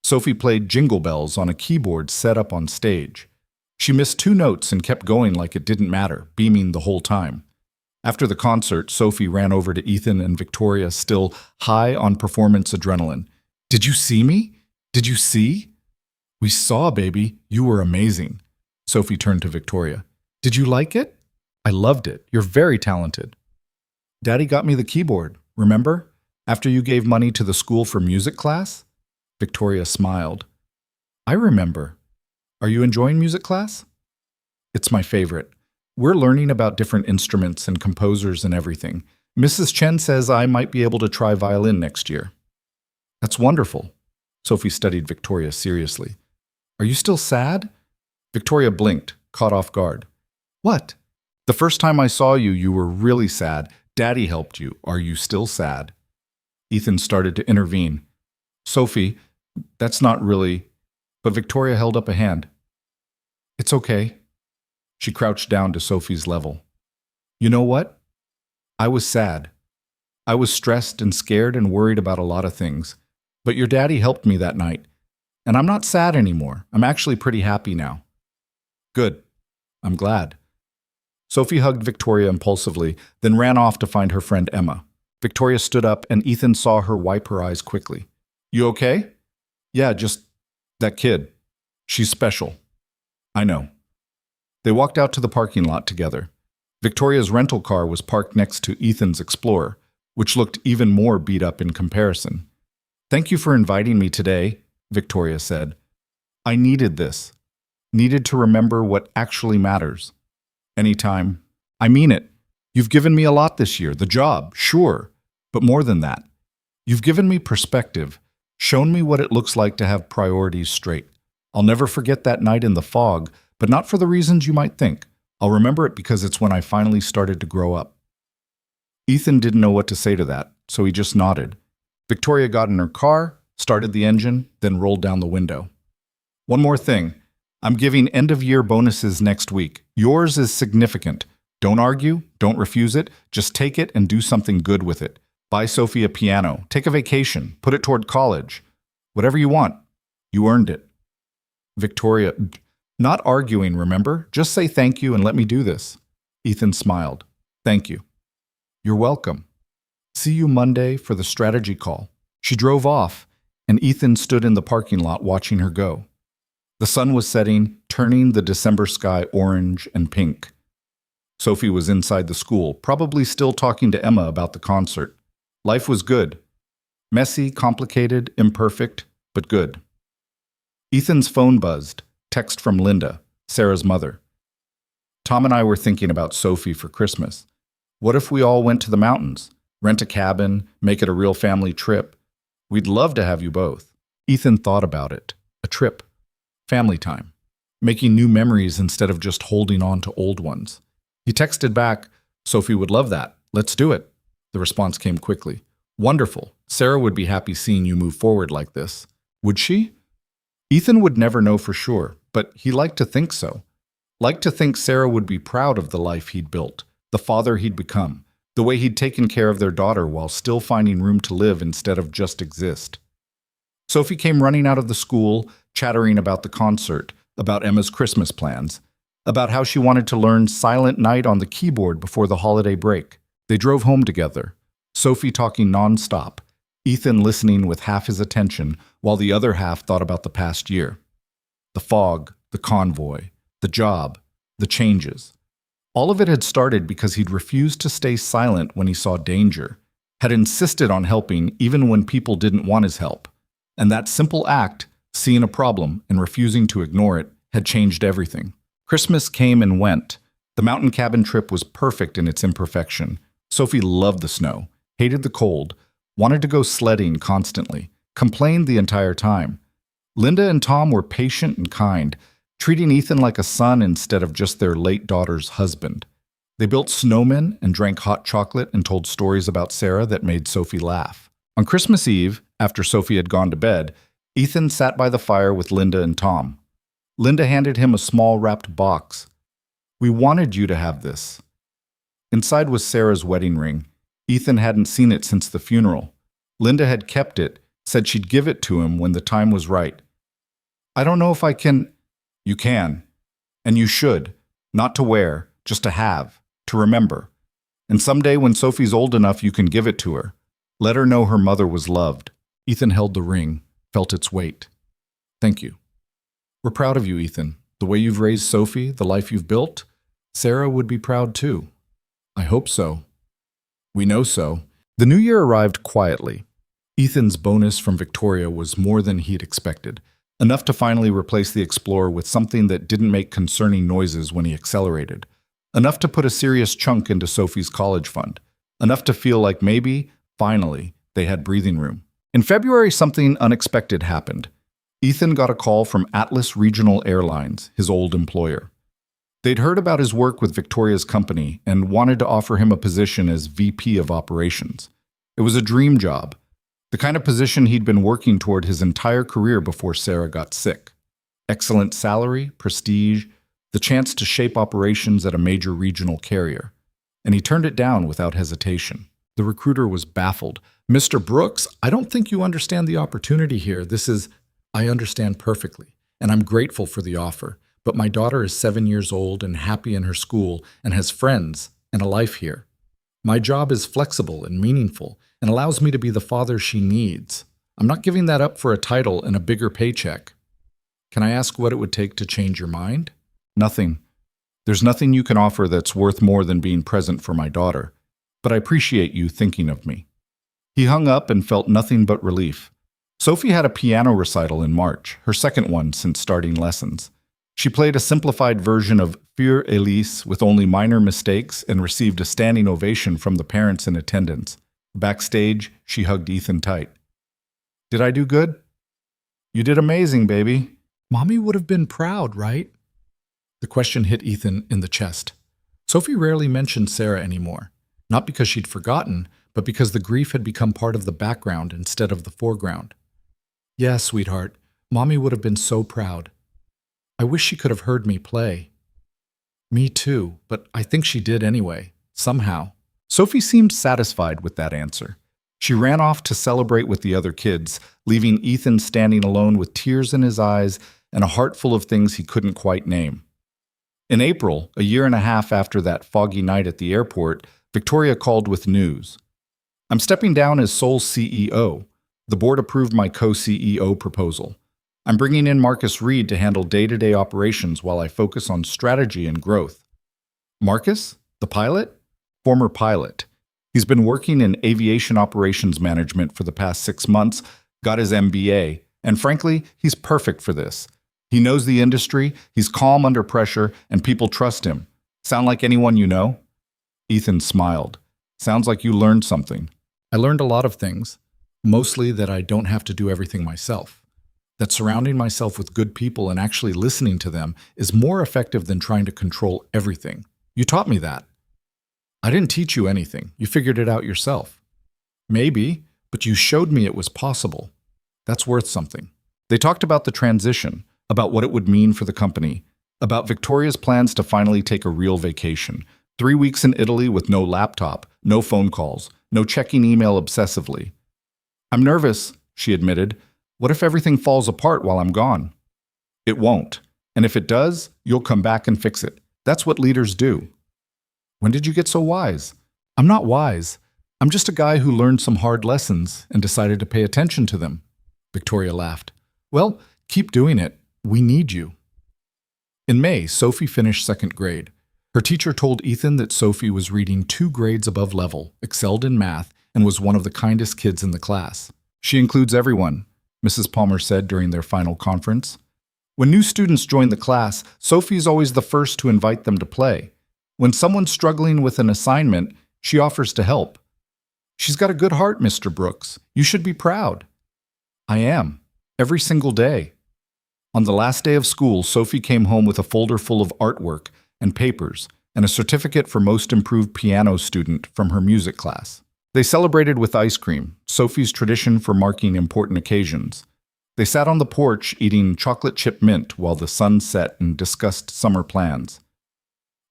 Sophie played Jingle Bells on a keyboard set up on stage. She missed 2 notes and kept going like it didn't matter, beaming the whole time. After the concert, Sophie ran over to Ethan and Victoria, still high on performance adrenaline. "Did you see me? Did you see?" "We saw, baby. You were amazing." Sophie turned to Victoria. "Did you like it?" "I loved it. You're very talented." "Daddy got me the keyboard, remember? After you gave money to the school for music class?" Victoria smiled. "I remember. Are you enjoying music class?" "It's my favorite. We're learning about different instruments and composers and everything. Mrs. Chen says I might be able to try violin next year." "That's wonderful." Sophie studied Victoria seriously. "Are you still sad?" Victoria blinked, caught off guard. "What?" "The first time I saw you, you were really sad. Daddy helped you. Are you still sad?" Ethan started to intervene. "Sophie, that's not really..." But Victoria held up a hand. "It's okay." She crouched down to Sophie's level. "You know what? I was sad. I was stressed and scared and worried about a lot of things. But your daddy helped me that night. And I'm not sad anymore. I'm actually pretty happy now." "Good. I'm glad." Sophie hugged Victoria impulsively, then ran off to find her friend Emma. Victoria stood up, and Ethan saw her wipe her eyes quickly. You okay? Yeah, just that kid. She's special. I know. They walked out to the parking lot together. Victoria's rental car was parked next to Ethan's Explorer, which looked even more beat up in comparison. Thank you for inviting me today, Victoria said. I needed this. Needed to remember what actually matters. Anytime. I mean it. You've given me a lot this year. The job, sure. But more than that. You've given me perspective, shown me what it looks like to have priorities straight. I'll never forget that night in the fog, but not for the reasons you might think. I'll remember it because it's when I finally started to grow up. Ethan didn't know what to say to that, so he just nodded. Victoria got in her car, started the engine, then rolled down the window. One more thing. I'm giving end-of-year bonuses next week. Yours is significant. Don't argue, don't refuse it, just take it and do something good with it. Buy Sophie a piano, take a vacation, put it toward college. Whatever you want. You earned it. Victoria, not arguing, remember? Just say thank you and let me do this. Ethan smiled. Thank you. You're welcome. See you Monday for the strategy call. She drove off, and Ethan stood in the parking lot watching her go. The sun was setting, turning the December sky orange and pink. Sophie was inside the school, probably still talking to Emma about the concert. Life was good. Messy, complicated, imperfect, but good. Ethan's phone buzzed. Text from Linda, Sarah's mother. Tom and I were thinking about Sophie for Christmas. What if we all went to the mountains? Rent a cabin, make it a real family trip? We'd love to have you both. Ethan thought about it. A trip. Family time. Making new memories instead of just holding on to old ones. He texted back, Sophie would love that. Let's do it. The response came quickly. Wonderful. Sarah would be happy seeing you move forward like this. Would she? Ethan would never know for sure, but he liked to think so. Liked to think Sarah would be proud of the life he'd built, the father he'd become, the way he'd taken care of their daughter while still finding room to live instead of just exist. Sophie came running out of the school, chattering about the concert, about Emma's Christmas plans, about how she wanted to learn Silent Night on the keyboard before the holiday break. They drove home together, Sophie talking nonstop, Ethan listening with half his attention while the other half thought about the past year. The fog, the convoy, the job, the changes. All of it had started because he'd refused to stay silent when he saw danger, had insisted on helping even when people didn't want his help. And that simple act, seeing a problem and refusing to ignore it, had changed everything. Christmas came and went. The mountain cabin trip was perfect in its imperfection. Sophie loved the snow, hated the cold, wanted to go sledding constantly, complained the entire time. Linda and Tom were patient and kind, treating Ethan like a son instead of just their late daughter's husband. They built snowmen and drank hot chocolate and told stories about Sarah that made Sophie laugh. On Christmas Eve, after Sophie had gone to bed, Ethan sat by the fire with Linda and Tom. Linda handed him a small wrapped box. We wanted you to have this. Inside was Sarah's wedding ring. Ethan hadn't seen it since the funeral. Linda had kept it, said she'd give it to him when the time was right. I don't know if I can. You can. And you should. Not to wear, just to have, to remember. And someday when Sophie's old enough, you can give it to her. Let her know her mother was loved. Ethan held the ring, felt its weight. Thank you. We're proud of you, Ethan. The way you've raised Sophie, the life you've built, Sarah would be proud too. I hope so. We know so. The new year arrived quietly. Ethan's bonus from Victoria was more than he'd expected, enough to finally replace the Explorer with something that didn't make concerning noises when he accelerated, enough to put a serious chunk into Sophie's college fund, enough to feel like maybe, finally, they had breathing room. In February, something unexpected happened. Ethan got a call from Atlas Regional Airlines, his old employer. They'd heard about his work with Victoria's company and wanted to offer him a position as VP of Operations. It was a dream job, the kind of position he'd been working toward his entire career before Sarah got sick. Excellent salary, prestige, the chance to shape operations at a major regional carrier. And he turned it down without hesitation. The recruiter was baffled. Mr. Brooks, I don't think you understand the opportunity here. I understand perfectly, and I'm grateful for the offer. But my daughter is 7 years old and happy in her school and has friends and a life here. My job is flexible and meaningful and allows me to be the father she needs. I'm not giving that up for a title and a bigger paycheck. Can I ask what it would take to change your mind? Nothing. There's nothing you can offer that's worth more than being present for my daughter, but I appreciate you thinking of me. He hung up and felt nothing but relief. Sophie had a piano recital in March, her second one since starting lessons. She played a simplified version of Für Elise with only minor mistakes and received a standing ovation from the parents in attendance. Backstage, she hugged Ethan tight. Did I do good? You did amazing, baby. Mommy would have been proud, right? The question hit Ethan in the chest. Sophie rarely mentioned Sarah anymore, not because she'd forgotten, but because the grief had become part of the background instead of the foreground. Yeah, sweetheart, Mommy would have been so proud. I wish she could have heard me play. Me too, but I think she did anyway, somehow. Sophie seemed satisfied with that answer. She ran off to celebrate with the other kids, leaving Ethan standing alone with tears in his eyes and a heart full of things he couldn't quite name. In April, a year and a half after that foggy night at the airport, Victoria called with news. I'm stepping down as sole CEO. The board approved my co-CEO proposal. I'm bringing in Marcus Reed to handle day-to-day operations while I focus on strategy and growth. Marcus? The pilot? Former pilot. He's been working in aviation operations management for the past 6 months, got his MBA, and frankly, he's perfect for this. He knows the industry, he's calm under pressure, and people trust him. Sound like anyone you know? Ethan smiled. Sounds like you learned something. I learned a lot of things, mostly that I don't have to do everything myself. That surrounding myself with good people and actually listening to them is more effective than trying to control everything. You taught me that. I didn't teach you anything. You figured it out yourself. Maybe, but you showed me it was possible. That's worth something. They talked about the transition, about what it would mean for the company, about Victoria's plans to finally take a real vacation. 3 weeks in Italy with no laptop, no phone calls, no checking email obsessively. I'm nervous, she admitted. What if everything falls apart while I'm gone? It won't. And if it does, you'll come back and fix it. That's what leaders do. When did you get so wise? I'm not wise. I'm just a guy who learned some hard lessons and decided to pay attention to them. Victoria laughed. Well, keep doing it. We need you. In May, Sophie finished 2nd grade. Her teacher told Ethan that Sophie was reading 2 grades above level, excelled in math, and was one of the kindest kids in the class. She includes everyone, Mrs. Palmer said during their final conference. When new students join the class, Sophie is always the first to invite them to play. When someone's struggling with an assignment, she offers to help. She's got a good heart, Mr. Brooks. You should be proud. I am. Every single day. On the last day of school, Sophie came home with a folder full of artwork and papers and a certificate for most improved piano student from her music class. They celebrated with ice cream, Sophie's tradition for marking important occasions. They sat on the porch eating chocolate chip mint while the sun set and discussed summer plans.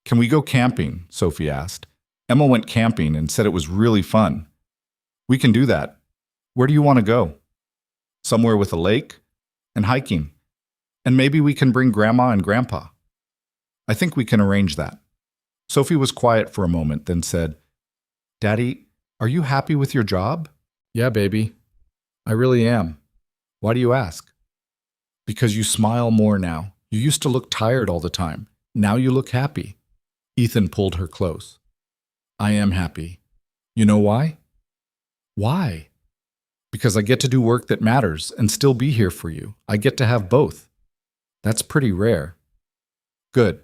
Can we go camping? Sophie asked. Emma went camping and said it was really fun. We can do that. Where do you want to go? Somewhere with a lake? And hiking. And maybe we can bring Grandma and Grandpa. I think we can arrange that. Sophie was quiet for a moment, then said, Daddy, are you happy with your job? Yeah, baby. I really am. Why do you ask? Because you smile more now. You used to look tired all the time. Now you look happy. Ethan pulled her close. I am happy. You know why? Why? Because I get to do work that matters and still be here for you. I get to have both. That's pretty rare. Good.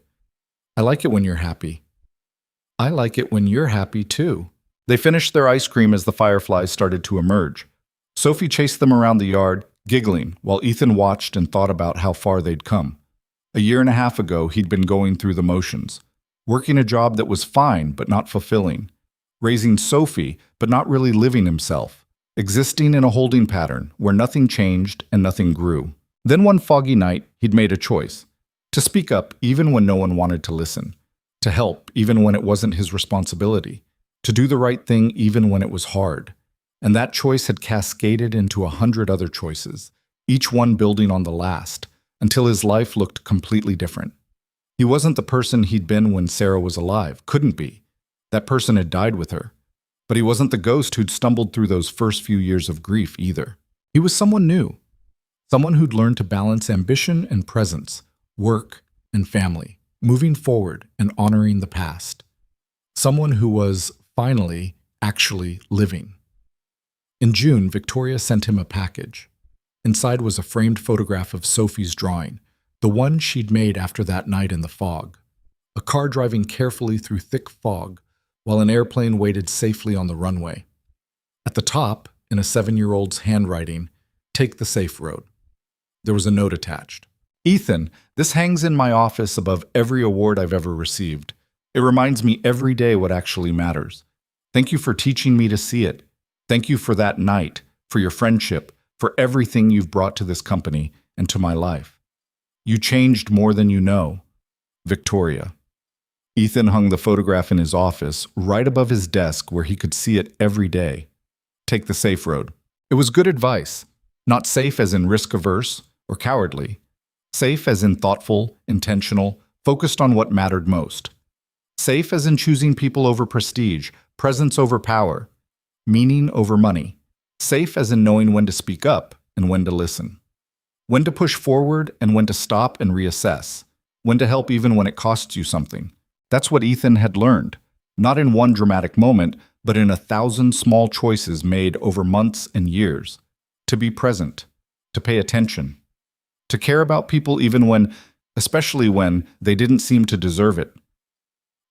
I like it when you're happy. I like it when you're happy too. They finished their ice cream as the fireflies started to emerge. Sophie chased them around the yard, giggling, while Ethan watched and thought about how far they'd come. A year and a half ago, he'd been going through the motions, working a job that was fine but not fulfilling, raising Sophie but not really living himself, existing in a holding pattern where nothing changed and nothing grew. Then one foggy night, he'd made a choice. To speak up even when no one wanted to listen. To help even when it wasn't his responsibility. To do the right thing even when it was hard. And that choice had cascaded into 100 other choices, each one building on the last, until his life looked completely different. He wasn't the person he'd been when Sarah was alive. Couldn't be. That person had died with her. But he wasn't the ghost who'd stumbled through those first few years of grief either. He was someone new. Someone who'd learned to balance ambition and presence, work and family, moving forward and honoring the past. Someone who was, finally, actually living. In June, Victoria sent him a package. Inside was a framed photograph of Sophie's drawing, the one she'd made after that night in the fog. A car driving carefully through thick fog, while an airplane waited safely on the runway. At the top, in a 7-year-old's handwriting, "Take the safe road." There was a note attached. "Ethan, this hangs in my office above every award I've ever received. It reminds me every day what actually matters. Thank you for teaching me to see it. Thank you for that night, for your friendship, for everything you've brought to this company and to my life. You changed more than you know. Victoria." Ethan hung the photograph in his office, right above his desk where he could see it every day. Take the safe road. It was good advice. Not safe as in risk-averse or cowardly. Safe as in thoughtful, intentional, focused on what mattered most. Safe as in choosing people over prestige, presence over power, meaning over money. Safe as in knowing when to speak up and when to listen. When to push forward and when to stop and reassess. When to help even when it costs you something. That's what Ethan had learned, not in one dramatic moment, but in 1,000 small choices made over months and years. To be present, to pay attention, to care about people even when, especially when, they didn't seem to deserve it.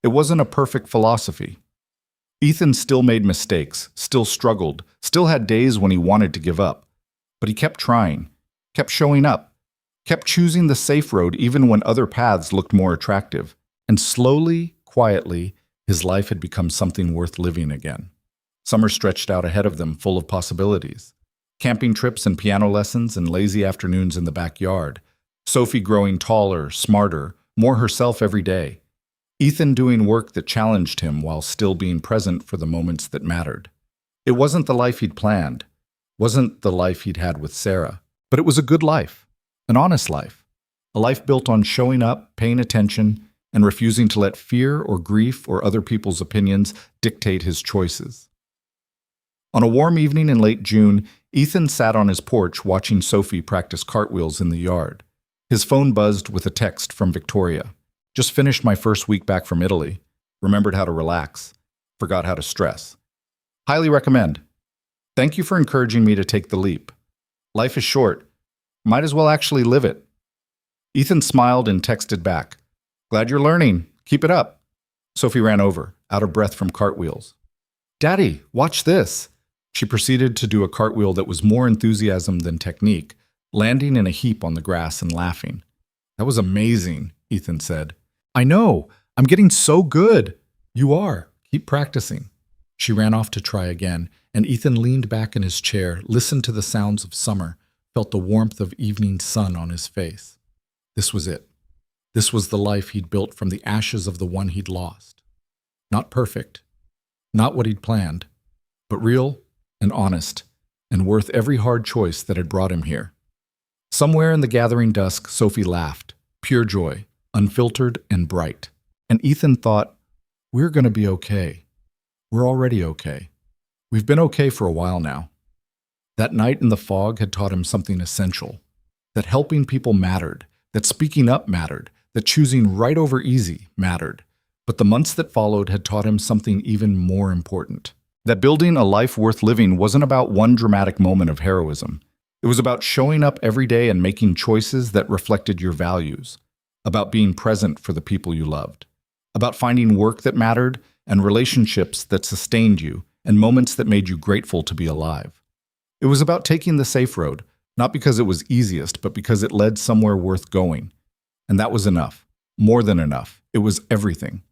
It wasn't a perfect philosophy. Ethan still made mistakes, still struggled, still had days when he wanted to give up. But he kept trying, kept showing up, kept choosing the safe road even when other paths looked more attractive. And slowly, quietly, his life had become something worth living again. Summer stretched out ahead of them, full of possibilities. Camping trips and piano lessons and lazy afternoons in the backyard. Sophie growing taller, smarter, more herself every day. Ethan doing work that challenged him while still being present for the moments that mattered. It wasn't the life he'd planned, wasn't the life he'd had with Sarah, but it was a good life, an honest life, a life built on showing up, paying attention, and refusing to let fear or grief or other people's opinions dictate his choices. On a warm evening in late June, Ethan sat on his porch watching Sophie practice cartwheels in the yard. His phone buzzed with a text from Victoria. "Just finished my first week back from Italy. Remembered how to relax. Forgot how to stress. Highly recommend. Thank you for encouraging me to take the leap. Life is short. Might as well actually live it." Ethan smiled and texted back, "Glad you're learning. Keep it up." Sophie ran over, out of breath from cartwheels. "Daddy, watch this." She proceeded to do a cartwheel that was more enthusiasm than technique, landing in a heap on the grass and laughing. "That was amazing," Ethan said. "I know. I'm getting so good." "You are. Keep practicing." She ran off to try again, and Ethan leaned back in his chair, listened to the sounds of summer, felt the warmth of evening sun on his face. This was it. This was the life he'd built from the ashes of the one he'd lost. Not perfect, not what he'd planned, but real and honest and worth every hard choice that had brought him here. Somewhere in the gathering dusk, Sophie laughed, pure joy, unfiltered and bright. And Ethan thought, we're going to be okay. We're already okay. We've been okay for a while now. That night in the fog had taught him something essential, that helping people mattered, that speaking up mattered, that choosing right over easy mattered. But the months that followed had taught him something even more important, that building a life worth living wasn't about one dramatic moment of heroism. It was about showing up every day and making choices that reflected your values, about being present for the people you loved, about finding work that mattered and relationships that sustained you and moments that made you grateful to be alive. It was about taking the safe road, not because it was easiest, but because it led somewhere worth going. And that was enough, more than enough. It was everything.